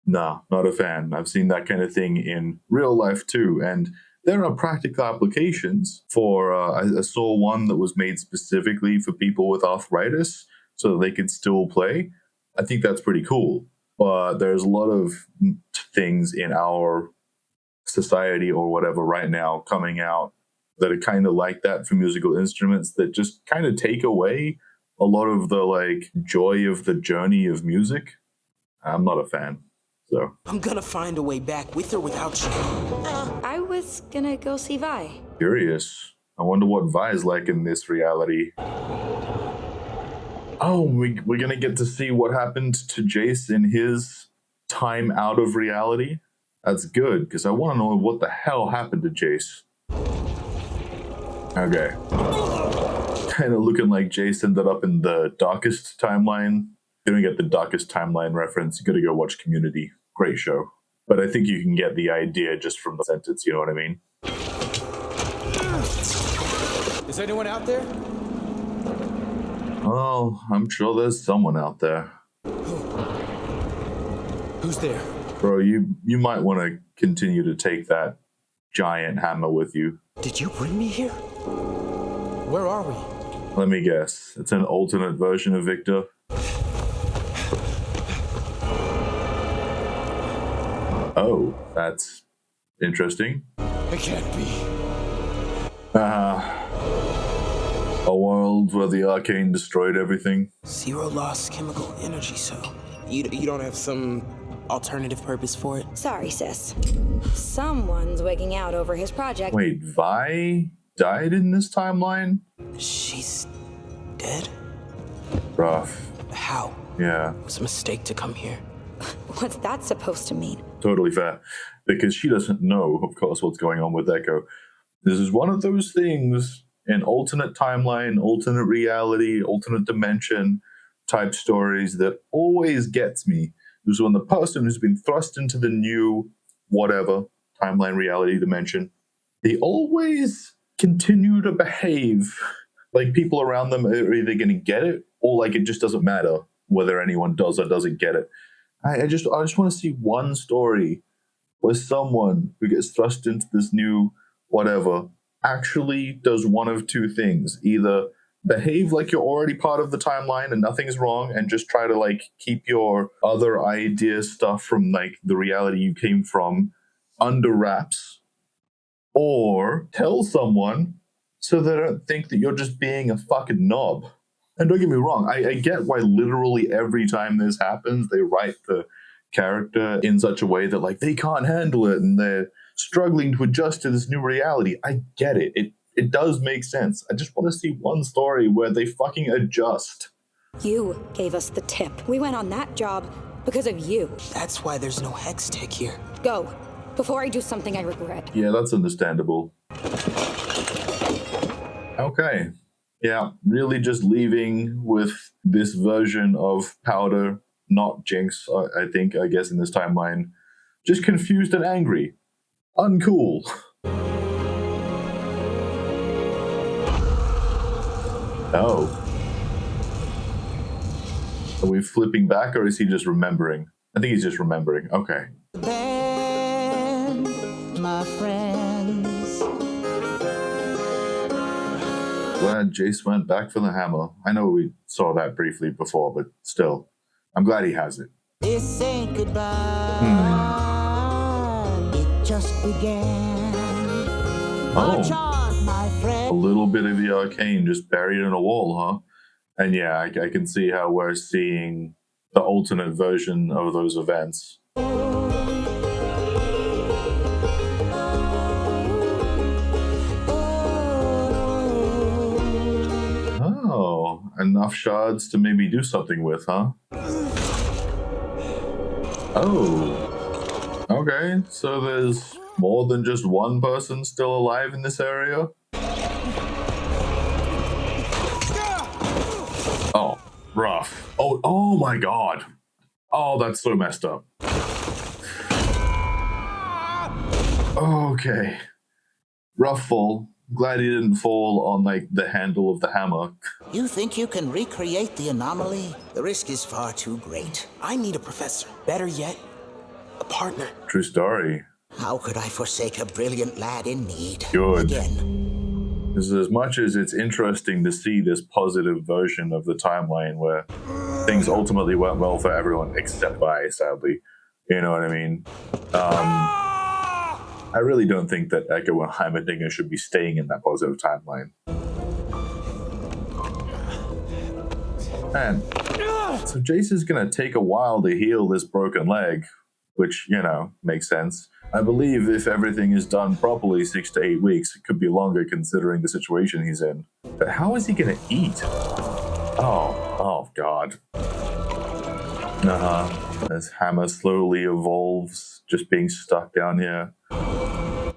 Nah, not a fan. I've seen that kind of thing in real life too, and there are practical applications for, I saw one that was made specifically for people with arthritis so that they could still play. I think that's pretty cool. But there's a lot of things in our society or whatever right now coming out that are kind of like that for musical instruments that just kind of take away a lot of the like joy of the journey of music. I'm not a fan. So I'm gonna find a way back with or without you. I was gonna go see Vi. Curious. I wonder what Vi is like in this reality. Oh, we're gonna get to see what happened to Jace in his time out of reality. That's good, because I want to know what the hell happened to Jace. Okay. Kind of looking like Jace ended up in the darkest timeline. If you don't get the darkest timeline reference, you gotta go watch Community. Great show. But I think you can get the idea just from the sentence, you know what I mean? Is anyone out there? Oh, I'm sure there's someone out there. Who's there? Bro, you might want to continue to take that giant hammer with you. Did you bring me here? Where are we? Let me guess. It's an alternate version of Victor. Oh, that's interesting. It can't be. A world where the Arcane destroyed everything. Zero lost chemical energy cell. You don't have some alternative purpose for it? Sorry, sis. Someone's wigging out over his project. Wait, Vi died in this timeline? She's dead? Rough. How? Yeah. It was a mistake to come here. What's that supposed to mean? Totally fair. Because she doesn't know, of course, what's going on with Echo. This is one of those things in alternate timeline, alternate reality, alternate dimension type stories that always gets me. Is when the person who's been thrust into the new whatever timeline, reality, dimension, they always continue to behave like people around them are either going to get it or like it just doesn't matter whether anyone does or doesn't get it. I just want to see one story where someone who gets thrust into this new whatever actually does one of two things. Either behave like you're already part of the timeline and nothing's wrong and just try to like keep your other idea stuff from like the reality you came from under wraps, or tell someone so they don't think that you're just being a fucking knob. And don't get me wrong, I get why literally every time this happens, they write the character in such a way that like they can't handle it and they're struggling to adjust to this new reality. I get it. It does make sense. I just want to see one story where they fucking adjust. You gave us the tip. We went on that job because of you. That's why there's no hex tech here. Go, before I do something I regret. Yeah, that's understandable. Okay. Yeah, really just leaving with this version of Powder, not Jinx, I guess in this timeline. Just confused and angry. Uncool. Oh. Are we flipping back or is he just remembering? I think he's just remembering. Okay. Band, my friends. Glad Jace went back for the hammer. I know we saw that briefly before, but still. I'm glad he has it. This ain't goodbye. It just began. March on, my friend. A little bit of the Arcane just buried in a wall, huh? And yeah, I can see how we're seeing the alternate version of those events. Oh, enough shards to maybe do something with, huh? Oh. Okay, so there's more than just one person still alive in this area? Oh, rough. Oh my god. Oh, that's so messed up. Okay. Rough fall. Glad he didn't fall on, like, the handle of the hammer. You think you can recreate the anomaly? The risk is far too great. I need a professor. Better yet, a partner. True story. How could I forsake a brilliant lad in need? Good. Again. As much as it's interesting to see this positive version of the timeline where things ultimately went well for everyone, except I, sadly. You know what I mean? I really don't think that Echo and Heimerdinger should be staying in that positive timeline. Man, so Jace is going to take a while to heal this broken leg, which, you know, makes sense. I believe if everything is done properly, 6 to 8 weeks. It could be longer considering the situation he's in. But how is he going to eat? Oh, God. As Hammer slowly evolves, just being stuck down here.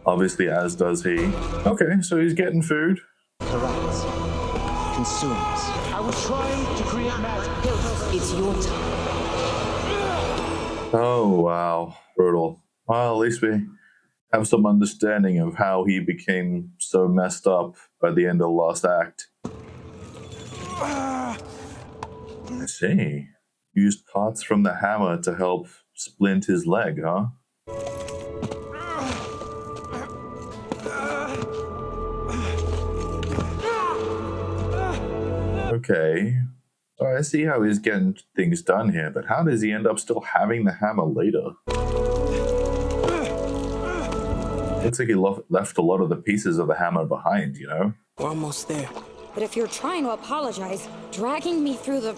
Obviously, as does he. Okay, so he's getting food. Correct. Consumes. I was trying to create magic. It's your time. Oh, wow. Brutal. Well, at least we have some understanding of how he became so messed up by the end of the last act. I see. Used parts from the hammer to help splint his leg, huh? Okay. So I see how he's getting things done here, but how does he end up still having the hammer later? Looks like he left a lot of the pieces of the hammer behind, you know? We're almost there. But if you're trying to apologize, dragging me through the...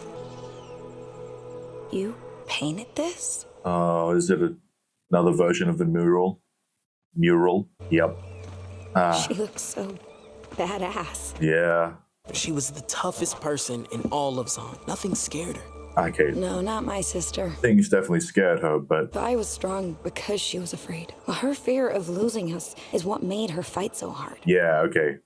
You painted this? Oh, is it another version of the mural? Mural? Yep. She looks so badass. Yeah. She was the toughest person in all of Zon. Nothing scared her. Okay. No, not my sister. Things definitely scared her, but I was strong because she was afraid. Well, her fear of losing us is what made her fight so hard. yeah, okay.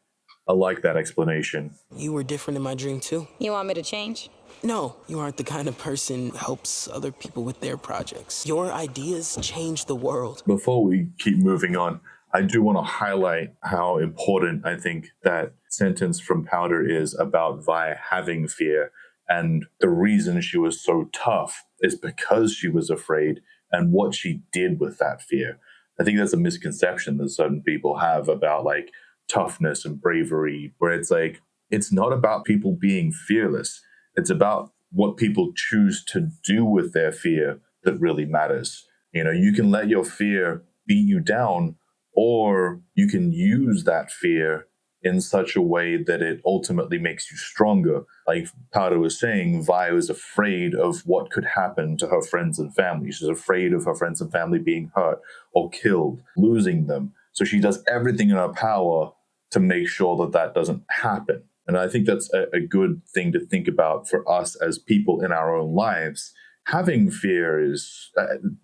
I like that explanation. You were different in my dream, too. You want me to change? No, you aren't the kind of person who helps other people with their projects. Your ideas change the world. Before we keep moving on, I do want to highlight how important I think that sentence from Powder is about Vi having fear. And the reason she was so tough is because she was afraid and what she did with that fear. I think that's a misconception that certain people have about like toughness and bravery, where it's like, it's not about people being fearless. It's about what people choose to do with their fear that really matters. You know, you can let your fear beat you down, or you can use that fear in such a way that it ultimately makes you stronger. Like Powder was saying, Vi was afraid of what could happen to her friends and family. She's afraid of her friends and family being hurt or killed, losing them. So she does everything in her power to make sure that that doesn't happen. And I think that's a good thing to think about for us as people in our own lives. Having fear is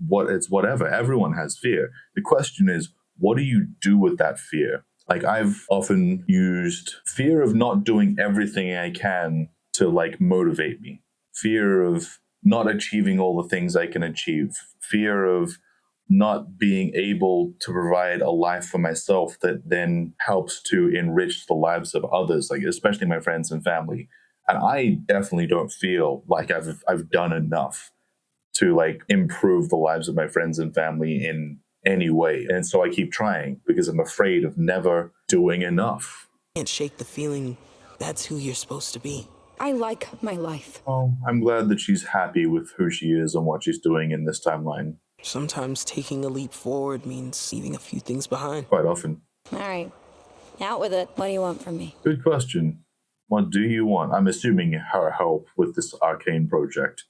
it's whatever. Everyone has fear. The question is, what do you do with that fear? Like, I've often used fear of not doing everything I can to like motivate me. Fear of not achieving all the things I can achieve. Fear of not being able to provide a life for myself that then helps to enrich the lives of others, like especially my friends and family. And I definitely don't feel like I've done enough to like improve the lives of my friends and family in any way. And so I keep trying because I'm afraid of never doing enough. Can't shake the feeling that's who you're supposed to be. I like my life. Oh, I'm glad that she's happy with who she is and what she's doing in this timeline. Sometimes taking a leap forward means leaving a few things behind. Quite often. All right, out with it. What do you want from me? Good question. What do you want? I'm assuming her help with this Arcane project.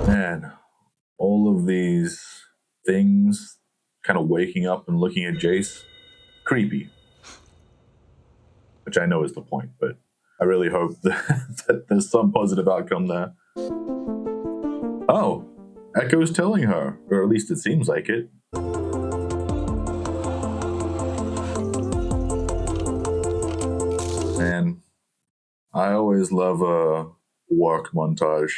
Man, all of these things kind of waking up and looking at Jace, creepy. Which I know is the point, but I really hope that there's some positive outcome there. Oh, Echo's telling her, or at least it seems like it. Man, I always love a work montage.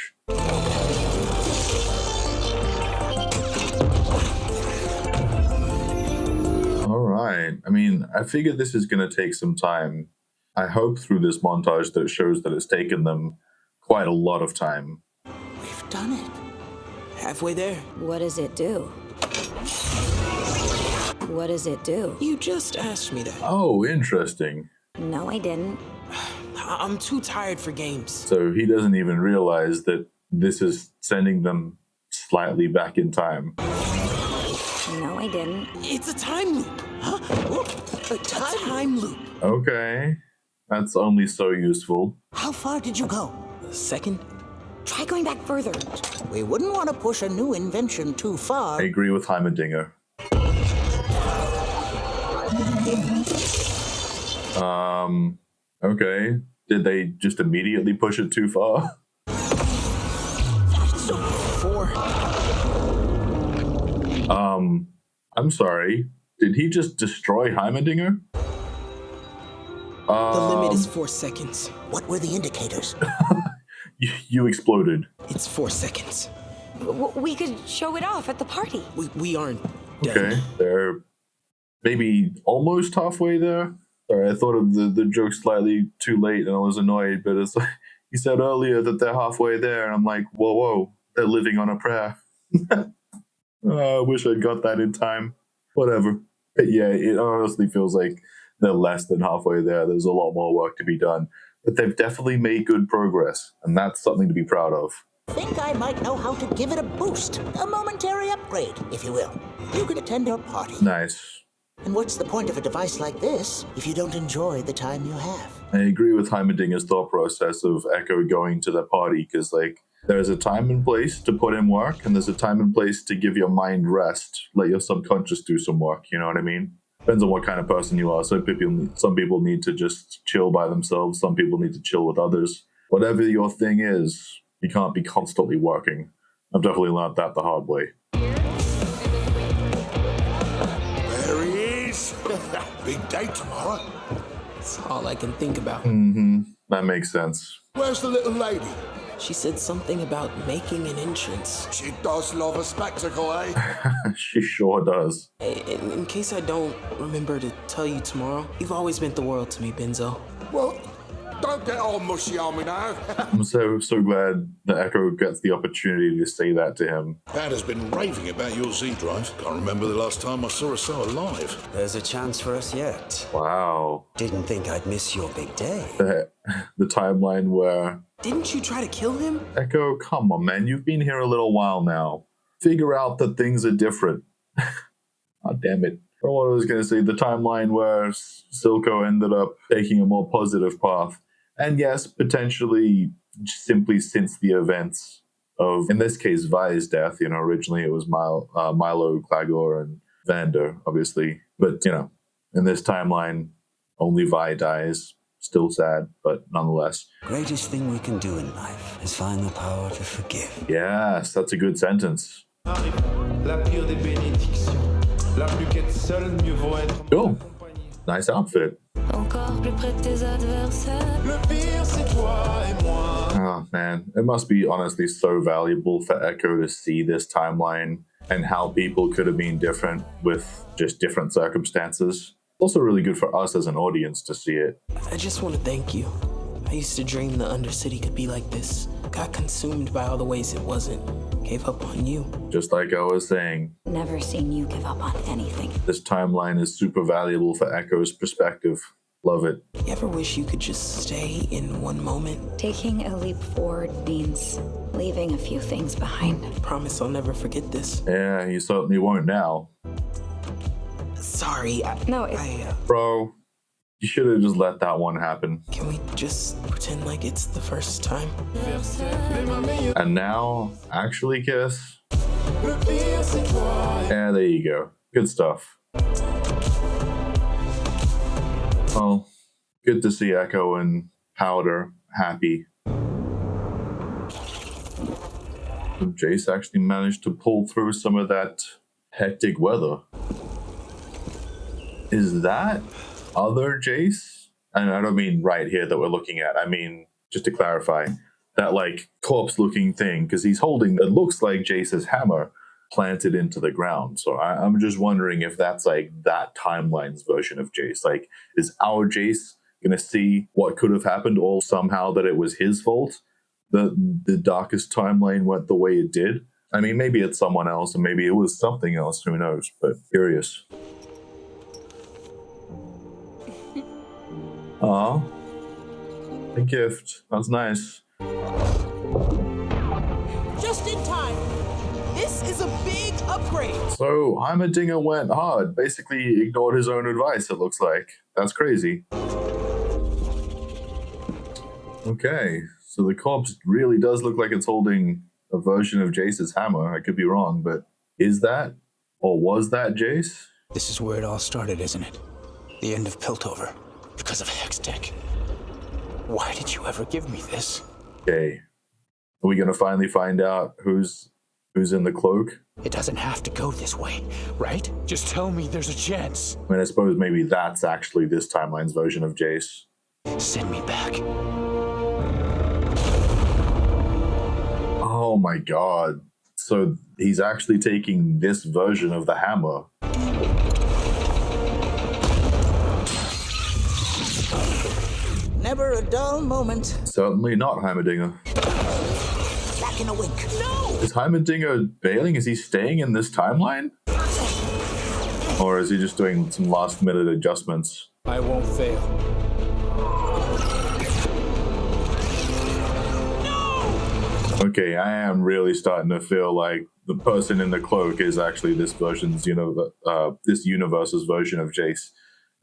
All right. I mean, I figured this is going to take some time. I hope through this montage that it shows that it's taken them quite a lot of time. We've done it. Halfway there. What does it do? What does it do? You just asked me that. Oh, interesting. No, I didn't. I'm too tired for games. So he doesn't even realize that this is sending them slightly back in time. No, I didn't. It's a time loop. Huh? A time loop. Okay. That's only so useful. How far did you go? A second? Try going back further. We wouldn't want to push a new invention too far. I agree with Heimerdinger. Okay. Did they just immediately push it too far? 4. I'm sorry. Did he just destroy Heimerdinger? The limit is 4 seconds. What were the indicators? You exploded. It's 4 seconds. We could show it off at the party. We aren't done. Okay, they're maybe almost halfway there. Sorry, I thought of the joke slightly too late and I was annoyed, but it's like, he said earlier that they're halfway there, and I'm like, whoa, they're living on a prayer. I wish I'd got that in time. Whatever. But yeah, it honestly feels like they're less than halfway there. There's a lot more work to be done. But they've definitely made good progress, and that's something to be proud of. Think I might know how to give it a boost. A momentary upgrade, if you will. You can attend our party. Nice. And what's the point of a device like this if you don't enjoy the time you have? I agree with Heimerdinger's thought process of Echo going to the party, because like There's a time and place to put in work, and there's a time and place to give your mind rest. Let your subconscious do some work, you know what I mean? Depends on what kind of person you are. Some people need to just chill by themselves. Some people need to chill with others. Whatever your thing is, you can't be constantly working. I've definitely learned that the hard way. There he is. Big day tomorrow. That's all I can think about. That makes sense. Where's the little lady? She said something about making an entrance. She does love a spectacle, eh? She sure does. In case I don't remember to tell you tomorrow, you've always meant the world to me, Benzo. Well, don't get all mushy on me now. I'm so glad that Echo gets the opportunity to say that to him. Dad has been raving about your Z drive. Can't remember the last time I saw her so alive. There's a chance for us yet. Wow. Didn't think I'd miss your big day. The timeline where... Didn't you try to kill him? Echo, come on, man. You've been here a little while now. Figure out that things are different. God damn it. Or what I was going to say, the timeline where Silco ended up taking a more positive path. And yes, potentially simply since the events of, in this case, Vi's death. You know, originally it was Milo, Clagor, and Vander, obviously. But, you know, in this timeline, only Vi dies. Still sad, but nonetheless. Greatest thing we can do in life is find the power to forgive. Yes, that's a good sentence. Cool. Nice outfit. Oh man, it must be honestly so valuable for Echo to see this timeline and how people could have been different with just different circumstances. Also really good for us as an audience to see it. I just want to thank you. I used to dream the Undercity could be like this. Got consumed by all the ways it wasn't. Gave up on you. Just like I was saying. Never seen you give up on anything. This timeline is super valuable for Echo's perspective. Love it. You ever wish you could just stay in one moment? Taking a leap forward means leaving a few things behind. Promise I'll never forget this. Yeah, you certainly won't now. Sorry. Bro, you should have just let that one happen. Can we just pretend like it's the first time? And now, actually kiss? Yeah, there you go. Good stuff. Well, good to see Echo and Powder happy. Jace actually managed to pull through some of that hectic weather. Is that other Jace? And I don't mean right here that we're looking at. I mean, just to clarify, that like corpse-looking thing, because he's holding, it looks like Jace's hammer planted into the ground. So I'm just wondering if that's like that timeline's version of Jace. Like, is our Jace gonna see what could have happened, or somehow that it was his fault that the darkest timeline went the way it did? I mean, maybe it's someone else, and maybe it was something else. Who knows? But curious. Aw, a gift. That's nice. Just in time. This is a big upgrade. So Heimerdinger went hard, basically ignored his own advice, it looks like. That's crazy. Okay, so the corpse really does look like it's holding a version of Jace's hammer. I could be wrong, but is that, or was that Jace? This is where it all started, isn't it? The end of Piltover. Because of Hextech. Why did you ever give me this? Okay. Are we gonna finally find out who's in the cloak? It doesn't have to go this way, right? Just tell me there's a chance. I mean, I suppose maybe that's actually this timeline's version of Jace. Send me back. Oh my god. So he's actually taking this version of the hammer. Never a dull moment. Certainly not Heimerdinger. Back in a wink. No! Is Heimerdinger bailing? Is he staying in this timeline? Or is he just doing some last minute adjustments? I won't fail. Okay, I am really starting to feel like the person in the cloak is actually this version's, this universe's version of Jace.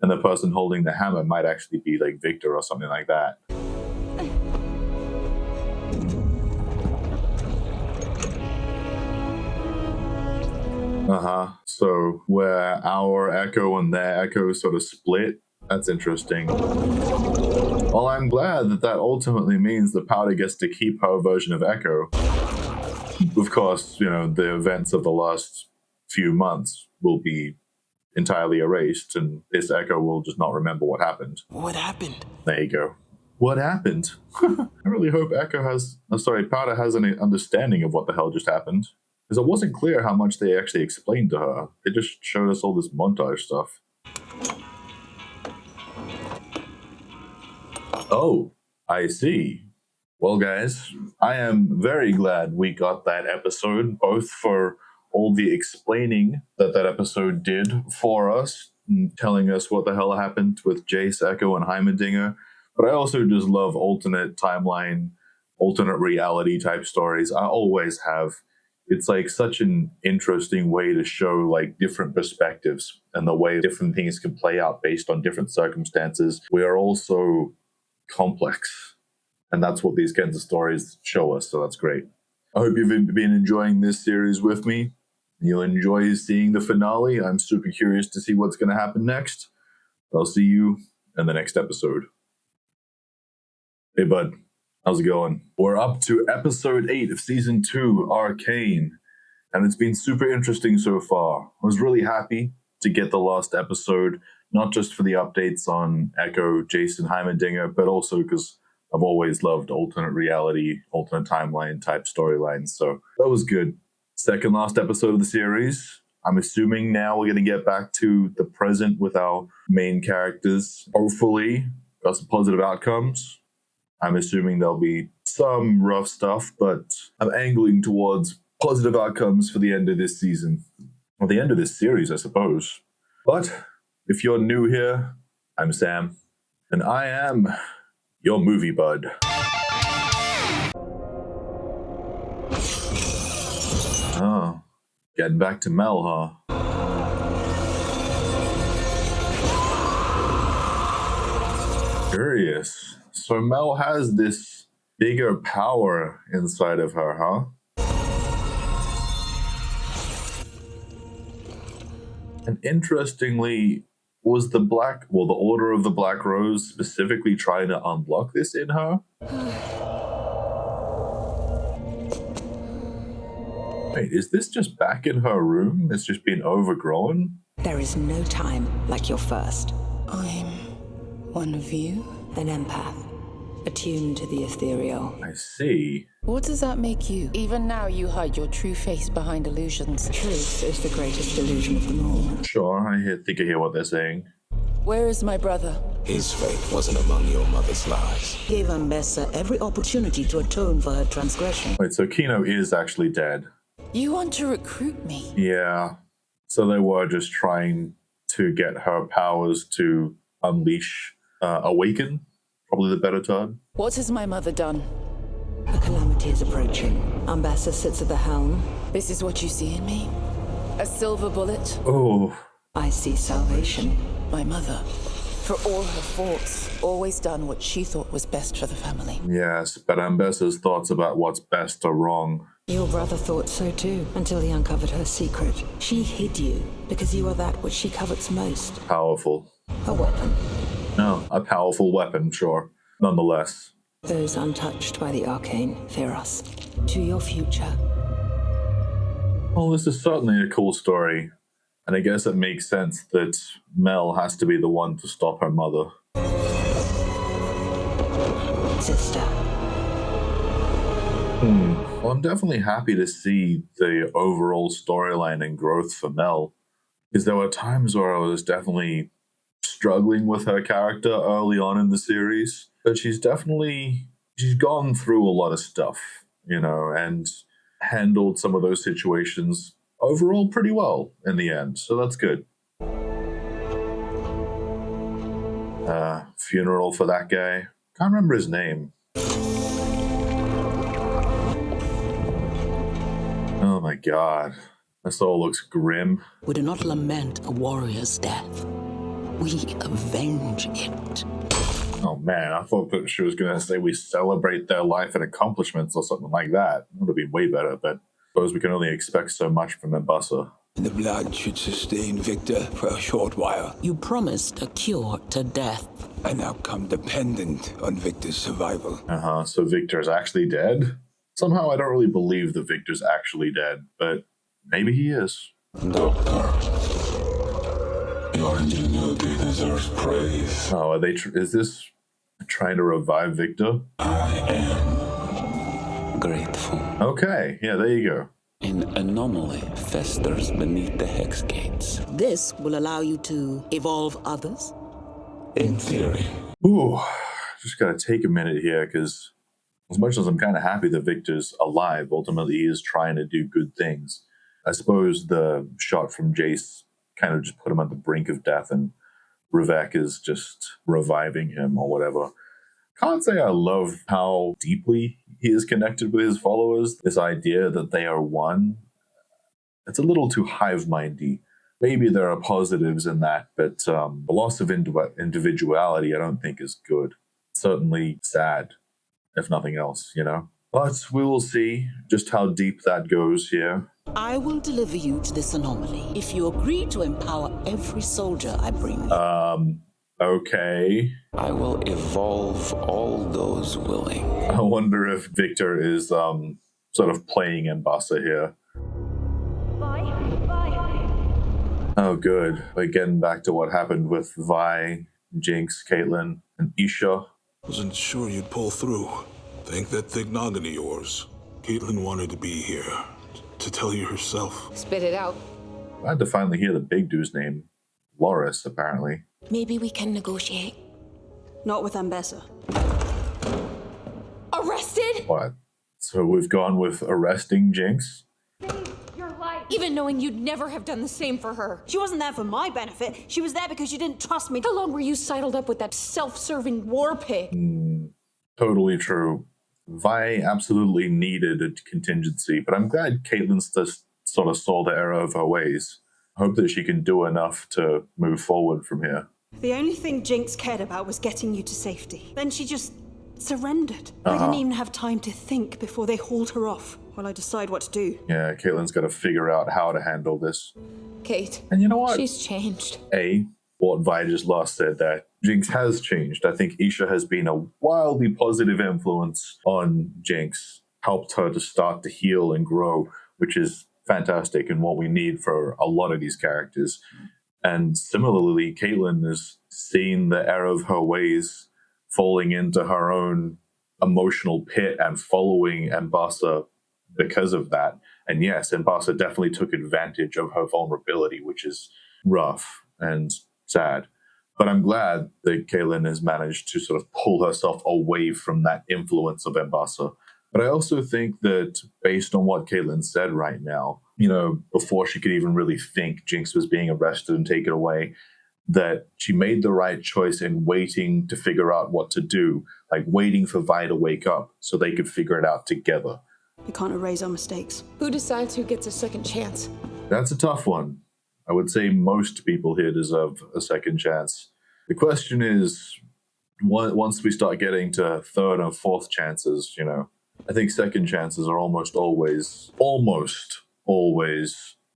And the person holding the hammer might actually be like Victor or something like that. So where our echo and their echo sort of split, that's interesting. Well, I'm glad that that ultimately means the Powder gets to keep her version of Echo. Of course, you know, the events of the last few months will be entirely erased, and this Echo will just not remember what happened. What happened? There you go. What happened? I really hope Powder has an understanding of what the hell just happened. Because it wasn't clear how much they actually explained to her. They just showed us all this montage stuff. Oh, I see. Well, guys, I am very glad we got that episode, both for all the explaining that that episode did for us, telling us what the hell happened with Jace, Echo, and Heimerdinger. But I also just love alternate timeline, alternate reality type stories. I always have. It's like such an interesting way to show like different perspectives and the way different things can play out based on different circumstances. We are also complex, and that's what these kinds of stories show us, so that's great. I hope you've been enjoying this series with me. You'll enjoy seeing the finale. I'm super curious to see what's going to happen next. I'll see you in the next episode. Hey bud, how's it going? We're up to episode 8 of season 2, Arcane, and it's been super interesting so far. I was really happy to get the last episode, not just for the updates on Echo, Jason, Heimerdinger, but also because I've always loved alternate reality, alternate timeline type storylines. So that was good. Second last episode of the series. I'm assuming now we're going to get back to the present with our main characters. Hopefully, got some positive outcomes. I'm assuming there'll be some rough stuff, but I'm angling towards positive outcomes for the end of this season. Or the end of this series, I suppose. But if you're new here, I'm Sam, and I am your movie bud. Oh, getting back to Mel, huh? Curious. So Mel has this bigger power inside of her, huh? And interestingly, was the Order of the Black Rose specifically trying to unlock this in her? Wait, is this just back in her room? It's just been overgrown? There is no time like your first. I'm one of you? An empath, attuned to the ethereal. I see. What does that make you? Even now you hide your true face behind illusions. Truth is the greatest illusion of them all. Sure, I think I hear what they're saying. Where is my brother? His fate wasn't among your mother's lies. Gave Ambessa every opportunity to atone for her transgression. Wait, so Kino is actually dead. You want to recruit me? Yeah. So they were just trying to get her powers to unleash, awaken, probably the better term. What has my mother done? A calamity is approaching. Ambessa sits at the helm. This is what you see in me? A silver bullet? Oh. I see salvation. My mother, for all her faults, always done what she thought was best for the family. Yes, but Ambessa's thoughts about what's best are wrong. Your brother thought so too, until he uncovered her secret. She hid you, because you are that which she covets most. Powerful. A weapon. No, a powerful weapon, sure. Nonetheless. Those untouched by the Arcane fear us. To your future. Well, this is certainly a cool story. And I guess it makes sense that Mel has to be the one to stop her mother. Sister. Well, I'm definitely happy to see the overall storyline and growth for Mel. Because there were times where I was definitely struggling with her character early on in the series. But she's gone through a lot of stuff, you know, and handled some of those situations overall pretty well in the end, so that's good. Funeral for that guy. Can't remember his name. Oh my god. This all looks grim. We do not lament a warrior's death. We avenge it. Oh man, I thought that she was going to say we celebrate their life and accomplishments or something like that. It would have been way better, but I suppose we can only expect so much from Ambessa. The blood should sustain Victor for a short while. You promised a cure to death. An outcome dependent on Victor's survival. So Victor's actually dead? Somehow I don't really believe that Victor's actually dead, but maybe he is. Doctor, your ingenuity deserves praise. Oh, are they? Is this trying to revive Victor? I am grateful. Okay, yeah, there you go. An anomaly festers beneath the hex gates. This will allow you to evolve others? In theory. Ooh, just gotta take a minute here, because as much as I'm kind of happy that Victor's alive, ultimately he is trying to do good things. I suppose the shot from Jace kind of just put him at the brink of death, and Revek is just reviving him or whatever. Can't say I love how deeply he is connected with his followers. This idea that they are one, it's a little too hive-mindy. Maybe there are positives in that, but the loss of individuality I don't think is good. Certainly sad, if nothing else, you know? But we will see just how deep that goes here. I will deliver you to this anomaly if you agree to empower every soldier I bring you. Okay. I will evolve all those willing. I wonder if Victor is sort of playing Mbasa here. Oh, good. We're getting back to what happened with Vi, Jinx, Caitlyn, and Isha. Wasn't sure you'd pull through. Thank that thick noggin of yours. Caitlyn wanted to be here to tell you herself. Spit it out. Glad to finally hear the big dude's name. Loris, apparently. Maybe we can negotiate. Not with Ambessa. Arrested? What? So we've gone with arresting Jinx? Your life. Even knowing you'd never have done the same for her. She wasn't there for my benefit. She was there because you didn't trust me. How long were you sidled up with that self-serving war pig? Totally true. Vi absolutely needed a contingency, but I'm glad Caitlyn's just sort of saw the error of her ways. I hope that she can do enough to move forward from here. The only thing Jinx cared about was getting you to safety. Then she just surrendered. I didn't even have time to think before they hauled her off while I decide what to do. Yeah, Caitlyn's got to figure out how to handle this. Kate. And you know what? She's changed. What Vi just last said there. Jinx has changed. I think Isha has been a wildly positive influence on Jinx. Helped her to start to heal and grow, which is fantastic and what we need for a lot of these characters. And similarly, Caitlyn is seeing the error of her ways, falling into her own emotional pit and following Mbasa because of that. And yes, Mbasa definitely took advantage of her vulnerability, which is rough and sad. But I'm glad that Caitlyn has managed to sort of pull herself away from that influence of Mbasa. But I also think that based on what Caitlyn said right now, you know, before she could even really think Jinx was being arrested and taken away, that she made the right choice in waiting to figure out what to do, like waiting for Vi to wake up so they could figure it out together. We can't erase our mistakes. Who decides who gets a second chance? That's a tough one. I would say most people here deserve a second chance. The question is, once we start getting to third and fourth chances, you know, I think second chances are almost always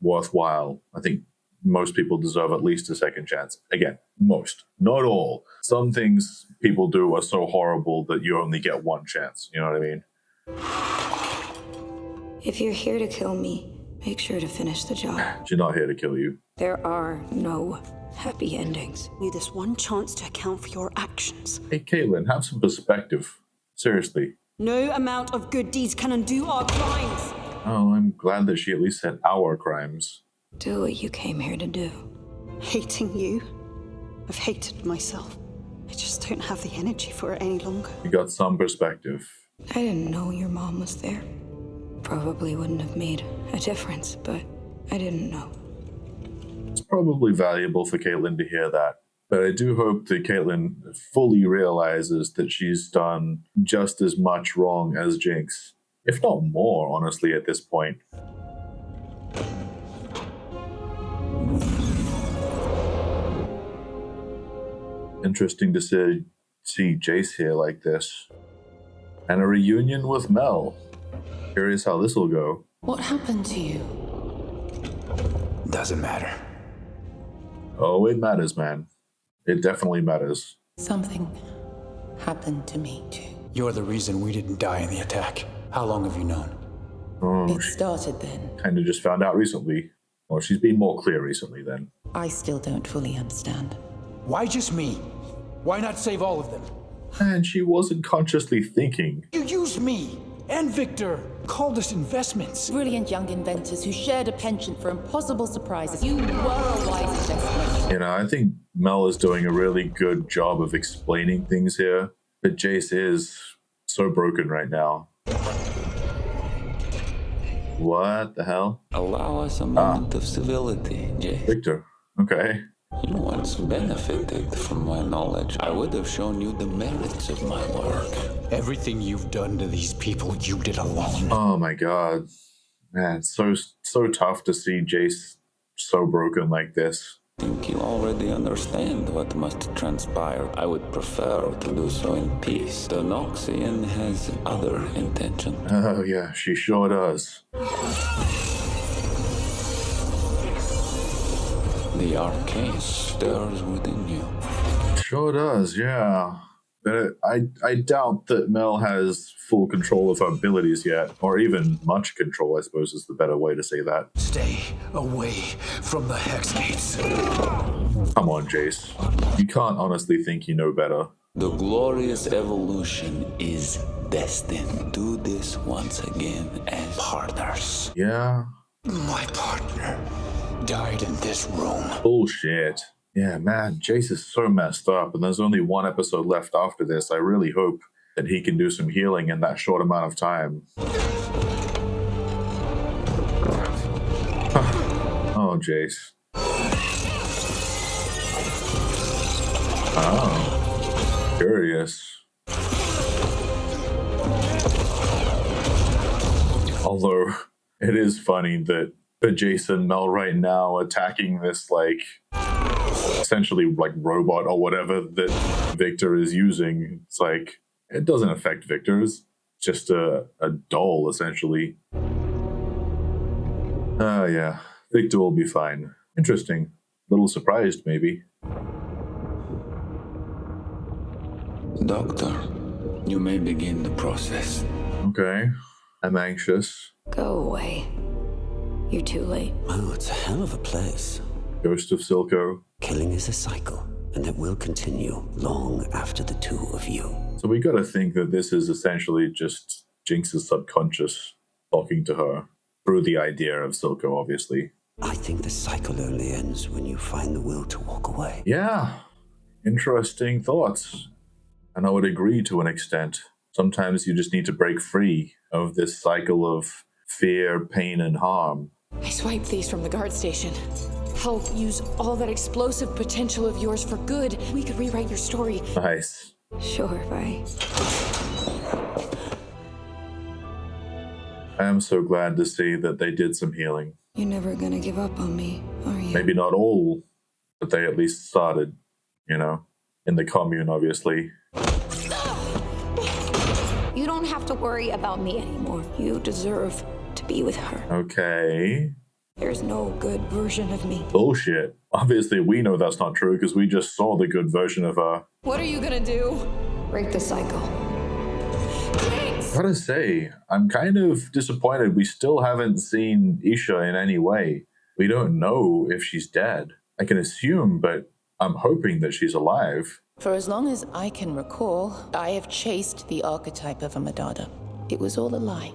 worthwhile. I think most people deserve at least a second chance. Again, most, not all. Some things people do are so horrible that you only get one chance. You know what I mean? If you're here to kill me, make sure to finish the job. She's not here to kill you. There are no happy endings. Need this one chance to account for your actions. Hey, Caitlyn, have some perspective. Seriously. No amount of good deeds can undo our crimes. Oh, I'm glad that she at least said our crimes. Do what you came here to do. Hating you? I've hated myself. I just don't have the energy for it any longer. You got some perspective. I didn't know your mom was there. Probably wouldn't have made a difference, but I didn't know. It's probably valuable for Caitlyn to hear that. But I do hope that Caitlyn fully realizes that she's done just as much wrong as Jinx. If not more, honestly, at this point. Interesting to see Jace here like this. And a reunion with Mel. Curious how this will go. What happened to you? Doesn't matter. Oh, it matters, man. It definitely matters. Something happened to me, too. You're the reason we didn't die in the attack. How long have you known? Oh, It started then. kind of just found out recently. Well, she's been more clear recently then. I still don't fully understand. Why just me? Why not save all of them? And she wasn't consciously thinking. You used me and Victor. Called us investments. Brilliant young inventors who shared a penchant for impossible surprises. You were a wise investment. You know, I think Mel is doing a really good job of explaining things here. But Jace is so broken right now. What the hell? Allow us a moment of civility, Jay. Victor. Okay. You once benefited from my knowledge. I would have shown you the merits of my work. Everything you've done to these people, you did alone. Oh my god. Man, it's so tough to see Jace so broken like this. I think you already understand what must transpire. I would prefer to do so in peace. The Noxian has other intentions. Oh yeah, she sure does. The Arcane stirs within you. Sure does, yeah. But I doubt that Mel has full control of her abilities yet, or even much control, I suppose is the better way to say that. Stay away from the Hex Gates. Come on, Jace. You can't honestly think you know better. The glorious evolution is destined. Do this once again as partners. Yeah. My partner died in this room. Bullshit. Yeah, man, Jace is so messed up, and there's only one episode left after this. I really hope that he can do some healing in that short amount of time. Oh, Jace. Oh, curious. Although, it is funny that Jace and Mel right now attacking this, like, essentially like robot or whatever that Victor is using. It's like, it doesn't affect Victor. It's just a doll, essentially. Yeah, Victor will be fine. Interesting. A little surprised, maybe. Doctor, you may begin the process. Okay. I'm anxious. Go away. You're too late. Oh, it's a hell of a place. Ghost of Silco. Killing is a cycle, and it will continue long after the two of you. So we gotta think that this is essentially just Jinx's subconscious talking to her through the idea of Silco, obviously. I think the cycle only ends when you find the will to walk away. Yeah. Interesting thoughts. And I would agree to an extent. Sometimes you just need to break free of this cycle of fear, pain, and harm. I swiped these from the guard station. Help use all that explosive potential of yours for good. We could rewrite your story. Nice. Sure, bye. I am so glad to see that they did some healing. You're never gonna give up on me, are you? Maybe not all, but they at least started, you know, in the commune, obviously. You don't have to worry about me anymore. You deserve to be with her. Okay. There's no good version of me. Bullshit. Obviously, we know that's not true because we just saw the good version of her. What are you gonna do? Break the cycle. Gotta say, I'm kind of disappointed we still haven't seen Isha in any way. We don't know if she's dead. I can assume, but I'm hoping that she's alive. For as long as I can recall, I have chased the archetype of a Madada. It was all a lie.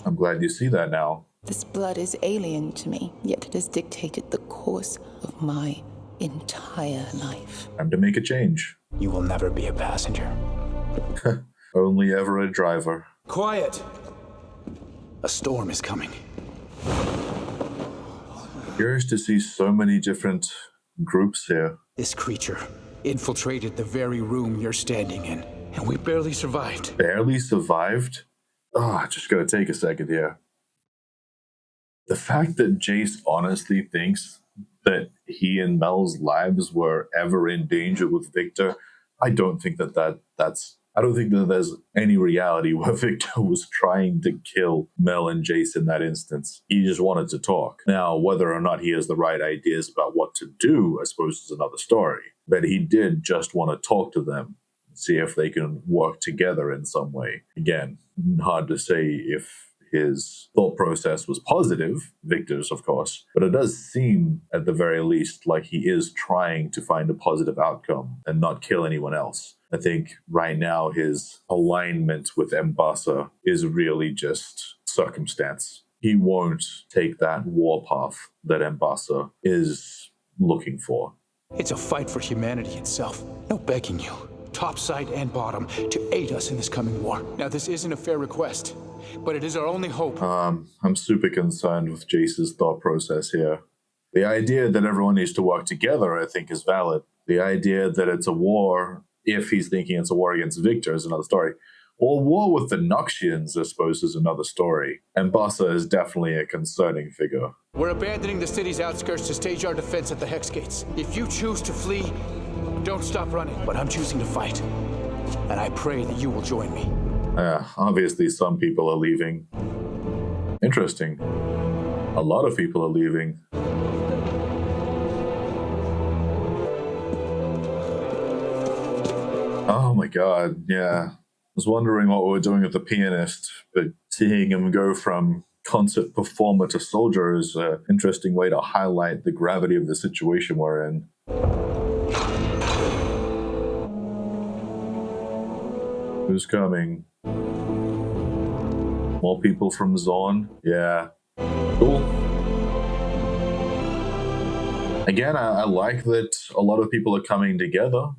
I'm glad you see that now. This blood is alien to me, yet it has dictated the course of my entire life. Time to make a change. You will never be a passenger. Only ever a driver. Quiet! A storm is coming. Curious to see so many different groups here. This creature infiltrated the very room you're standing in, and we barely survived. Barely survived? Oh, just gotta take a second here. The fact that Jace honestly thinks that he and Mel's lives were ever in danger with Victor, I don't think that's I don't think that there's any reality where Victor was trying to kill Mel and Jace in that instance. He just wanted to talk. Now, whether or not he has the right ideas about what to do, I suppose, is another story. But he did just want to talk to them, see if they can work together in some way. Again, hard to say if his thought process was positive, Victor's, of course, but it does seem, at the very least, like he is trying to find a positive outcome and not kill anyone else. I think right now his alignment with M'Bassa is really just circumstance. He won't take that war path that M'Bassa is looking for. It's a fight for humanity itself. No begging you, top side and bottom, to aid us in this coming war. Now, this isn't a fair request, but it is our only hope. I'm super concerned with Jace's thought process here. The idea that everyone needs to work together, I think, is valid. The idea that it's a war, if he's thinking it's a war against Victor, is another story. Or war with the Noxians, I suppose, is another story. M'Bassa is definitely a concerning figure. We're abandoning the city's outskirts to stage our defense at the Hex Gates. If you choose to flee, don't stop running. But I'm choosing to fight, and I pray that you will join me. Obviously some people are leaving. Interesting. A lot of people are leaving. Oh my god, yeah. I was wondering what we were doing with the pianist, but seeing him go from concert performer to soldier is an interesting way to highlight the gravity of the situation we're in. Who's coming? More people from Zorn? Yeah. Cool. Again, I like that a lot of people are coming together,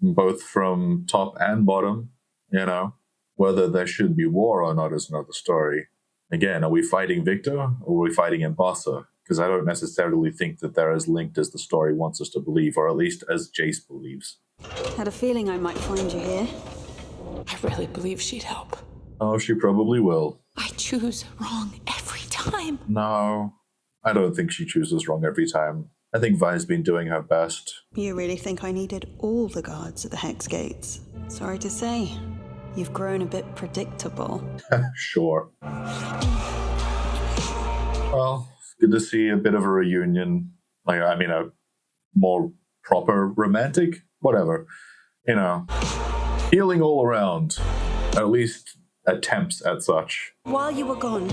both from top and bottom, you know. Whether there should be war or not is another story. Again, are we fighting Victor or are we fighting M'Bassa? Because I don't necessarily think that they're as linked as the story wants us to believe, or at least as Jace believes. Had a feeling I might find you here. I really believe she'd help. Oh, she probably will. I choose wrong every time. No, I don't think she chooses wrong every time. I think Vi's been doing her best. You really think I needed all the guards at the Hex Gates? Sorry to say, you've grown a bit predictable. Sure. Well, it's good to see a bit of a reunion. Like, I mean, a more proper romantic, whatever. You know, healing all around. At least attempts at such. While you were gone,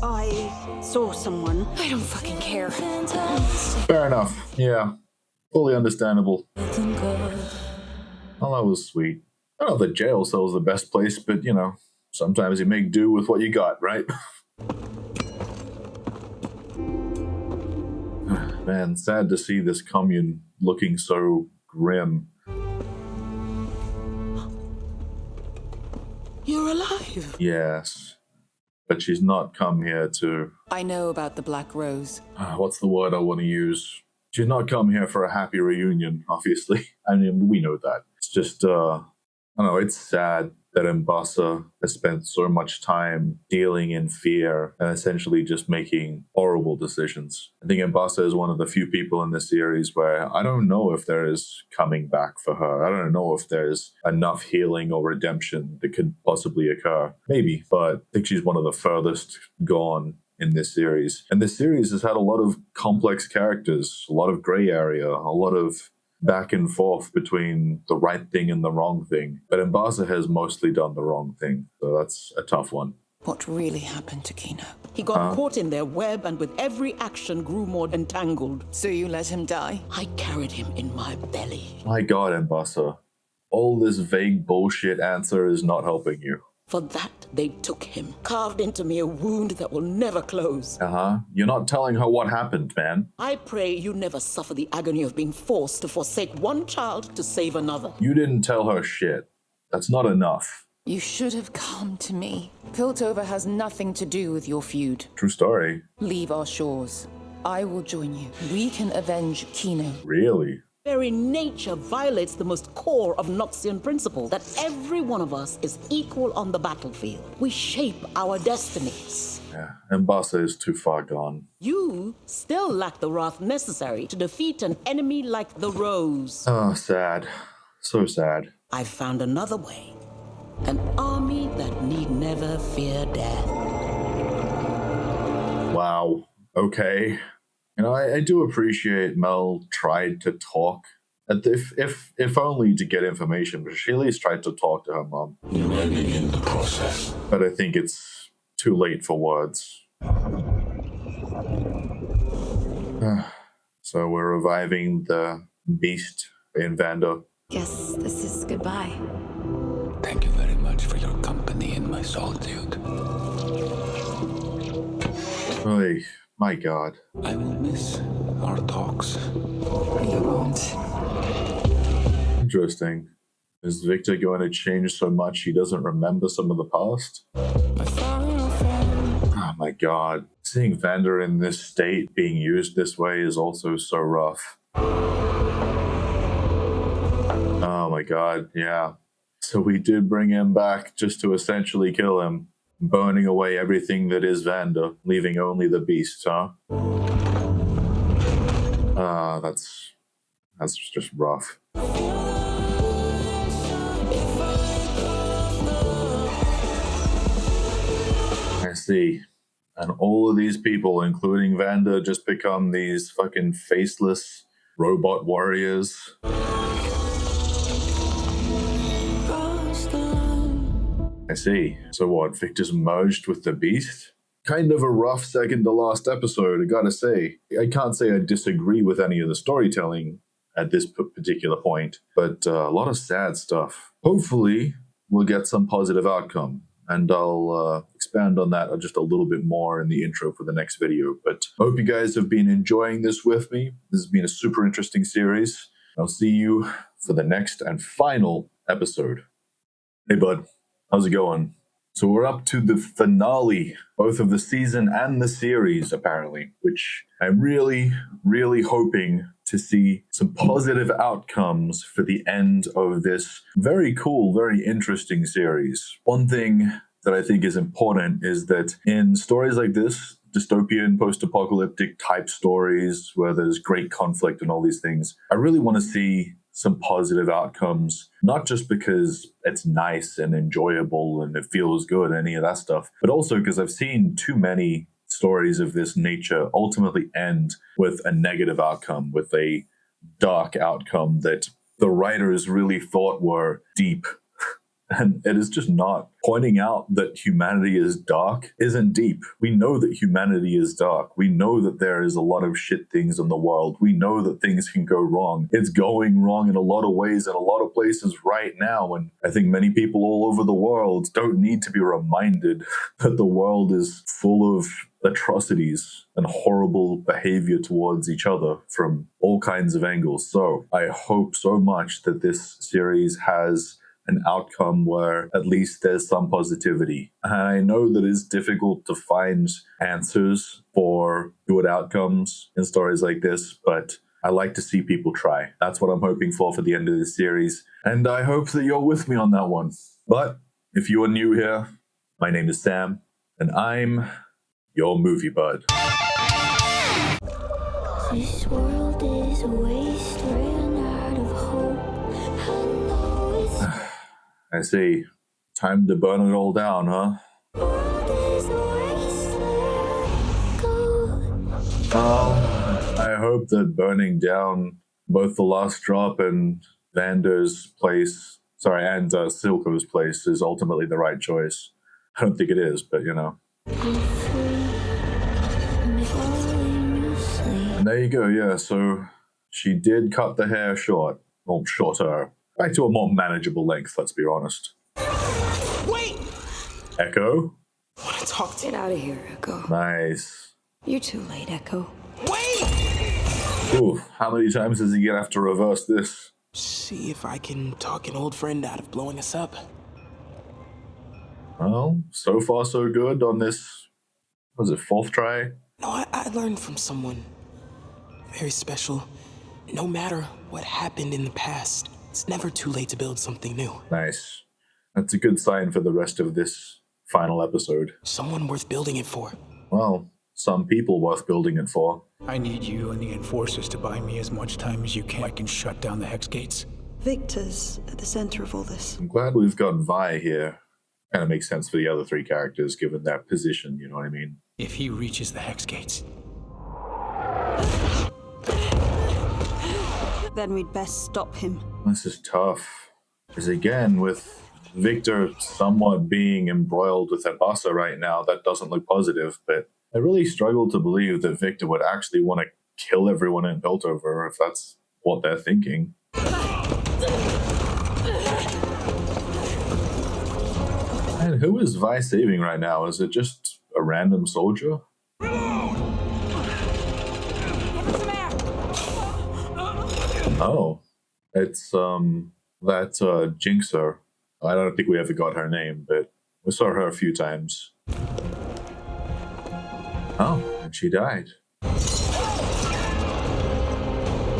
I saw someone. I don't fucking care. Fair enough. Yeah. Fully understandable. Well, that was sweet. I don't know if the jail cell's the best place, but, you know, sometimes you make do with what you got, right? Man, sad to see this commune looking so grim. You're alive. Yes. But she's not come here to... I know about the Black Rose. What's the word I want to use? She's not come here for a happy reunion, obviously. I mean, we know that. It's just, I don't know, it's sad that M'Bassa has spent so much time dealing in fear and essentially just making horrible decisions. I think M'Bassa is one of the few people in this series where I don't know if there is coming back for her. I don't know if there's enough healing or redemption that could possibly occur. Maybe, but I think she's one of the furthest gone in this series. And this series has had a lot of complex characters, a lot of gray area, a lot of back and forth between the right thing and the wrong thing. But M'Bassa has mostly done the wrong thing, so that's a tough one. What really happened to Kino? He got caught in their web and with every action grew more entangled. So you let him die? I carried him in my belly. My God, M'Bassa. All this vague bullshit answer is not helping you. For that, they took him, carved into me a wound that will never close. You're not telling her what happened, man. I pray you never suffer the agony of being forced to forsake one child to save another. You didn't tell her shit. That's not enough. You should have come to me. Piltover has nothing to do with your feud. True story. Leave our shores. I will join you. We can avenge Kino. Really? Very nature violates the most core of Noxian principle, that every one of us is equal on the battlefield. We shape our destinies. Yeah, M'Bassa is too far gone. You still lack the wrath necessary to defeat an enemy like the Rose. Oh, sad. So sad. I've found another way. An army that need never fear death. Wow. Okay. You know, I do appreciate Mel tried to talk. If only to get information, but she at least tried to talk to her mom. You may begin the process. But I think it's too late for words. So we're reviving the beast in Vander. Guess this is goodbye. Thank you very much for your company in my solitude. Oy, my God. I will miss our talks. You won't. Interesting. Is Victor going to change so much he doesn't remember some of the past? Oh my God. Seeing Vander in this state being used this way is also so rough. Oh my God, yeah. So we did bring him back just to essentially kill him, burning away everything that is Vander, leaving only the beast, huh? That's just rough. I see. And all of these people, including Vander, just become these fucking faceless robot warriors. I see. So what, Victor's merged with the beast? Kind of a rough second to last episode, I gotta say. I can't say I disagree with any of the storytelling at this particular point, but a lot of sad stuff. Hopefully, we'll get some positive outcome, and I'll expand on that just a little bit more in the intro for the next video. But I hope you guys have been enjoying this with me. This has been a super interesting series. I'll see you for the next and final episode. Hey, bud. How's it going? So we're up to the finale, both of the season and the series, apparently, which I'm really, really hoping to see some positive outcomes for the end of this very cool, very interesting series. One thing that I think is important is that in stories like this, dystopian, post-apocalyptic type stories where there's great conflict and all these things, I really want to see some positive outcomes, not just because it's nice and enjoyable and it feels good, any of that stuff, but also because I've seen too many stories of this nature ultimately end with a negative outcome, with a dark outcome that the writers really thought were deep. And it is just not. Pointing out that humanity is dark isn't deep. We know that humanity is dark. We know that there is a lot of shit things in the world. We know that things can go wrong. It's going wrong in a lot of ways in a lot of places right now. And I think many people all over the world don't need to be reminded that the world is full of atrocities and horrible behavior towards each other from all kinds of angles. So I hope so much that this series has an outcome where at least there's some positivity. And I know that it's difficult to find answers for good outcomes in stories like this, but I like to see people try. That's what I'm hoping for the end of the series. And I hope that you're with me on that one. But if you are new here, my name is Sam, and I'm your movie bud. This world is a waste, ran out of hope. I see. Time to burn it all down, huh? I hope that burning down both the Last Drop and Vander's place, and Silco's place is ultimately the right choice. I don't think it is, but you know. And there you go, yeah, so she did cut the hair short. Well, shorter. Back to a more manageable length, let's be honest. Wait! Echo? I want to talk to you. Get out of here, Echo. Nice. You're too late, Echo. Wait! Ooh, how many times does he gonna have to reverse this? See if I can talk an old friend out of blowing us up. Well, so far so good on this, was it 4th try? No, I learned from someone very special. No matter what happened in the past, it's never too late to build something new. Nice. That's a good sign for the rest of this final episode. Someone worth building it for. Well, some people worth building it for. I need you and the Enforcers to buy me as much time as you can. I can shut down the Hex Gates. Victor's at the center of all this. I'm glad we've got Vi here. Kind of makes sense for the other three characters given their position, you know what I mean? If he reaches the Hex Gates, then we'd best stop him. This is tough. Because again, with Victor somewhat being embroiled with Ambassa right now, that doesn't look positive, but I really struggle to believe that Victor would actually want to kill everyone in Piltover if that's what they're thinking. And who is Vi saving right now? Is it just a random soldier? Oh, it's that Jinxer. I don't think we ever got her name, but we saw her a few times. Oh, and she died.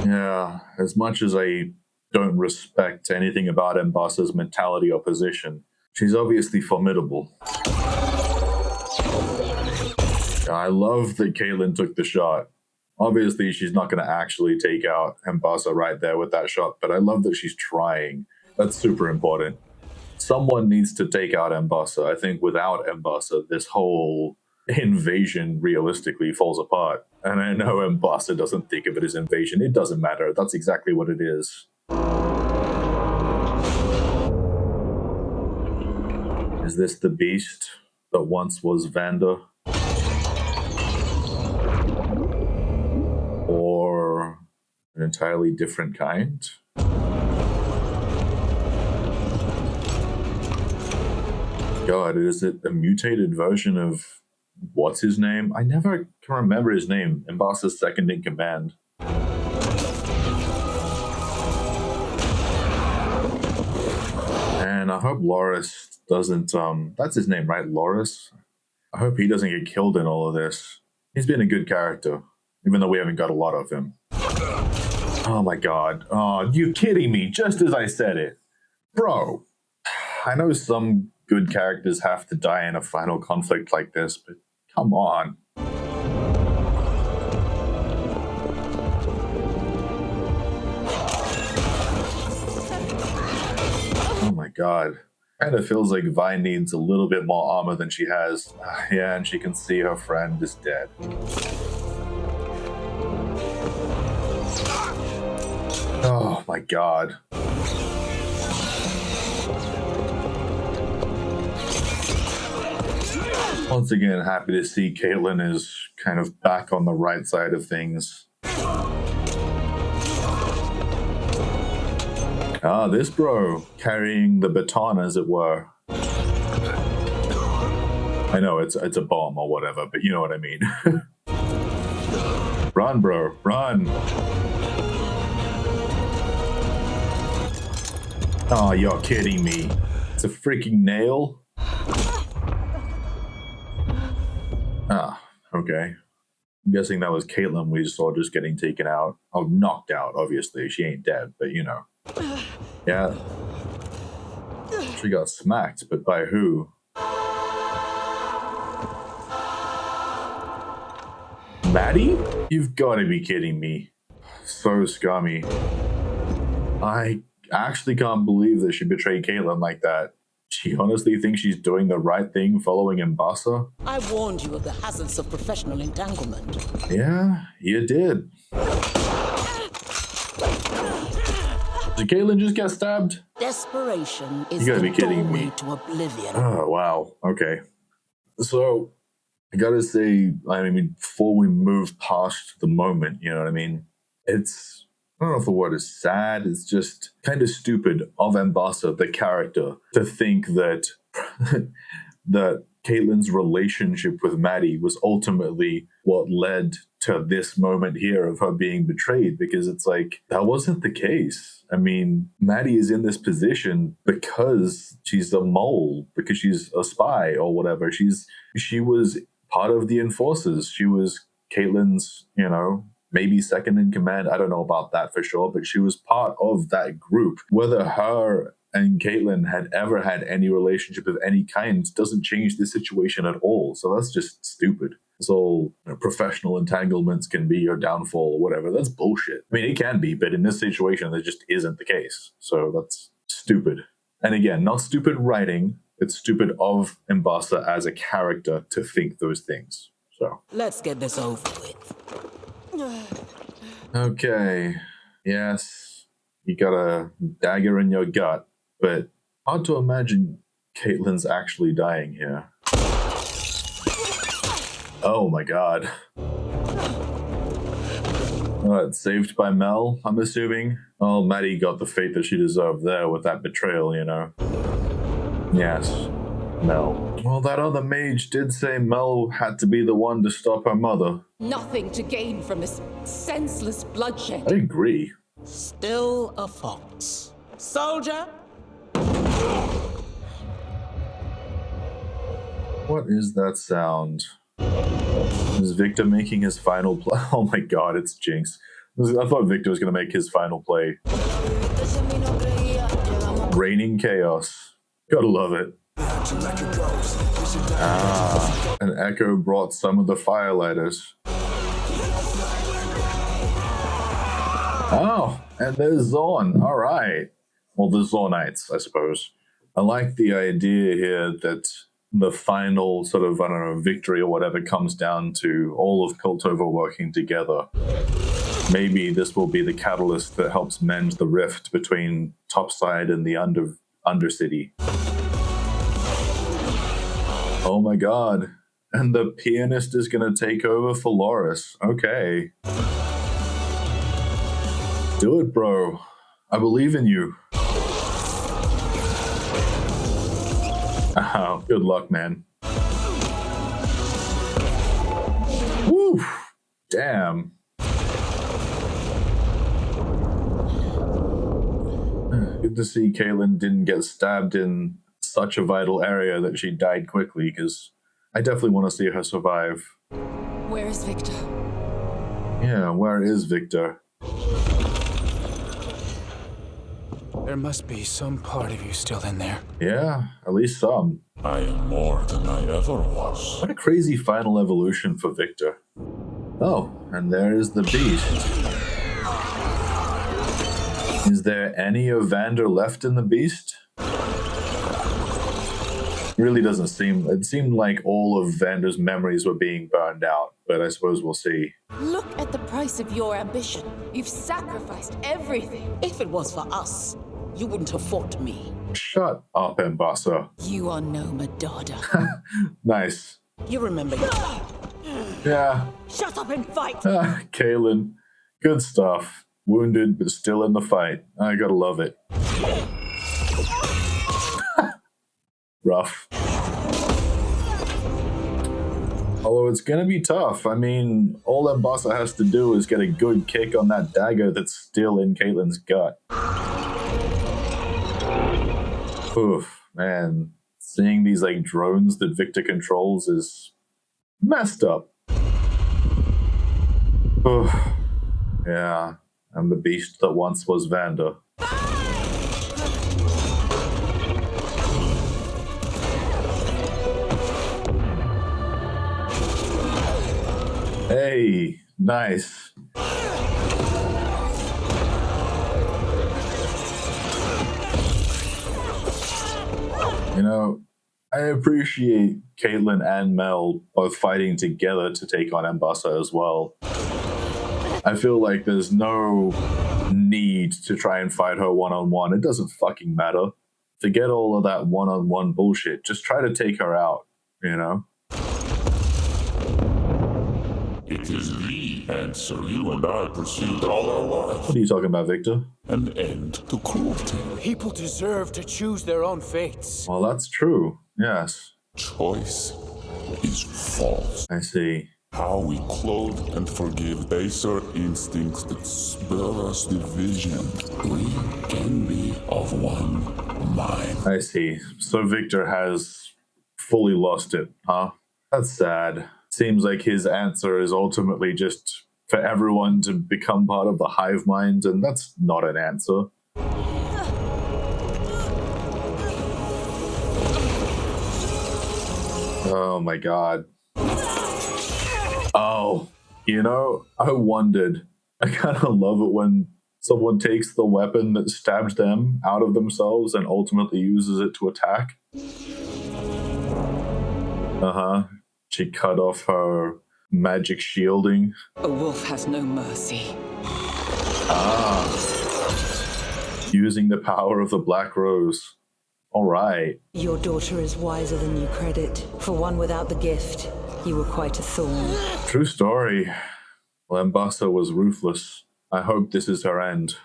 Yeah, as much as I don't respect anything about Ambassa's mentality or position, she's obviously formidable. I love that Caitlyn took the shot. Obviously, she's not going to actually take out Ambassa right there with that shot, but I love that she's trying. That's super important. Someone needs to take out Ambassa. I think without Ambassa, this whole invasion realistically falls apart. And I know Ambassa doesn't think of it as invasion. It doesn't matter. That's exactly what it is. Is this the beast that once was Vanda? Or an entirely different kind? God, is it a mutated version of what's his name? I never can remember his name. Ambassa's second in command. And I hope Loris doesn't, that's his name, right? Loris? I hope he doesn't get killed in all of this. He's been a good character, even though we haven't got a lot of him. Oh my god. Oh, you kidding me? Just as I said it. Bro, I know some good characters have to die in a final conflict like this, but come on. Oh my god. Kind of feels like Vi needs a little bit more armor than she has. Yeah, and she can see her friend is dead. Oh my god. Once again, happy to see Caitlyn is kind of back on the right side of things. Ah, this bro, carrying the baton, as it were. I know it's a bomb or whatever, but you know what I mean. Run, bro, run. Oh, you're kidding me. It's a freaking nail? Ah, okay. I'm guessing that was Caitlyn we saw just getting taken out. Oh, knocked out, obviously. She ain't dead, but you know. Yeah. She got smacked, but by who? Maddie? You've got to be kidding me. So scummy. I actually can't believe that she betrayed Caitlyn like that. She honestly thinks she's doing the right thing following Ambassa? I warned you of the hazards of professional entanglement. Yeah, you did. Did Caitlyn just get stabbed? Desperation is You gotta the be kidding doorway me. to oblivion. Oh, wow. Okay. So, I gotta say, I mean, before we move past the moment, you know what I mean? It's, I don't know if the word is sad, it's just kind of stupid of Ambassa, the character, to think that that Caitlyn's relationship with Maddie was ultimately what led to this moment here of her being betrayed, because it's like, that wasn't the case. I mean, Maddie is in this position because she's a mole, because she's a spy or whatever. She was part of the Enforcers. She was Caitlyn's, you know, maybe second in command. I don't know about that for sure, but she was part of that group. Whether her and Caitlyn had ever had any relationship of any kind doesn't change the situation at all. So that's just stupid. It's all professional entanglements can be your downfall or whatever. That's bullshit. I mean, it can be, but in this situation, that just isn't the case. So that's stupid. And again, not stupid writing. It's stupid of M'Bassa as a character to think those things. So let's get this over with. Okay. Yes, you got a dagger in your gut, but hard to imagine Caitlyn's actually dying here. Oh my god. It's saved by Mel, I'm assuming. Oh, Maddie got the fate that she deserved there with that betrayal, you know. Yes, Mel. Well, that other mage did say Mel had to be the one to stop her mother. Nothing to gain from this senseless bloodshed. I agree. Still a fox. Soldier? What is that sound? Is Victor making his final play? Oh my god, it's Jinx. I thought Victor was going to make his final play. Raining chaos. Gotta love it. Ah, and Echo brought some of the firelighters. Oh, and there's Zorn. All right. Well, the Zornites, I suppose. I like the idea here that the final sort of, I don't know, victory or whatever comes down to all of Piltover working together. Maybe this will be the catalyst that helps mend the rift between Topside and the Undercity. Oh my god. And the pianist is going to take over for Loris. Okay. Do it, bro. I believe in you. Oh, good luck, man. Woo! Damn. Good to see Caitlyn didn't get stabbed in such a vital area that she died quickly, because I definitely want to see her survive. Where is Victor? Yeah, where is Victor? There must be some part of you still in there. Yeah, at least some. I am more than I ever was. What a crazy final evolution for Victor. Oh, and there is the beast. Is there any of Vander left in the beast? Really doesn't seem. It seemed like all of Vander's memories were being burned out, but I suppose we'll see. Look at the price of your ambition. You've sacrificed everything. If it was for us, you wouldn't have fought me. Shut up, M'Bassa. You are no Madada. Nice. You remember. Yeah. Shut up and fight. Kaylin. Good stuff. Wounded, but still in the fight. I gotta love it. Rough. Although it's gonna be tough. I mean, all M'Bassa has to do is get a good kick on that dagger that's still in Caitlyn's gut. Oof, man. Seeing these like drones that Victor controls is messed up. Oof. Yeah, I'm the beast that once was Vander. Hey, nice. You know, I appreciate Caitlyn and Mel both fighting together to take on M'Bassa as well. I feel like there's no need to try and fight her one-on-one. It doesn't fucking matter. Forget all of that one-on-one bullshit. Just try to take her out, you know? It is the answer you and I pursued all our lives. What are you talking about, Victor? An end to cruelty. People deserve to choose their own fates. Well, that's true. Yes. Choice is false. I see. How we clothe and forgive baser instincts that spur us division. We can be of one mind. I see. So Victor has fully lost it, huh? That's sad. Seems like his answer is ultimately just for everyone to become part of the hive mind, and that's not an answer. Oh my god. Wow. You know, I wondered. I kind of love it when someone takes the weapon that stabs them out of themselves and ultimately uses it to attack. She cut off her magic shielding. A wolf has no mercy. Using the power of the Black Rose. All right. Your daughter is wiser than you credit. For one without the gift, you were quite a thorn. True story. Lambasa was ruthless. I hope this is her end.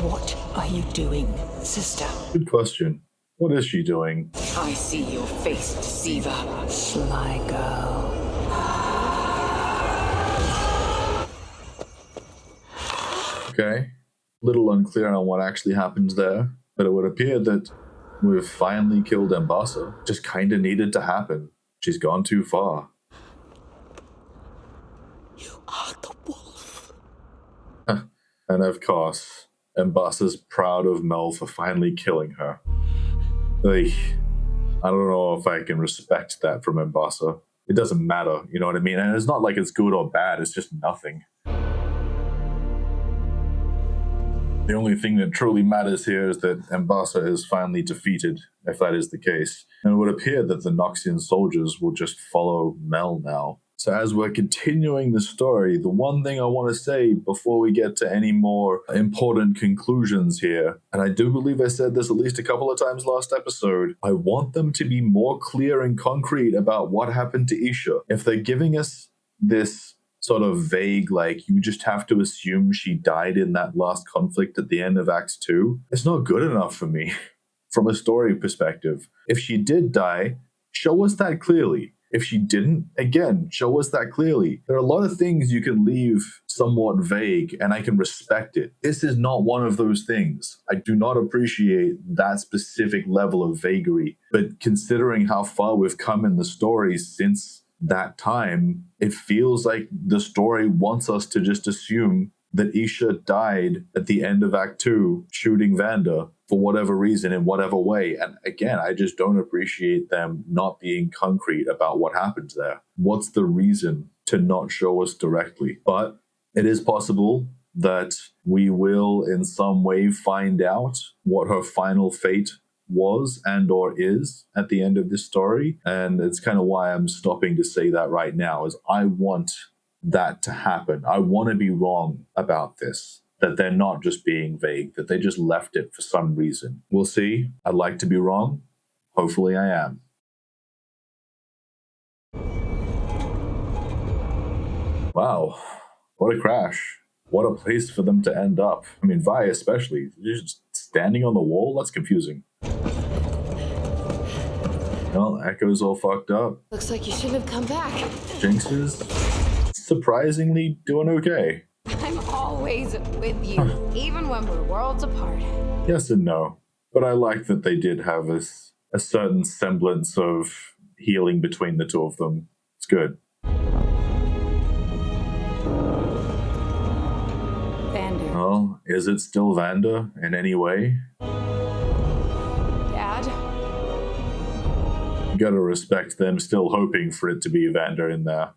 What are you doing, sister? Good question. What is she doing? I see your face, deceiver. Sly girl. Okay. Little unclear on what actually happens there, but it would appear that we've finally killed Mbasa. Just kinda needed to happen. She's gone too far. You are the wolf. And of course, Mbasa's proud of Mel for finally killing her. Like, I don't know if I can respect that from Mbasa. It doesn't matter, you know what I mean? And it's not like it's good or bad, it's just nothing. The only thing that truly matters here is that Mbasa is finally defeated, if that is the case. And it would appear that the Noxian soldiers will just follow Mel now. So as we're continuing the story, the one thing I want to say before we get to any more important conclusions here, and I do believe I said this at least a couple of times last episode, I want them to be more clear and concrete about what happened to Isha. If they're giving us this sort of vague, like, you just have to assume she died in that last conflict at the end of Act 2, it's not good enough for me from a story perspective. If she did die, show us that clearly. If she didn't, again, show us that clearly. There are a lot of things you can leave somewhat vague, and I can respect it. This is not one of those things. I do not appreciate that specific level of vagary. But considering how far we've come in the story since that time, it feels like the story wants us to just assume that Isha died at the end of Act 2 shooting Vanda for whatever reason, in whatever way. And again, I just don't appreciate them not being concrete about what happens there. What's the reason to not show us directly? But it is possible that we will in some way find out what her final fate was and or is at the end of this story. And it's kind of why I'm stopping to say that right now, is I want that to happen. I want to be wrong about this, that they're not just being vague, that they just left it for some reason. We'll see. I'd like to be wrong. Hopefully I am. Wow. What a crash. What a place for them to end up. I mean, Vi especially. Just standing on the wall? That's confusing. Well, Echo's all fucked up. Looks like you shouldn't have come back. Jinx is surprisingly doing okay. I'm always with you, even when we're worlds apart. Yes and no. But I like that they did have a certain semblance of healing between the two of them. It's good. Vander. Well, is it still Vanda in any way? Dad? You gotta respect them still hoping for it to be Vanda in there.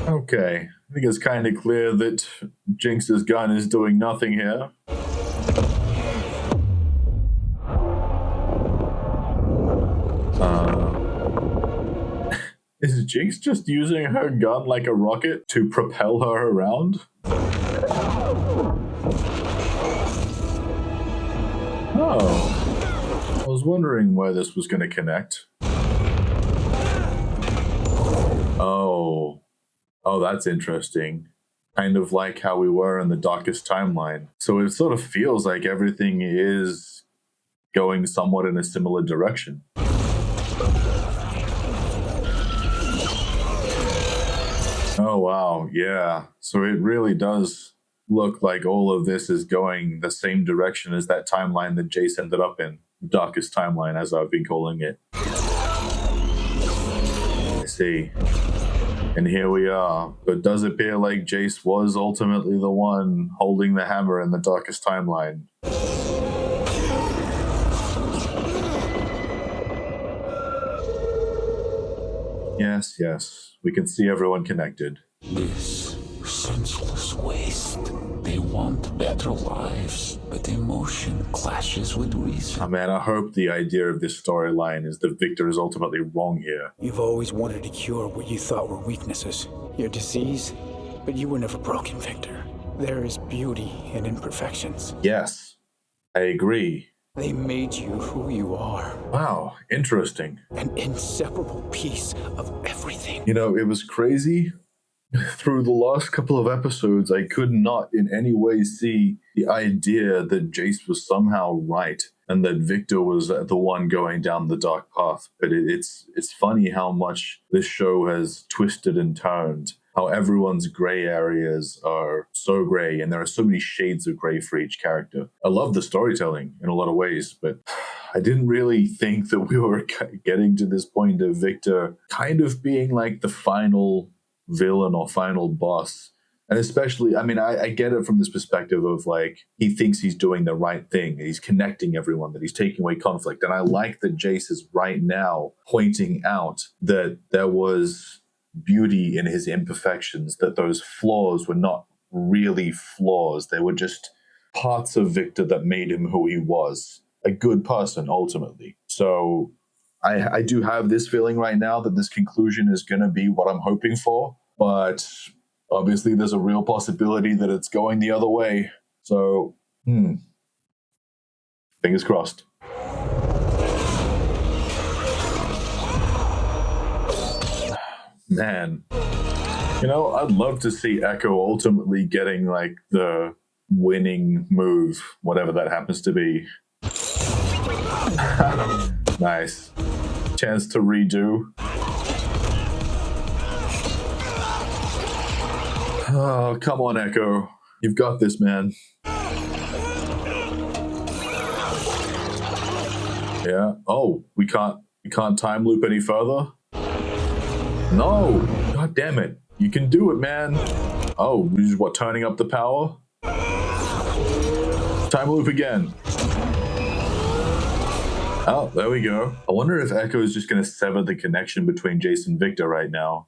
Okay, I think it's kind of clear that Jinx's gun is doing nothing here. Is Jinx just using her gun like a rocket to propel her around? Oh. I was wondering where this was going to connect. Oh, that's interesting. Kind of like how we were in the Darkest Timeline. So it sort of feels like everything is going somewhat in a similar direction. Oh, wow. Yeah. So it really does look like all of this is going the same direction as that timeline that Jace ended up in. The Darkest Timeline, as I've been calling it. I see. And here we are. But it does appear like Jace was ultimately the one holding the hammer in the Darkest Timeline. Yes, yes. We can see everyone connected. This senseless waste. They want better lives, but emotion clashes with reason. Oh man, I hope the idea of this storyline is that Victor is ultimately wrong here. You've always wanted to cure what you thought were weaknesses. Your disease, but you were never broken, Victor. There is beauty in imperfections. Yes, I agree. They made you who you are. Wow, interesting. An inseparable piece of everything. You know, it was crazy. Through the last couple of episodes, I could not in any way see the idea that Jace was somehow right and that Victor was the one going down the dark path. But it's funny how much this show has twisted and turned, how everyone's gray areas are so gray, and there are so many shades of gray for each character. I love the storytelling in a lot of ways, but I didn't really think that we were getting to this point of Victor kind of being like the final villain or final boss. And especially, I mean, I get it from this perspective of like, he thinks he's doing the right thing. He's connecting everyone, that he's taking away conflict. And I like that Jace is right now pointing out that there was beauty in his imperfections, that those flaws were not really flaws. They were just parts of Victor that made him who he was, a good person ultimately. So I do have this feeling right now that this conclusion is going to be what I'm hoping for, but obviously there's a real possibility that it's going the other way. So, fingers crossed. Man, you know, I'd love to see Echo ultimately getting like the winning move, whatever that happens to be. Nice. Chance to redo. Oh, come on, Echo. You've got this, man. Yeah. Oh, we can't time loop any further? No. God damn it. You can do it, man. Oh, what, turning up the power? Time loop again. Oh, there we go. I wonder if Echo is just going to sever the connection between Jace and Victor right now.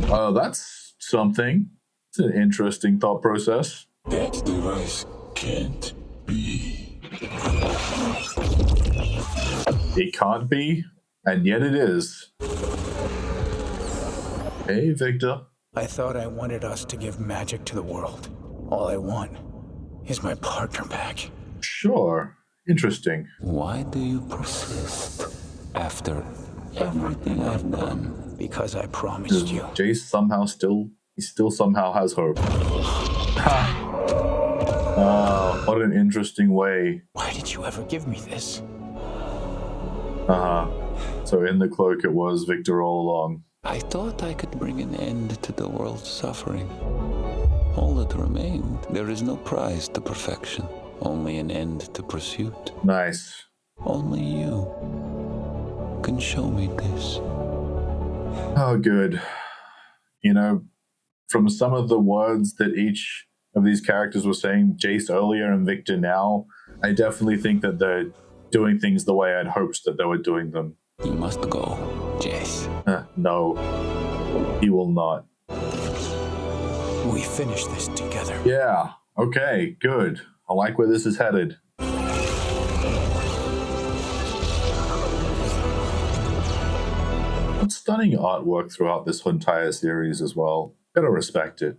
Oh, that's something. It's an interesting thought process. That device can't be. It can't be, and yet it is. Hey, Victor. I thought I wanted us to give magic to the world. All I want is my partner back. Sure. Interesting. Why do you persist after everything I've done? Because I promised you. Jace still somehow has hope. What an interesting way. Why did you ever give me this? So in the cloak it was Victor all along. I thought I could bring an end to the world's suffering. All that remained, there is no prize to perfection. Only an end to pursuit. Nice. Only you can show me this. Oh, good. You know, from some of the words that each of these characters were saying, Jace earlier and Victor now, I definitely think that they're doing things the way I'd hoped that they were doing them. You must go, Jace. No, he will not. We finish this together. Yeah, okay, good. I like where this is headed. Stunning artwork throughout this entire series as well. Gotta respect it.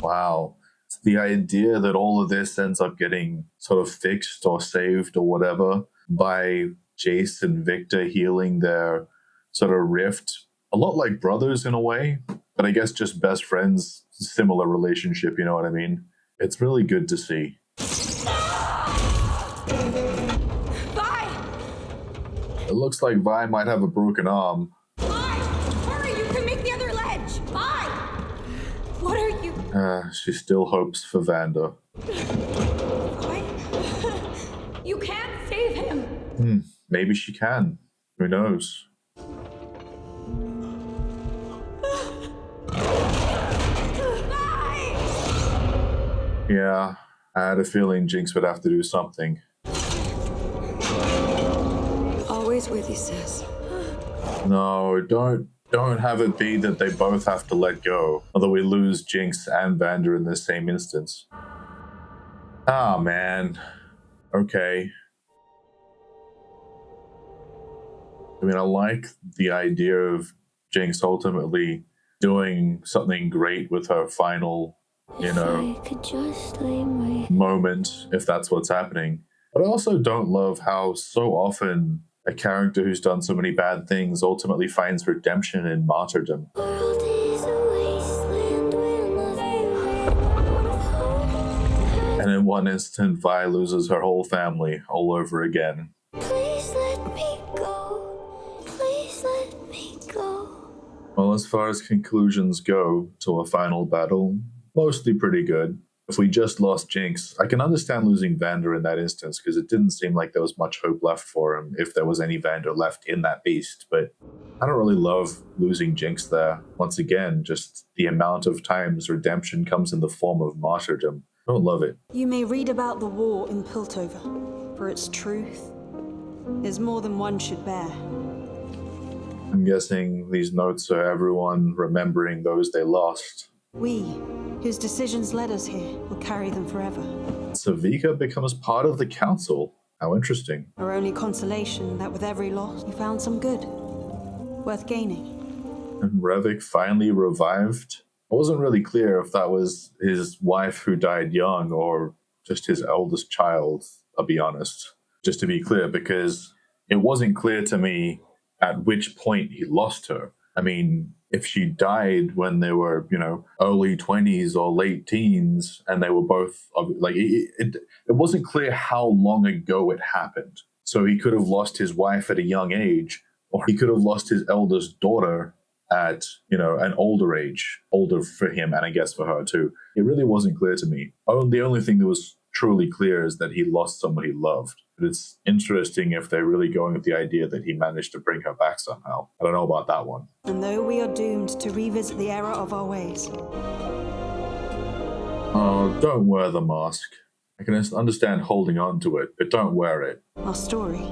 Wow. So the idea that all of this ends up getting sort of fixed or saved or whatever by Jace and Victor healing their sort of rift. A lot like brothers in a way, but I guess just best friends, similar relationship, you know what I mean? It's really good to see. Vi! It looks like Vi might have a broken arm. Vi! Hurry, you can make the other ledge! Vi! What are you... She still hopes for Vander. Vi? You can't save him! Maybe she can. Who knows? Yeah, I had a feeling Jinx would have to do something. Always with you, sis. No, don't have it be that they both have to let go, although we lose Jinx and Vander in the same instance. Ah, man. Okay. I mean, I like the idea of Jinx ultimately doing something great with her final, you know, moment, if that's what's happening. But I also don't love how so often a character who's done so many bad things ultimately finds redemption in martyrdom. And in one instant, Vi loses her whole family all over again. Please let me go. Please let me go. Well, as far as conclusions go to a final battle, mostly pretty good. If we just lost Jinx, I can understand losing Vander in that instance because it didn't seem like there was much hope left for him if there was any Vander left in that beast. But I don't really love losing Jinx there. Once again, just the amount of times redemption comes in the form of martyrdom. I don't love it. You may read about the war in Piltover, for its truth is more than one should bear. I'm guessing these notes are everyone remembering those they lost. We, whose decisions led us here, will carry them forever. Savika becomes part of the council. How interesting. Our only consolation that with every loss, you found some good, worth gaining. And Revik finally revived. I wasn't really clear if that was his wife who died young or just his eldest child, I'll be honest. Just to be clear, because it wasn't clear to me at which point he lost her. I mean, if she died when they were, you know, early 20s or late teens, and they were both, like, it wasn't clear how long ago it happened. So he could have lost his wife at a young age, or he could have lost his eldest daughter at, you know, an older age, older for him, and I guess for her too. It really wasn't clear to me. The only thing that was truly clear is that he lost someone he loved. But it's interesting if they're really going with the idea that he managed to bring her back somehow. I don't know about that one. And though we are doomed to revisit the error of our ways. Oh, don't wear the mask. I can understand holding on to it, but don't wear it. Our story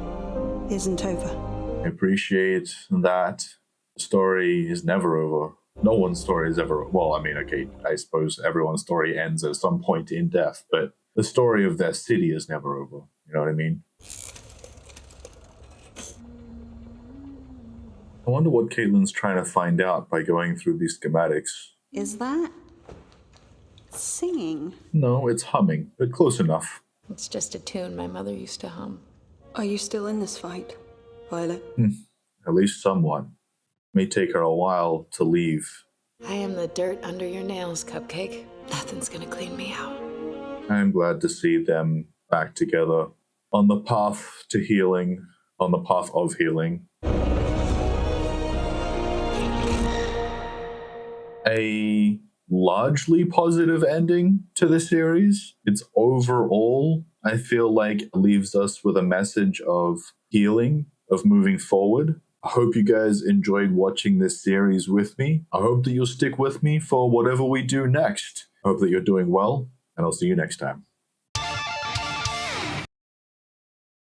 isn't over. I appreciate that. The story is never over. No one's story is ever... Well, I mean, okay, I suppose everyone's story ends at some point in death, but the story of their city is never over. You know what I mean? I wonder what Caitlin's trying to find out by going through these schematics. Is that singing? No, it's humming, but close enough. It's just a tune my mother used to hum. Are you still in this fight, Violet? At least somewhat. May take her a while to leave. I am the dirt under your nails, Cupcake. Nothing's gonna clean me out. I'm glad to see them back together on the path to healing, on the path of healing. A largely positive ending to the series. It's overall, I feel like, leaves us with a message of healing, of moving forward. I hope you guys enjoyed watching this series with me. I hope that you'll stick with me for whatever we do next. I hope that you're doing well, and I'll see you next time.